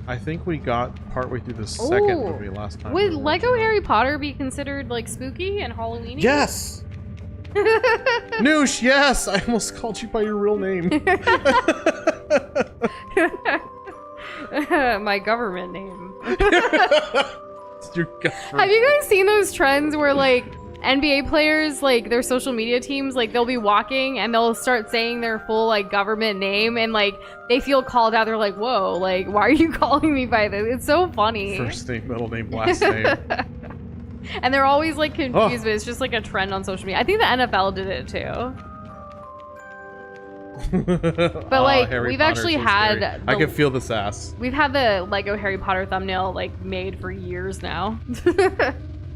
I think we got partway through the second movie last time. Would Lego Harry Potter be considered, like, spooky and Halloween-y? Yes! Noosh, yes! I almost called you by your real name. My government name. It's your government. Have you guys seen those trends where, like, NBA players, like, their social media teams, like, they'll be walking and they'll start saying their full, like, government name and, like, they feel called out. They're like, whoa, like, why are you calling me by this? It's so funny. First name, middle name, last name. And they're always, like, confused, but it's just, like, a trend on social media. I think the NFL did it, too. But, like, we've actually had... I can feel the sass. We've had the Lego Harry Potter thumbnail, like, made for years now.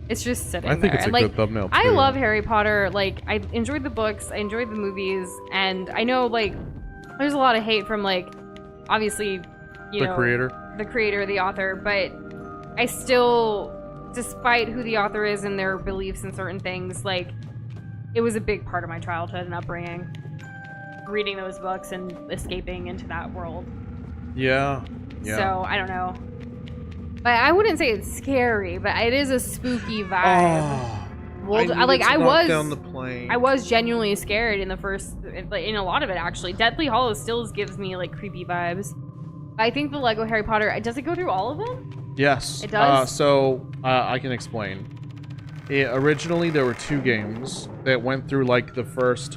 It's just sitting there. I think it's a good thumbnail, too. I love Harry Potter. Like, I enjoyed the books. I enjoyed the movies. And I know, like, there's a lot of hate from, like, obviously, you know... The creator, the author. But I still, despite who the author is and their beliefs in certain things, like, it was a big part of my childhood and upbringing. Reading those books and escaping into that world. Yeah. So, I don't know. But I wouldn't say it's scary, but it is a spooky vibe. I was genuinely scared in the first, in a lot of it actually. Deathly Hallows still gives me like creepy vibes. I think the Lego Harry Potter, does it go through all of them? Yes. It does? I can explain. Originally there were 2 games that went through like the first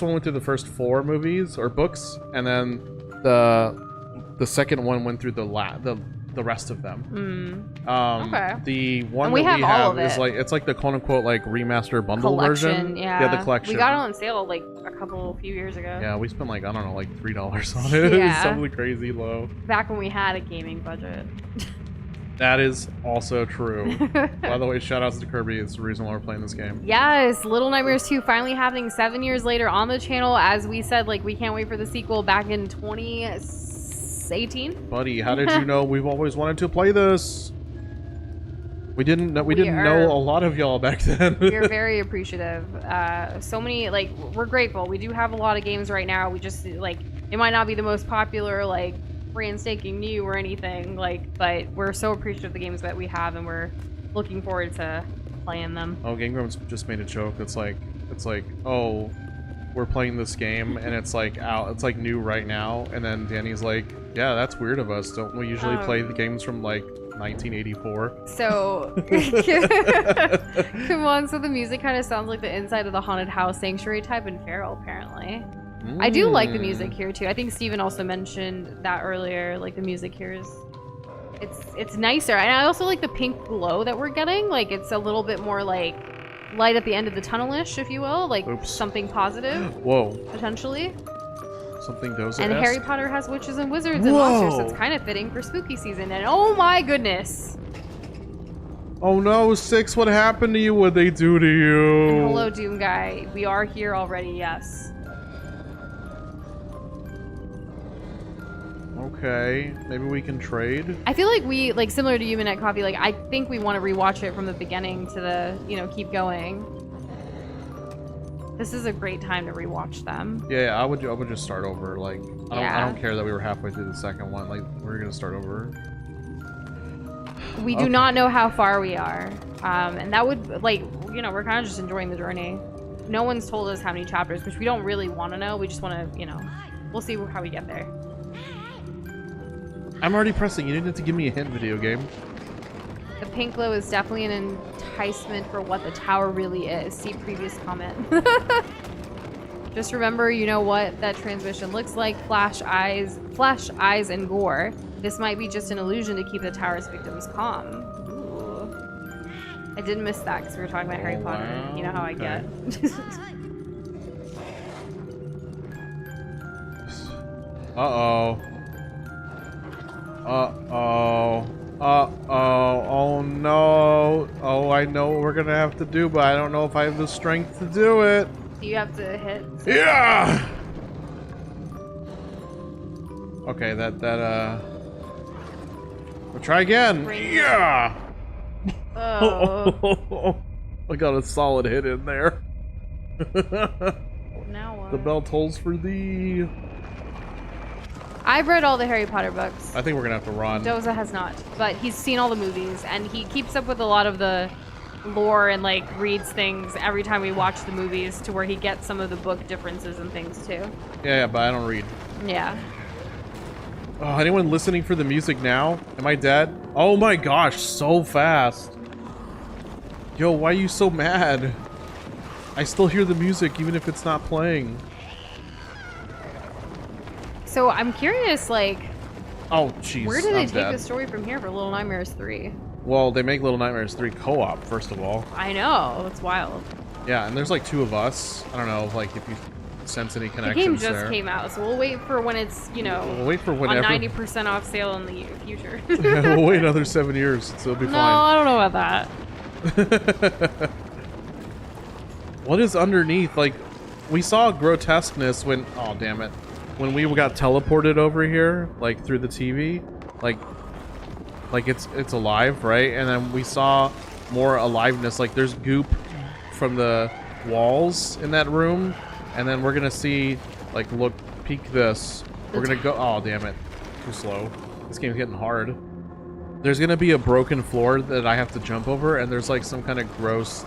one went through the first 4 movies or books, and then the second one went through the rest of them. Okay. The one we have is like, it's like the quote unquote like remaster bundle version. Yeah, the collection. We got it on sale like a few years ago. Yeah, we spent like, I don't know, like $3 on it. Yeah. Something crazy low. Back when we had a gaming budget. That is also true. By the way, shoutouts to Kirby. It's the reason why we're playing this game. Yes, Little Nightmares 2 finally happening 7 years later on the channel. As we said, like, we can't wait for the sequel back in 2018. Buddy, how did you know we've always wanted to play this? We didn't know a lot of y'all back then. We're very appreciative. So many, like, we're grateful. We do have a lot of games right now. We just, like, it might not be the most popular, like, brand spanking new or anything, like, but we're so appreciative of the games that we have, and we're looking forward to playing them. Oh, Game Grumps just made a joke. It's like, oh, we're playing this game and it's like out, it's like new right now, and then Danny's like, yeah, that's weird of us. Don't we usually play the games from like 1984? So, come on. So the music kind of sounds like the inside of the haunted house sanctuary type in Feral, apparently. I do like the music here too. I think Steven also mentioned that earlier. Like the music here is, it's nicer, and I also like the pink glow that we're getting. Like it's a little bit more like light at the end of the tunnel-ish, if you will. Like something positive. Whoa. Potentially. Something Doza. And Harry Potter has witches and wizards and monsters, so it's kind of fitting for spooky season. And oh my goodness. Oh no, 6, what happened to you? What'd they do to you? And hello, Doom Guy. We are here already, yes. Okay, maybe we can trade. I feel like we, like, similar to Human Net Coffee, like, I think we want to rewatch it from the beginning to the, you know, keep going. This is a great time to rewatch them. Yeah, I would just start over. Like, I don't care that we were halfway through the second one. Like, we're gonna start over. We do not know how far we are, and that would, like, you know, we're kind of just enjoying the journey. No one's told us how many chapters, which we don't really want to know. We just want to, you know, we'll see how we get there. I'm already pressing. You didn't have to give me a hint, video game. The pink glow is definitely an enticement for what the tower really is. See previous comment. Just remember, you know what that transmission looks like. Flash eyes, and gore. This might be just an illusion to keep the tower's victims calm. Ooh. I did miss that because we were talking about Harry Potter. Wow. You know how I get. Uh-oh. Uh-oh. Uh-oh. Oh, no. Oh, I know what we're gonna have to do, but I don't know if I have the strength to do it. You have to hit. Yeah! Okay, we'll try again. Yeah! Oh. I got a solid hit in there. Now what? The bell tolls for thee. I've read all the Harry Potter books. I think we're gonna have to run. Doza has not, but he's seen all the movies, and he keeps up with a lot of the lore and like reads things every time we watch the movies, to where he gets some of the book differences and things too. Yeah, but I don't read. Yeah. Oh, anyone listening for the music now? Am I dead? Oh my gosh, so fast. Yo, why are you so mad? I still hear the music even if it's not playing. So I'm curious, like, oh jeez, where do they take the story from here for Little Nightmares 3? Well, they make Little Nightmares 3 co-op, first of all. I know, it's wild. Yeah, and there's like 2 of us. I don't know, like if you sense any The connections game just there. came out, so we'll wait for when it's, you know, We'll wait for whenever. on 90% off sale in the future. Yeah, we'll wait another 7 years, so it'll be No, fine. I don't know about that. What is underneath? Like, we saw grotesqueness when... Oh, damn it. When we got teleported over here, like, through the TV. Like it's alive, right? And then we saw more aliveness. Like, there's goop from the walls in that room. And then we're gonna see... Like, look, peek this. We're gonna go... Oh, damn it. Too slow. This game's getting hard. There's gonna be a broken floor that I have to jump over, and there's like some kind of gross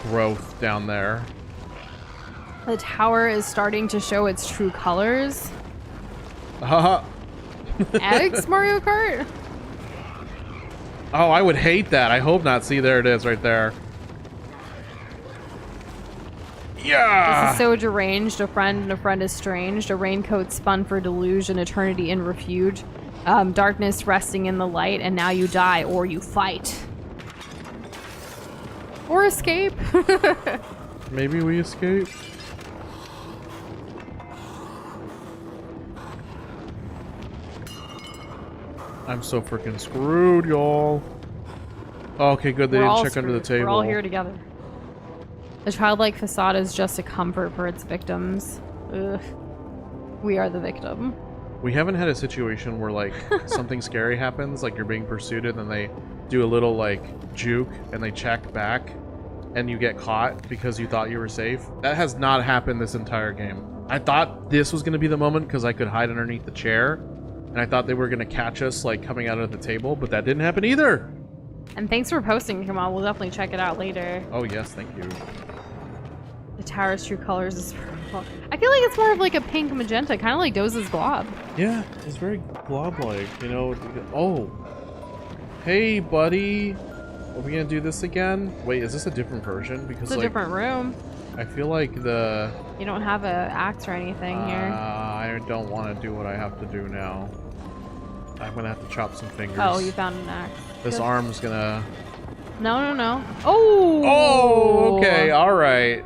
growth down there. The tower is starting to show its true colors. Haha. Eggs, Mario Kart? Oh, I would hate that. I hope not. See, there it is right there. Yeah! This is so deranged. A friend and a friend estranged. A raincoat spun for deluge, an eternity in refuge. Darkness resting in the light, and now you die or you fight. Or escape. Maybe we escape. I'm so freaking screwed, y'all. Okay, good. They didn't check under the table. We're all here together. The childlike facade is just a comfort for its victims. Ugh. We are the victim. We haven't had a situation where, like, something scary happens, like you're being pursued, and then they do a little, like, juke, and they check back, and you get caught because you thought you were safe. That has not happened this entire game. I thought this was going to be the moment because I could hide underneath the chair, and I thought they were going to catch us, like, coming out of the table, but that didn't happen either! And thanks for posting, Kamal. We'll definitely check it out later. Oh, yes, thank you. The tower's true colors is purple. I feel like it's more of like a pink magenta, kind of like Doza's glob. Yeah, it's very glob-like, you know. Oh. Hey, buddy. Are we gonna do this again? Wait, is this a different version? Because It's a like, different room. I feel like the... You don't have an axe or anything here. I don't want to do what I have to do now. I'm gonna have to chop some fingers. Oh, you found an axe. This Good. arm's gonna... No. Oh! Oh, okay, alright.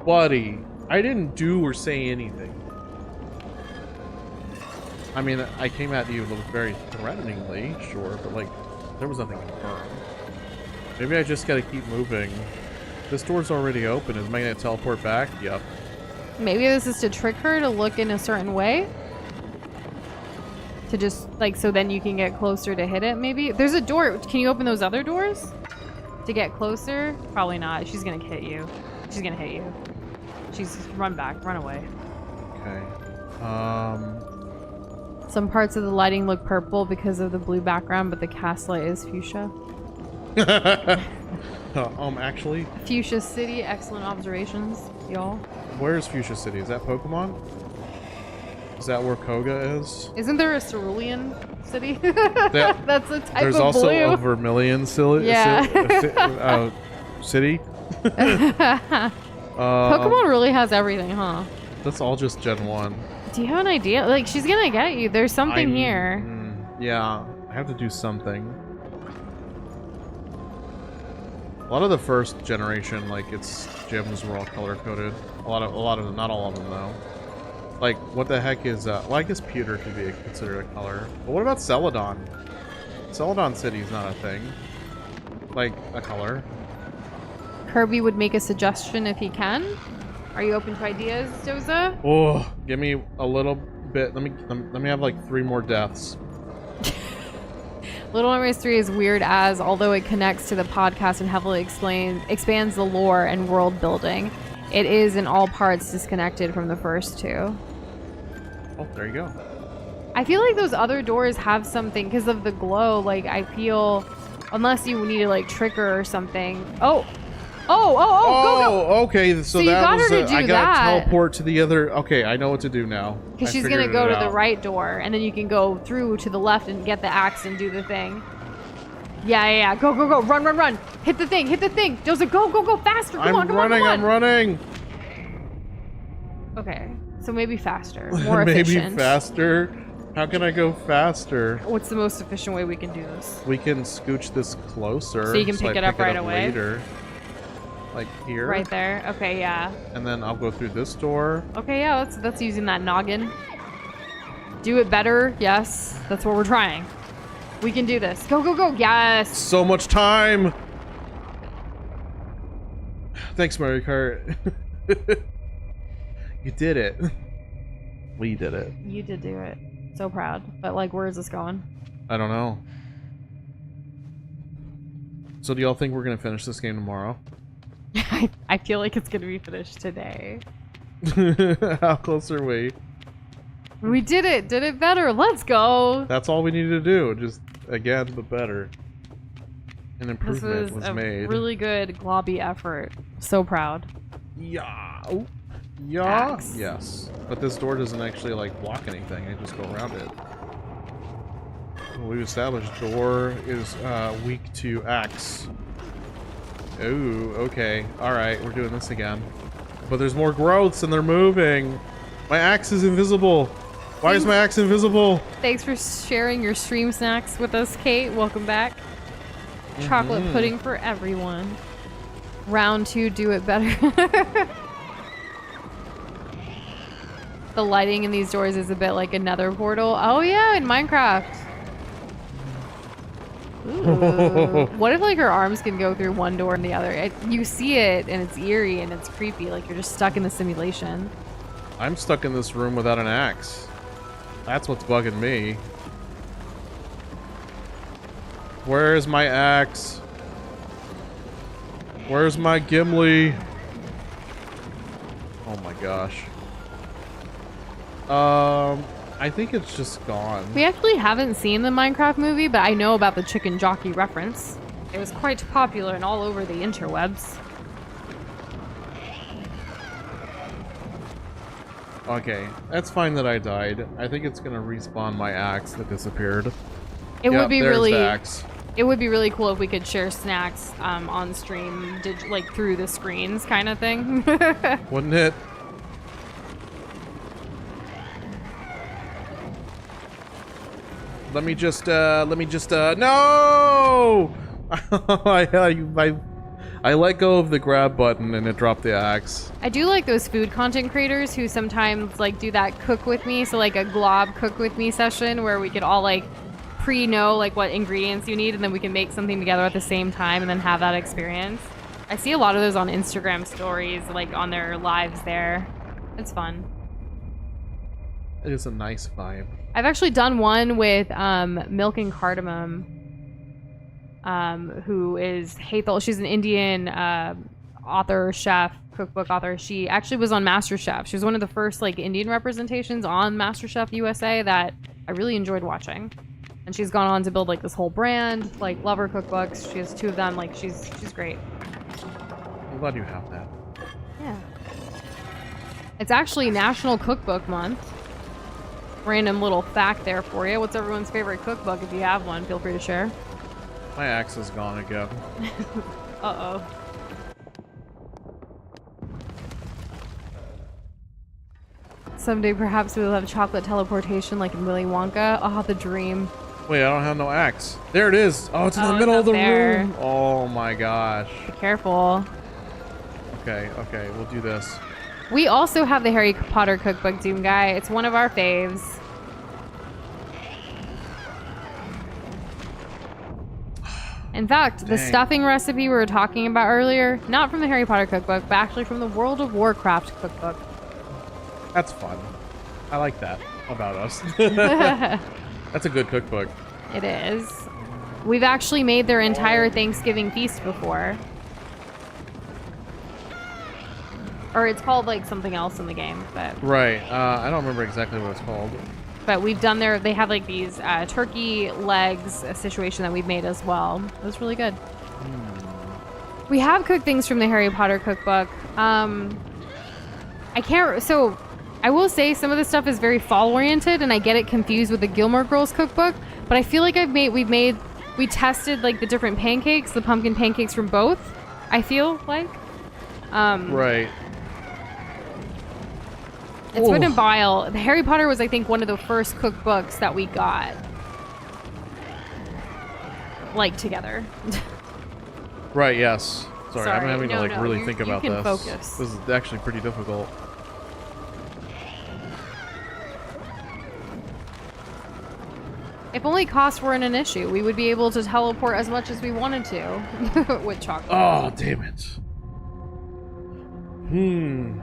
Buddy, I didn't do or say anything. I mean, I came at you very threateningly, sure, but like, there was nothing confirmed. Maybe I just gotta keep moving. This door's already open. Is I gonna teleport back? Yep. Maybe this is to trick her to look in a certain way? To just, like, so then you can get closer to hit it, maybe? There's a door. Can you open those other doors? To get closer? Probably not. She's gonna hit you. She's gonna hit you. She's... Run back. Run away. Okay. Some parts of the lighting look purple because of the blue background, but the cast light is fuchsia. Actually... Fuchsia City. Excellent observations, y'all. Where's Fuchsia City? Is that Pokemon? Is that where Koga is? Isn't there a cerulean city? That, That's a type there's of also blue. a Vermilion city. Yeah. City. Pokemon really has everything, huh? That's all just Gen 1. Do you have an idea? Like, she's gonna get you. There's something here. Yeah, I have to do something. A lot of the first generation, like, its gyms were all color-coded. A lot of them, not all of them, though. Like, what the heck is, well, I guess pewter could be considered a color. But what about Celadon? Celadon City is not a thing. Like, a color. Kirby would make a suggestion if he can. Are you open to ideas, Doza? Oh, give me a little bit. Let me have like 3 more deaths. Little Nightmares 3 is weird as, although it connects to the podcast and heavily expands the lore and world building, it is in all parts disconnected from the first two. Oh, there you go. I feel like those other doors have something because of the glow. Like, I feel, unless you need to like trick her or something. Oh, go, go. Okay. So you that got was her to do I gotta that. teleport to the other. Okay, I know what to do now. Because I she's figured gonna go it to the out. right door, and then you can go through to the left and get the axe and do the thing. Yeah. Go. Run. Hit the thing. Doza, go faster. Come on. I'm running. Okay, so maybe faster, more Maybe efficient. faster. How can I go faster? What's the most efficient way we can do this? We can scooch this closer. So you can pick it up right away? Later. Like here. Right there. Okay, yeah. And then I'll go through this door. Okay, yeah, that's using that noggin. Do it better. Yes, that's what we're trying. We can do this. Go. Yes. So much time. Thanks, Mario Kart. You did it. We did it. You did do it. So proud. But like, where is this going? I don't know. So do y'all think we're gonna finish this game tomorrow? I feel like it's gonna be finished today. How close are we? We did it. Did it better. Let's go. That's all we needed to do. Just again, but better. An improvement This was a made. really good globby effort. So proud. Yeah. Oh. Yeah. Axe. Yes. But this door doesn't actually like block anything. I just go around it. We've established door is weak to axe. Ooh, okay. Alright, we're doing this again. But there's more growths and they're moving. My axe is invisible. Why is my axe invisible? Thanks for sharing your stream snacks with us, Kate. Welcome back. Chocolate pudding for everyone. Round 2, do it better. The lighting in these doors is a bit like another portal. Oh yeah, in Minecraft. Ooh. What if like her arms can go through one door and the other? You see it and it's eerie and it's creepy, like you're just stuck in the simulation. I'm stuck in this room without an axe. That's what's bugging me. Where's my axe? Where's my Gimli? Oh my gosh. I think it's just gone. We actually haven't seen the Minecraft movie, but I know about the chicken jockey reference. It was quite popular and all over the interwebs. Okay, that's fine that I died. I think it's gonna respawn my axe that disappeared. It would be really, the axe. it would be really cool if we could share snacks on stream, like through the screens, kind of thing. Wouldn't it? Let me just, no! I let go of the grab button and it dropped the axe. I do like those food content creators who sometimes like do that cook with me, so like a glob cook with me session where we could all like pre-know like what ingredients you need and then we can make something together at the same time and then have that experience. I see a lot of those on Instagram stories, like on their lives there. It's fun. It is a nice vibe. I've actually done one with Milk and Cardamom, who is Hathel. She's an Indian author, chef, cookbook author. She actually was on MasterChef. She was one of the first like Indian representations on MasterChef USA that I really enjoyed watching. And she's gone on to build like this whole brand. Like, love her cookbooks. She has 2 of them. Like, she's great. I'm glad you have that. Yeah. It's actually National Cookbook Month. Random little fact there for you. What's everyone's favorite cookbook? If you have one, feel free to share. My axe is gone again. Uh-oh. Someday perhaps we'll have chocolate teleportation like in Willy Wonka. Oh, the dream. Wait, I don't have no axe. There it is. Oh, it's in the middle of the room. Oh my gosh. Be careful. Okay, we'll do this. We also have the Harry Potter cookbook, Doom Guy. It's one of our faves. In fact, the stuffing recipe we were talking about earlier, not from the Harry Potter cookbook, but actually from the World of Warcraft cookbook. That's fun. I like that about us. That's a good cookbook. It is. We've actually made their entire Thanksgiving feast before. Or it's called like something else in the game, but Right. I don't remember exactly what it's called. but we've done they have like these turkey legs, a situation that we've made as well. It was really good. We have cooked things from the Harry Potter cookbook. So I will say some of the stuff is very fall oriented and I get it confused with the Gilmore Girls cookbook, but I feel like we tested like the different pancakes, the pumpkin pancakes from both, I feel like. Right. It's been a while. The Harry Potter was, I think, one of the first cookbooks that we got, like, together. Right, yes. Sorry, I'm having to, like, really think about you this. can focus. This is actually pretty difficult. If only costs weren't an issue, we would be able to teleport as much as we wanted to with chocolate. Oh, damn it.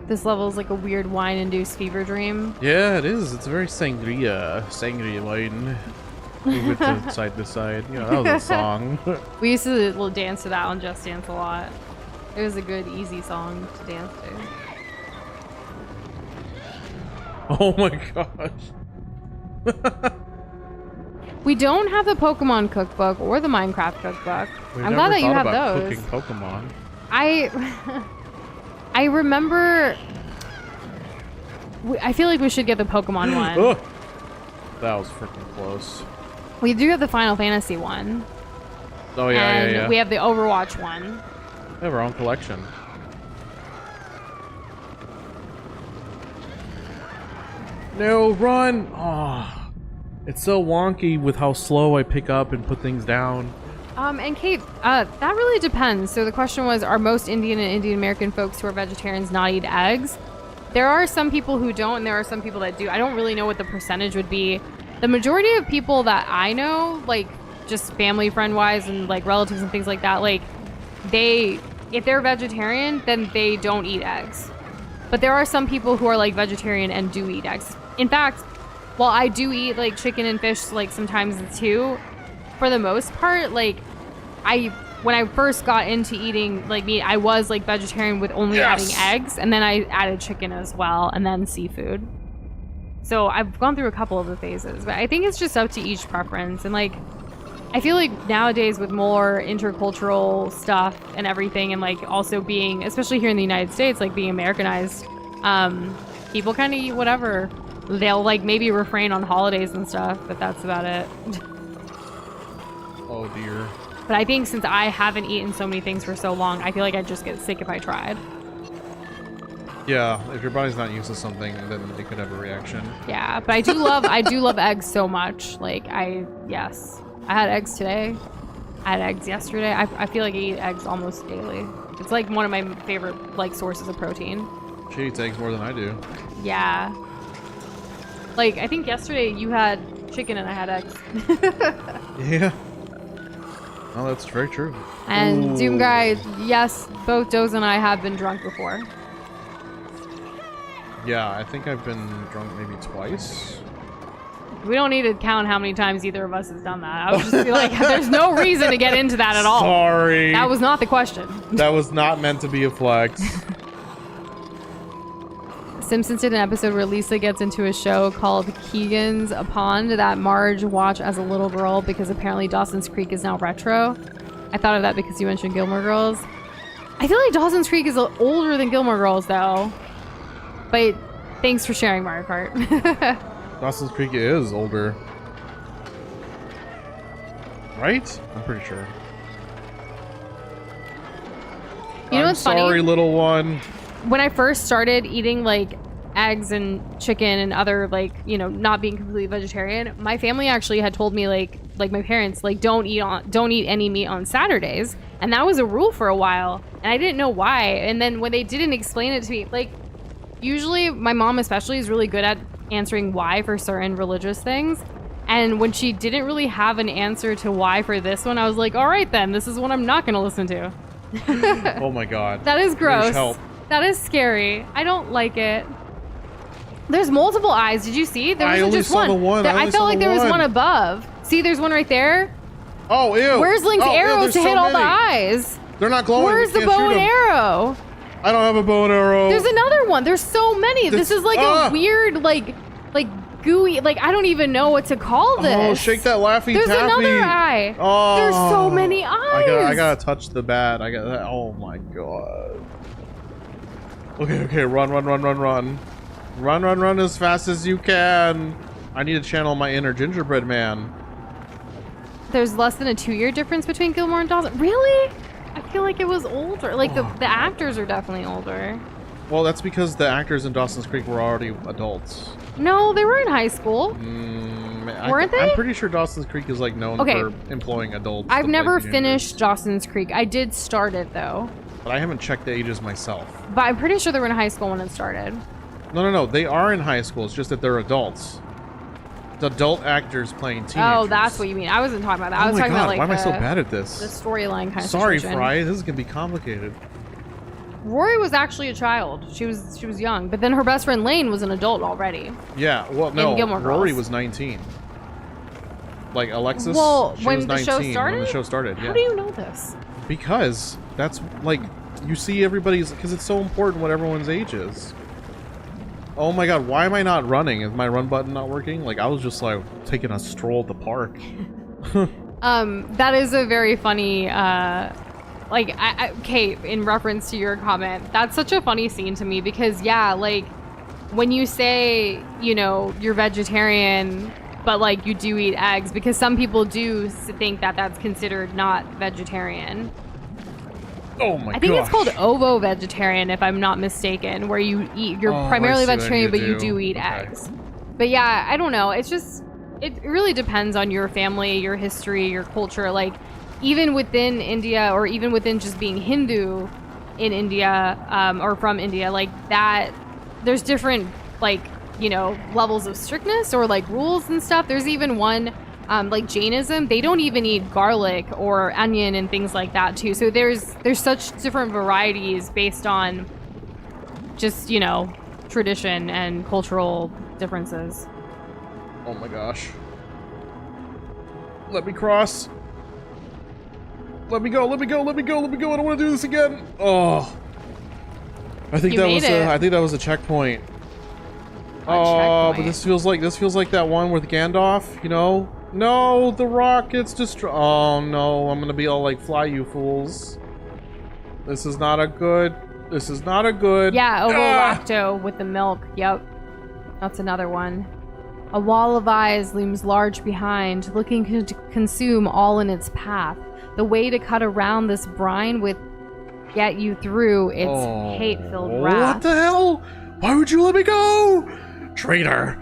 This level is like a weird wine-induced fever dream. Yeah, it is. It's a very sangria wine. Move it to side to side. You know, that was a song. We used to dance to that on Just Dance a lot. It was a good, easy song to dance to. Oh my gosh. We don't have the Pokemon cookbook or the Minecraft cookbook. I'm glad that you have those. Cooking Pokemon. I remember. I feel like we should get the Pokemon one. Oh, that was freaking close. We do have the Final Fantasy one. Oh yeah, and yeah. We have the Overwatch one. We have our own collection. No, run! Oh, it's so wonky with how slow I pick up and put things down. And Kate, that really depends. So the question was, are most Indian and Indian American folks who are vegetarians not eat eggs? There are some people who don't, and there are some people that do. I don't really know what the percentage would be. The majority of people that I know, like just family friend-wise and like relatives and things like that, like if they're vegetarian, then they don't eat eggs. But there are some people who are like vegetarian and do eat eggs. In fact, while I do eat like chicken and fish like sometimes too, for the most part, like when I first got into eating like meat, I was like vegetarian with only adding eggs, and then I added chicken as well, and then seafood. So I've gone through a couple of the phases, but I think it's just up to each preference. And like, I feel like nowadays with more intercultural stuff and everything, and like also being, especially here in the United States, like being Americanized, people kind of eat whatever. They'll like maybe refrain on holidays and stuff, but that's about it. Oh dear. But I think since I haven't eaten so many things for so long, I feel like I'd just get sick if I tried. Yeah, if your body's not used to something, then it could have a reaction. Yeah, but I do love eggs so much. Like yes. I had eggs today. I had eggs yesterday. I feel like I eat eggs almost daily. It's like one of my favorite like sources of protein. She eats eggs more than I do. Yeah. Like I think yesterday you had chicken and I had eggs. Yeah. Oh, that's very true. And Ooh. Doom Guy, yes, both Doza and I have been drunk before. Yeah, I think I've been drunk maybe twice. We don't need to count how many times either of us has done that. I was just like, there's no reason to get into that at all. Sorry. That was not the question. That was not meant to be a flex. Simpsons did an episode where Lisa gets into a show called Keegan's Pond that Marge watched as a little girl because apparently Dawson's Creek is now retro. I thought of that because you mentioned Gilmore Girls. I feel like Dawson's Creek is older than Gilmore Girls though. But thanks for sharing, Mario Kart. Dawson's Creek is older. Right? I'm pretty sure. You know what's funny? Sorry, little one. When I first started eating like eggs and chicken and other like, you know, not being completely vegetarian, my family actually had told me like my parents like don't eat any meat on Saturdays, and that was a rule for a while, and I didn't know why. And then when they didn't explain it to me, like usually my mom especially is really good at answering why for certain religious things, and when she didn't really have an answer to why for this one, I was like, all right then, this is what I'm not gonna listen to. Oh my god. That is gross. Help. That is scary. I don't like it. There's multiple eyes. Did you see? There wasn't just one. I felt like there was one above. See, there's one right there. Oh, ew. Where's Link's arrows to hit all the eyes? They're not glowing. Where's the bow and arrow? I don't have a bow and arrow. There's another one. There's so many. This is like a weird, like gooey, like I don't even know what to call this. Oh, shake that Laffy There's Taffy. another eye. Oh, there's so many eyes. I gotta touch the bat. I got that. Oh my god. Okay, run as fast as you can. I need to channel my inner gingerbread man. There's less than a 2-year difference between Gilmore and Dawson. Really? I feel like it was older. Like the actors are definitely older. Well, that's because the actors in Dawson's Creek were already adults. No, they were in high school. Weren't they? I'm pretty sure Dawson's Creek is like known for employing adults. I've never finished Dawson's Creek. I did start it though. But I haven't checked the ages myself. But I'm pretty sure they were in high school when it started. No. They are in high school. It's just that they're adults. It's adult actors playing teenagers. Oh, that's what you mean. I wasn't talking about that. I was talking about like why am I so bad at this? The storyline kind of Sorry, situation. Fry. This is gonna be complicated. Rory was actually a child. She was young, but then her best friend Lane was an adult already. Yeah, well, no, Gilmore Rory Girls. was 19. Like Alexis, well, she when was the 19 show started? when the show started. How do you know this? Because that's like you see everybody's because it's so important what everyone's age is. Oh my god, why am I not running? Is my run button not working? Like I was just like taking a stroll at the park. That is a very funny like, Kate, in reference to your comment, that's such a funny scene to me because, yeah, like, when you say, you know, you're vegetarian, but, like, you do eat eggs, because some people do think that that's considered not vegetarian. Oh my god. I think it's called ovo-vegetarian, if I'm not mistaken, where you eat, you're primarily vegetarian, but you do eat eggs. But yeah, I don't know, it's just, it really depends on your family, your history, your culture, like, even within India, or even within just being Hindu in India, or from India, like that, there's different, like, you know, levels of strictness or like rules and stuff. There's even one, like Jainism, they don't even eat garlic or onion and things like that too. So there's such different varieties based on just, you know, tradition and cultural differences. Oh my gosh. Let me cross. Let me go. I don't want to do this again. Oh. I think that was a checkpoint. Oh, but this feels like that one with Gandalf, you know? No, the rock gets destroyed. Oh no, I'm gonna be all like, fly you fools. This is not a good. Yeah, ovo-lacto with the milk. Yep. That's another one. A wall of eyes looms large behind, looking to consume all in its path. The way to cut around this brine would get you through its hate-filled wrath. What the hell? Why would you let me go? Traitor.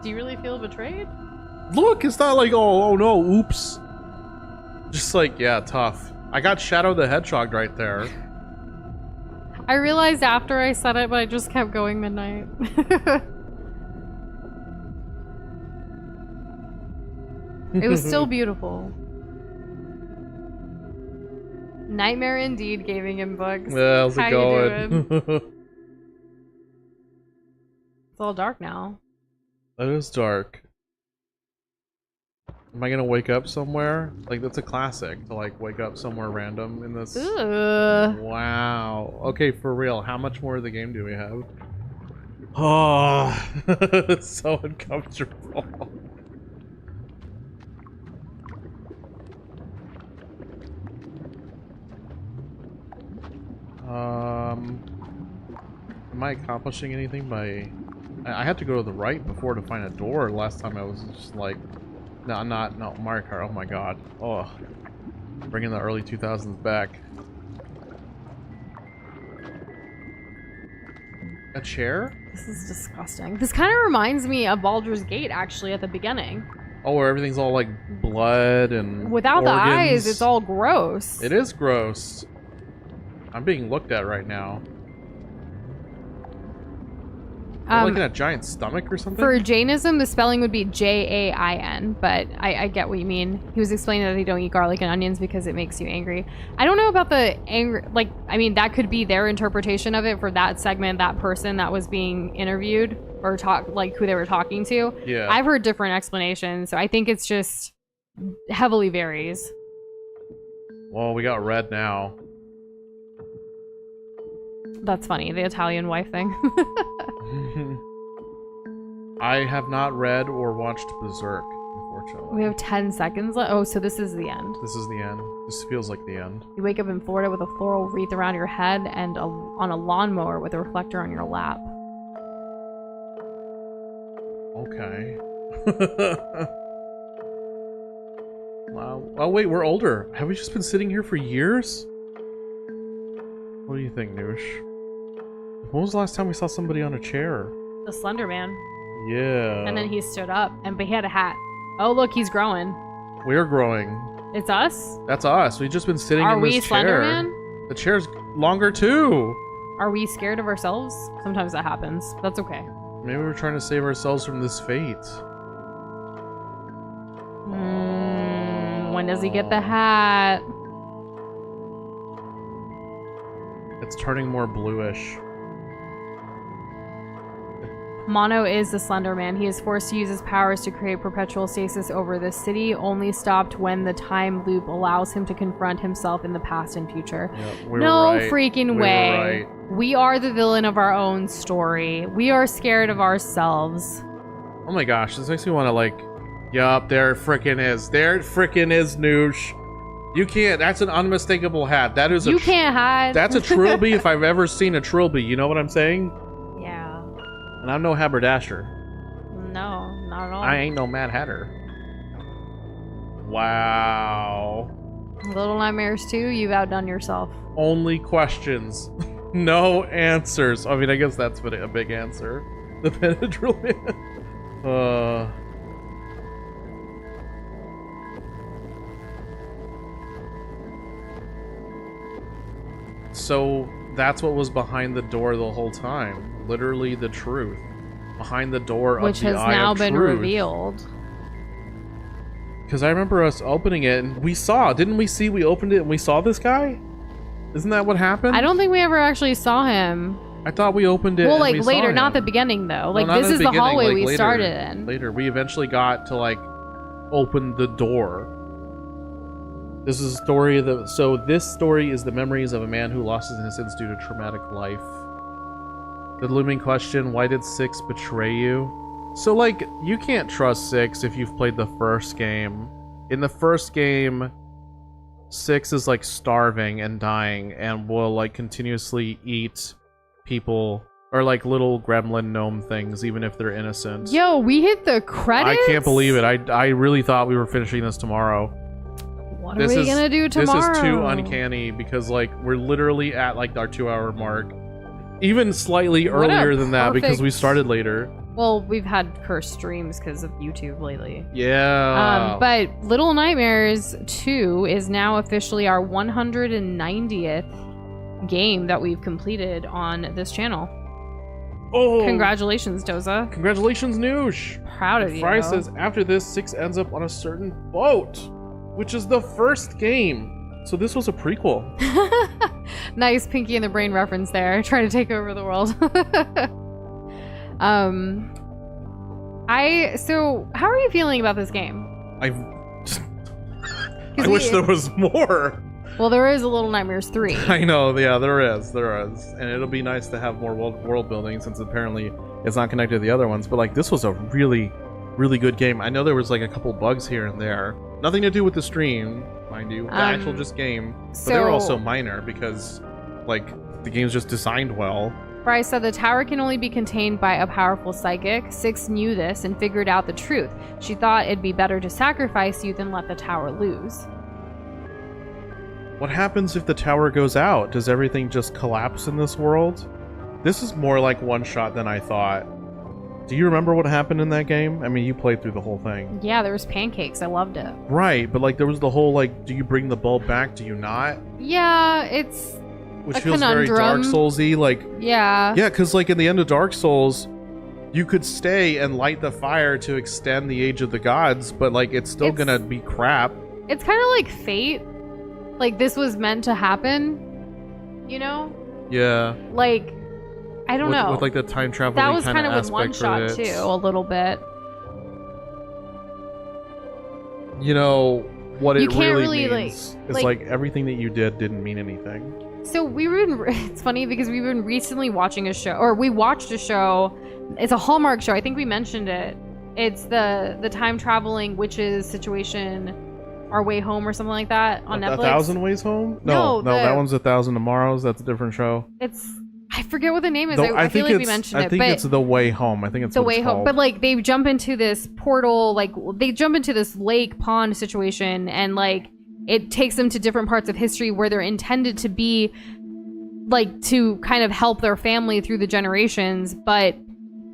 Do you really feel betrayed? Look, it's not like, oh no, oops. Just like, yeah, tough. I got Shadow the Hedgehog right there. I realized after I said it, but I just kept going midnight. It was still beautiful. Nightmare indeed, giving him books. Yeah, how's it going? You doing? It's all dark now. It is dark. Am I gonna wake up somewhere? Like, that's a classic, to like wake up somewhere random in this. Ugh. Wow. Okay, for real, how much more of the game do we have? Oh, it's so uncomfortable. Am I accomplishing anything by... I had to go to the right before to find a door. Last time I was just like... No, Mario Kart, oh my god. Oh. Bringing the early 2000s back. A chair? This is disgusting. This kind of reminds me of Baldur's Gate, actually, at the beginning. Oh, where everything's all like blood and without organs. the eyes, it's all gross. It is gross. I'm being looked at right now. Like in a giant stomach or something? For Jainism, the spelling would be Jain, but I get what you mean. He was explaining that they don't eat garlic and onions because it makes you angry. I don't know about the anger, like, I mean, that could be their interpretation of it for that segment, that person that was being interviewed, or like who they were talking to. Yeah. I've heard different explanations, so I think it's just heavily varies. Well, we got red now. That's funny, the Italian wife thing. I have not read or watched Berserk, unfortunately. We have 10 seconds left. Oh, so this is the end. This is the end. This feels like the end. You wake up in Florida with a floral wreath around your head and on a lawnmower with a reflector on your lap. Okay. Wow. Oh wait, we're older. Have we just been sitting here for years? What do you think, Noosh? When was the last time we saw somebody on a chair? The Slender Man. Yeah. And then he stood up, but he had a hat. Oh, look, he's growing. We're growing. It's us? That's us. We've just been sitting Are in this we chair. Slender Man? The chair's longer too. Are we scared of ourselves? Sometimes that happens. That's okay. Maybe we're trying to save ourselves from this fate. When does he get the hat? It's turning more bluish. Mono is the Slender Man. He is forced to use his powers to create perpetual stasis over this city, only stopped when the time loop allows him to confront himself in the past and future. Yep, No freaking way. We are the villain of our own story. We are scared of ourselves. Oh my gosh, this makes me want to like... Yup, there it frickin' is. There it frickin' is, Noosh. You can't... That's an unmistakable hat. That is a... You can't hide. That's a trilby if I've ever seen a trilby. You know what I'm saying? Yeah. And I'm no haberdasher. No, not at all. I ain't no Mad Hatter. Wow. Little Nightmares 2, you've outdone yourself. Only questions. No answers. I mean, I guess that's a big answer. The Benadryl Man. So that's what was behind the door the whole time. Literally the truth. Behind the door Which of the has Eye now of been Truth. revealed. Because I remember us opening it and we saw, didn't we see we opened it and we saw this guy? Isn't that what happened? I don't think we ever actually saw him. I thought we opened it. Well, and like we later, saw not the him. beginning though. No, Like not this in is the the beginning, hallway like, we later, started in. Later, we eventually got to like open the door. This is a story that. So this story is the memories of a man who lost his innocence due to traumatic life. The looming question: why did 6 betray you? So like, you can't trust 6 if you've played the first game. In the first game, 6 is like starving and dying and will like continuously eat people or like little gremlin gnome things even if they're innocent. Yo, we hit the credits? I can't believe it. I really thought we were finishing this tomorrow. What are we gonna do tomorrow? This is too uncanny because like we're literally at like our 2-hour mark. Even slightly earlier than that because we started later. Well, we've had cursed streams because of YouTube lately. Yeah. But Little Nightmares 2 is now officially our 190th game that we've completed on this channel. Oh! Congratulations, Doza. Congratulations, Noosh! Proud of you. Fry says, after this, 6 ends up on a certain boat, which is the first game. So this was a prequel. Nice Pinky in the Brain reference there. Trying to take over the world. So how are you feeling about this game? I wish there was more. Well, there is a Little Nightmares 3. I know, yeah, there is. And it'll be nice to have more world building since apparently it's not connected to the other ones. But like, this was a really, really good game. I know there was like a couple bugs here and there. Nothing to do with the stream, mind you. The actual just game. But they were also minor because like the game's just designed well. Bryce said the tower can only be contained by a powerful psychic. 6 knew this and figured out the truth. She thought it'd be better to sacrifice you than let the tower lose. What happens if the tower goes out? Does everything just collapse in this world? This is more like one shot than I thought. Do you remember what happened in that game? I mean, you played through the whole thing. Yeah, there was pancakes. I loved it. Right, but like there was the whole like, do you bring the bulb back? Do you not? Yeah, it's Which a feels conundrum. very Dark Souls-y. Like, yeah, because like in the end of Dark Souls, you could stay and light the fire to extend the age of the gods, but like it's still gonna be crap. It's kind of like fate. Like this was meant to happen, you know? Yeah. Like, I don't know. With like the time traveling that was kind of with one shot too, a little bit. You know, what you it can't really means is like everything that you did didn't mean anything. So it's funny because we've been recently watching a show, or we watched a show. It's a Hallmark show. I think we mentioned it. It's the time traveling witches situation, Our Way Home or something like that on Netflix. 1,000 Ways Home? No, that one's 1,000 Tomorrows. That's a different show. I forget what the name is. I feel like we mentioned it. I think it's The Way Home. I think it's The Way Home. But like they jump into this portal, like they jump into this lake pond situation, and like it takes them to different parts of history where they're intended to be, like, to kind of help their family through the generations, but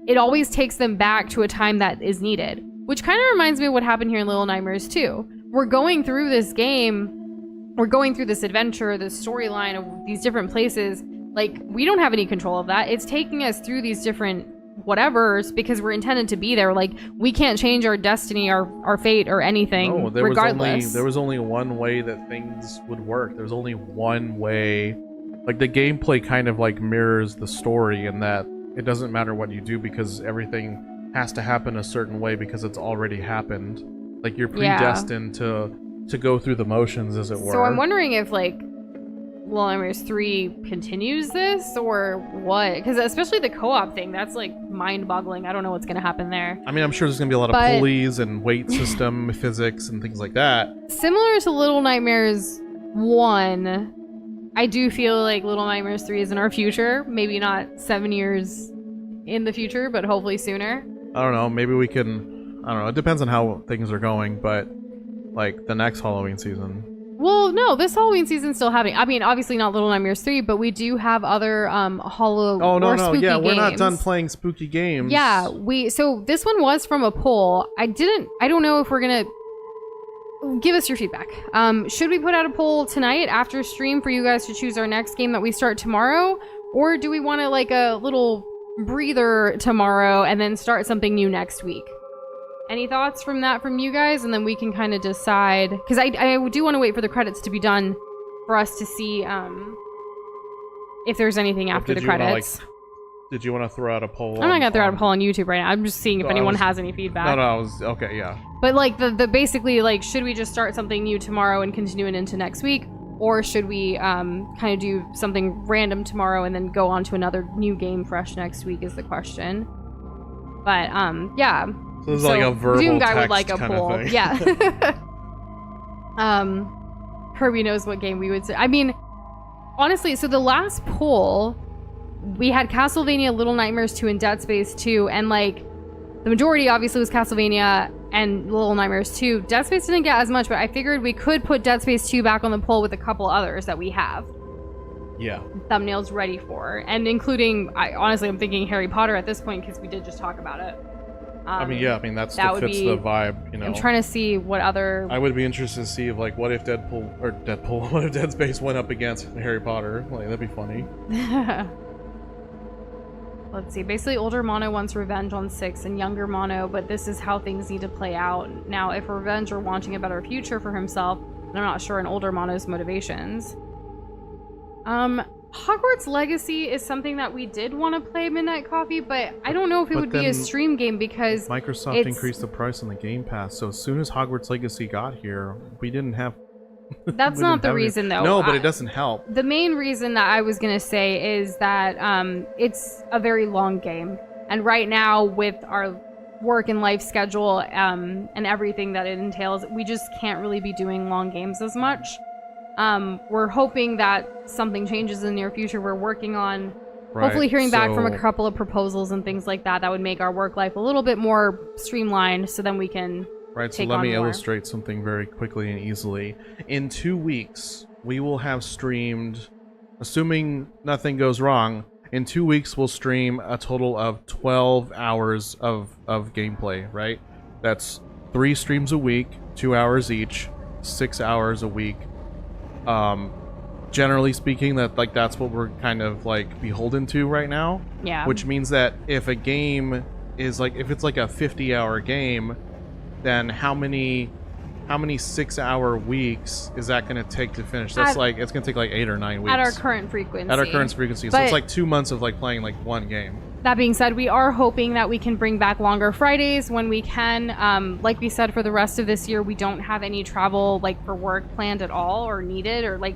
it always takes them back to a time that is needed, which kind of reminds me of what happened here in Little Nightmares 2. We're going through this game, we're going through this adventure, this storyline of these different places. Like, we don't have any control of that. It's taking us through these different whatevers because we're intended to be there. Like, we can't change our destiny, our fate, or anything. No, regardless. There was only one way that things would work. There's only one way. Like, the gameplay kind of like mirrors the story in that it doesn't matter what you do because everything has to happen a certain way because it's already happened. Like, you're predestined to go through the motions, as it were. So I'm wondering if, like, Little Nightmares 3 continues this or what? Because especially the co-op thing, that's like mind-boggling. I don't know what's going to happen there. I mean, I'm sure there's going to be a lot of pulleys and weight system physics and things like that. Similar to Little Nightmares 1, I do feel like Little Nightmares 3 is in our future. Maybe not 7 years in the future, but hopefully sooner. I don't know. Maybe we can... I don't know. It depends on how things are going, but like the next Halloween season... Well, no, this Halloween season's still happening. I mean, obviously not Little Nightmares 3, but we do have other spooky yeah, games. We're not done playing spooky games. Yeah, so this one was from a poll. I don't know if we're gonna give us your feedback. Should we put out a poll tonight after stream for you guys to choose our next game that we start tomorrow? Or do we want to like a little breather tomorrow and then start something new next week? Any thoughts from you guys? And then we can kind of decide. Because I do want to wait for the credits to be done for us to see if there's anything after the credits. Did you want to throw out a poll? I'm not going to throw out a poll on YouTube right now. I'm just seeing if anyone has any feedback. Okay, yeah. But like the basically, like, should we just start something new tomorrow and continue it into next week? Or should we kind of do something random tomorrow and then go on to another new game fresh next week is the question. But yeah. So this is like a verbal Zoom guy text would like a kind poll. of thing. Yeah. Kirby knows what game we would say. I mean, honestly, so the last poll, we had Castlevania, Little Nightmares 2, and Dead Space 2, and like the majority obviously was Castlevania and Little Nightmares 2. Dead Space didn't get as much, but I figured we could put Dead Space 2 back on the poll with a couple others that we have. Yeah. Thumbnails ready for, and including, I'm thinking Harry Potter at this point because we did just talk about it. That fits the vibe, you know. I'm trying to see what other... I would be interested to see if, like, what if what if Dead Space went up against Harry Potter? Like, that'd be funny. Let's see. Basically, older Mono wants revenge on 6 and younger Mono, but this is how things need to play out. Now, if revenge or wanting a better future for himself, then I'm not sure in older Mono's motivations. Hogwarts Legacy is something that we did want to play Midnight Coffee, but I don't know if it would be a stream game because Microsoft increased the price on the Game Pass, so as soon as Hogwarts Legacy got here, we didn't have... That's not the reason, though. No, but it doesn't help. The main reason that I was going to say is that it's a very long game. And right now, with our work and life schedule and everything that it entails, we just can't really be doing long games as much. We're hoping that something changes in the near future. We're working on hopefully hearing back from a couple of proposals and things like that would make our work life a little bit more streamlined so then we can so let me illustrate something very quickly and easily. In 2 weeks, we will have streamed, assuming nothing goes wrong, in 2 weeks we'll stream a total of 12 hours of gameplay, right? That's 3 streams a week, 2 hours each, 6 hours a week. Generally speaking, that's what we're kind of like beholden to right now. Yeah. Which means that if a game is like, if it's like a 50-hour game, then how many 6-hour weeks is that going to take to finish? That's it's going to take like 8 or 9 weeks. At our current frequency. So it's like 2 months of like playing like one game. That being said, we are hoping that we can bring back longer Fridays when we can. Like we said, for the rest of this year, we don't have any travel like for work planned at all or needed, or like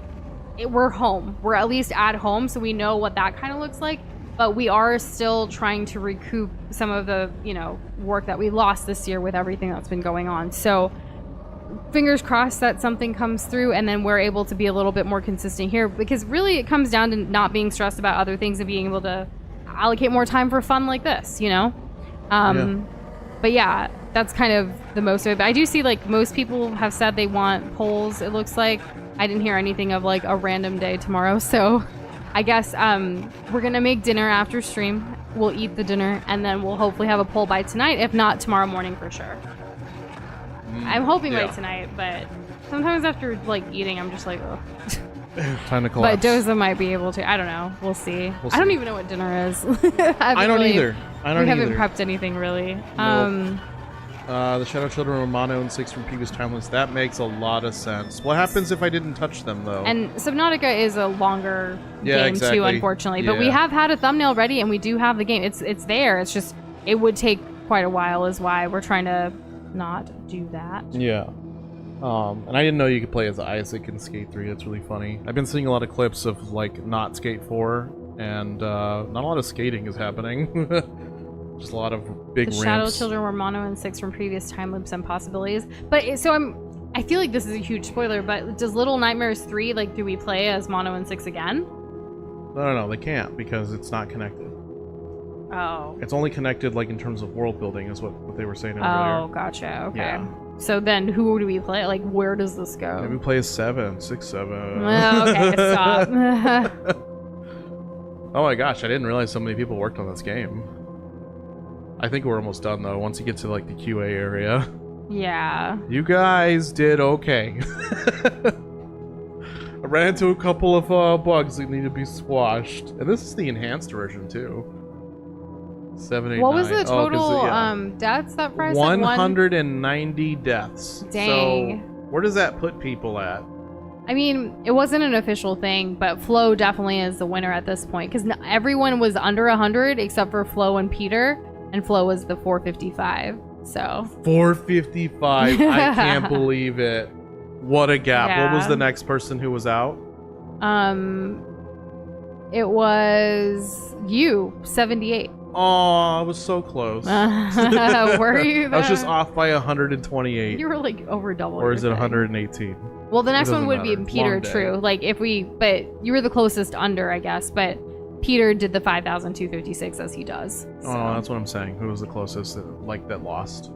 we're home. We're at least at home, so we know what that kind of looks like. But we are still trying to recoup some of the, work that we lost this year with everything that's been going on. So fingers crossed that something comes through and then we're able to be a little bit more consistent here, because really it comes down to not being stressed about other things and being able to allocate more time for fun like this, But yeah, that's kind of the most of it. But I do see like most people have said they want polls. It looks like I didn't hear anything of like a random day tomorrow. So I guess we're going to make dinner after stream. We'll eat the dinner and then we'll hopefully have a poll by tonight. If not, tomorrow morning for sure. I'm hoping by tonight, but sometimes after like eating, I'm just like, ugh. Time to collapse. But Doza might be able to. I don't know. We'll see. I don't even know what dinner is. I don't either. We haven't prepped anything really. Nope. The Shadow Children were mono and 6 from previous timelines. That makes a lot of sense. What happens if I didn't touch them, though? And Subnautica is a longer game, too, unfortunately. But we have had a thumbnail ready, and we do have the game. It's there. It's just, it would take quite a while, is why we're trying to not do that. Yeah. And I didn't know you could play as Isaac in Skate 3. That's really funny. I've been seeing a lot of clips of, like, not Skate 4, and not a lot of skating is happening. Just a lot of big ramps. The Shadow Children were mono and 6 from previous time loops and possibilities. But I feel like this is a huge spoiler, but does Little Nightmares 3, like, do we play as mono and 6 again? No, they can't because it's not connected. Oh. It's only connected, like, in terms of world building is what they were saying earlier. Oh, gotcha. Okay. Yeah. So then who do we play? Like, where does this go? Maybe we play as 7, 6, 7. Okay, stop. Oh my gosh, I didn't realize so many people worked on this game. I think we're almost done, though, once you get to, like, the QA area. Yeah. You guys did okay. I ran into a couple of bugs that need to be squashed. And this is the enhanced version, too. 789. What was the total deaths that Fry said? 190 deaths. Dang. So, where does that put people at? I mean, it wasn't an official thing, but Flo definitely is the winner at this point, because everyone was under 100 except for Flo and Peter, and Flo was the 455. So 455. I can't believe it. What a gap. Yeah. What was the next person who was out? It was you, 78. Oh, I was so close. Were you? I was just off by 128. You were like over double. Or is it 118? Well, the next one would be Peter, Long day. true. Like but you were the closest under, I guess. But Peter did the 5,256 as he does. So. Oh, that's what I'm saying. Who was the closest that lost?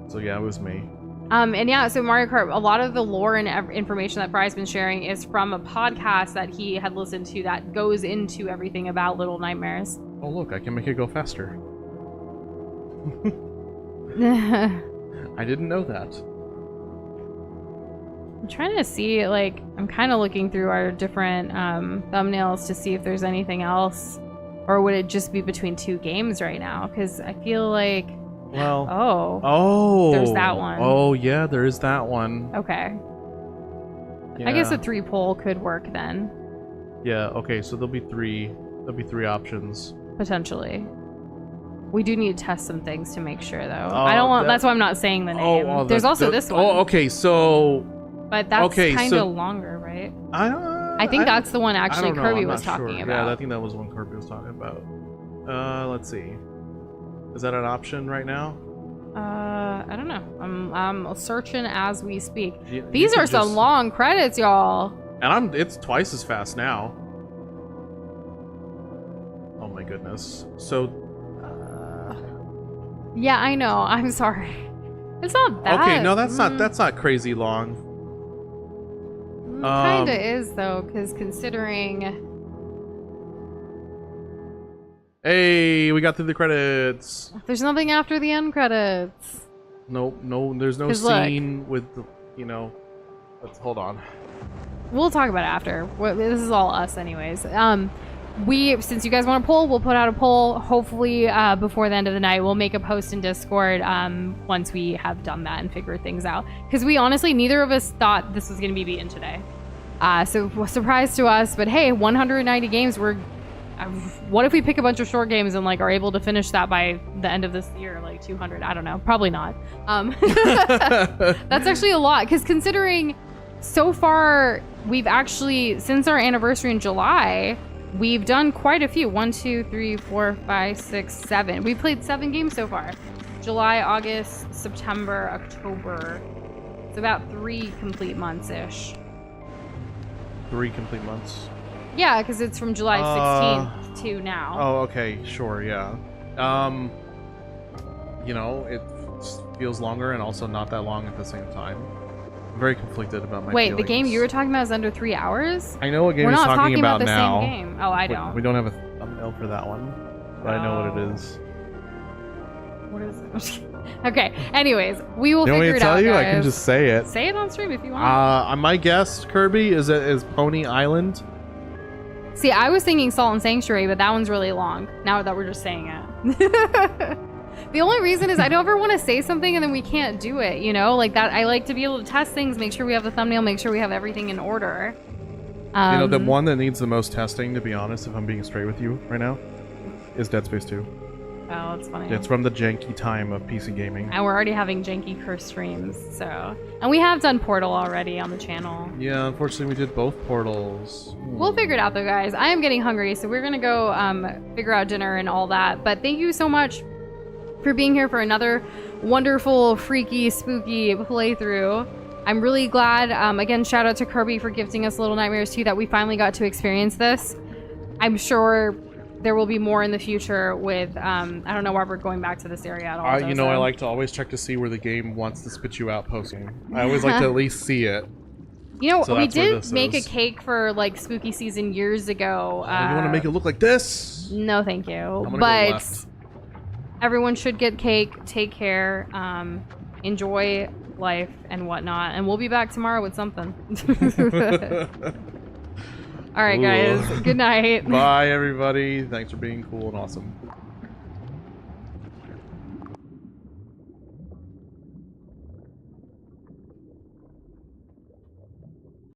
So yeah, it was me. And yeah, so Mario Kart, a lot of the lore and information that Fry's been sharing is from a podcast that he had listened to that goes into everything about Little Nightmares. Oh, look, I can make it go faster. I didn't know that. I'm trying to see, like, I'm kind of looking through our different thumbnails to see if there's anything else. Or would it just be between two games right now? Because I feel like... Well... Oh, there's that one. Oh, yeah, there is that one. Okay. Yeah. I guess a 3 poll could work then. Yeah, okay, so there'll be three options. Potentially. We do need to test some things to make sure, though. Oh, I don't want... That's why I'm not saying the name. There's also this one. Oh, okay, so... But that's kind of longer, right? I think that's the one actually Kirby was talking about. Yeah, I think that was the one Kirby was talking about. Let's see. Is that an option right now? I don't know. I'm searching as we speak. These are some long credits, y'all. And it's twice as fast now. Oh my goodness. So yeah, I know. I'm sorry. It's not that. Okay, no, that's not crazy long. Kinda is though, because considering. Hey, we got through the credits. There's nothing after the end credits. Nope, there's no scene with the, let's hold on. We'll talk about it after. This is all us anyways. Since you guys want a poll, we'll put out a poll. Hopefully before the end of the night, we'll make a post in Discord once we have done that and figured things out. Because we honestly, neither of us thought this was going to be beaten today. So surprise to us, but hey, 190 games, we're What if we pick a bunch of short games and like are able to finish that by the end of this year, like 200? I don't know. Probably not. That's actually a lot, because considering so far we've actually, since our anniversary in July, we've done quite a few. 1, 2, 3, 4, 5, 6, 7. We've played 7 games so far. July, August, September, October. It's about 3 complete months-ish. 3 complete months. Yeah, because it's from July 16th to now. Oh, okay, sure, yeah. You know, it feels longer and also not that long at the same time. I'm very conflicted about my Wait, feelings. the game you were talking about is under 3 hours? I know what game We're he's not talking about the now. same game. Oh, I don't. We don't have a thumbnail for that one, but I know what it is. What is it? Okay, anyways, we will You want me figure to it out, tell you? guys. I can just say it. Say it on stream if you want. My guess, Kirby, is Pony Island. See, I was thinking Salt and Sanctuary, but that one's really long. Now that we're just saying it. The only reason is I don't ever want to say something and then we can't do it, you know? Like that, I like to be able to test things, make sure we have the thumbnail, make sure we have everything in order. You know, the one that needs the most testing, to be honest, if I'm being straight with you right now, is Dead Space 2. Oh, that's funny. It's from the janky time of PC gaming. And we're already having janky curse streams, so... And we have done Portal already on the channel. Yeah, unfortunately we did both Portals. We'll figure it out though, guys. I am getting hungry, so we're gonna go figure out dinner and all that. But thank you so much for being here for another wonderful, freaky, spooky playthrough. I'm really glad. Again, shout out to Kirby for gifting us Little Nightmares 2 that we finally got to experience this. I'm sure there will be more in the future with, I don't know why we're going back to this area at all. You know, I like to always check to see where the game wants to spit you out post-game. I always like to at least see it. You know, So we that's where did this make is. a cake for, like, spooky season years ago. You want to make it look like this? No, thank you. I'm gonna go But left. everyone should get cake, take care, enjoy life and whatnot, and we'll be back tomorrow with something. All right, guys. Good night. Bye, everybody. Thanks for being cool and awesome.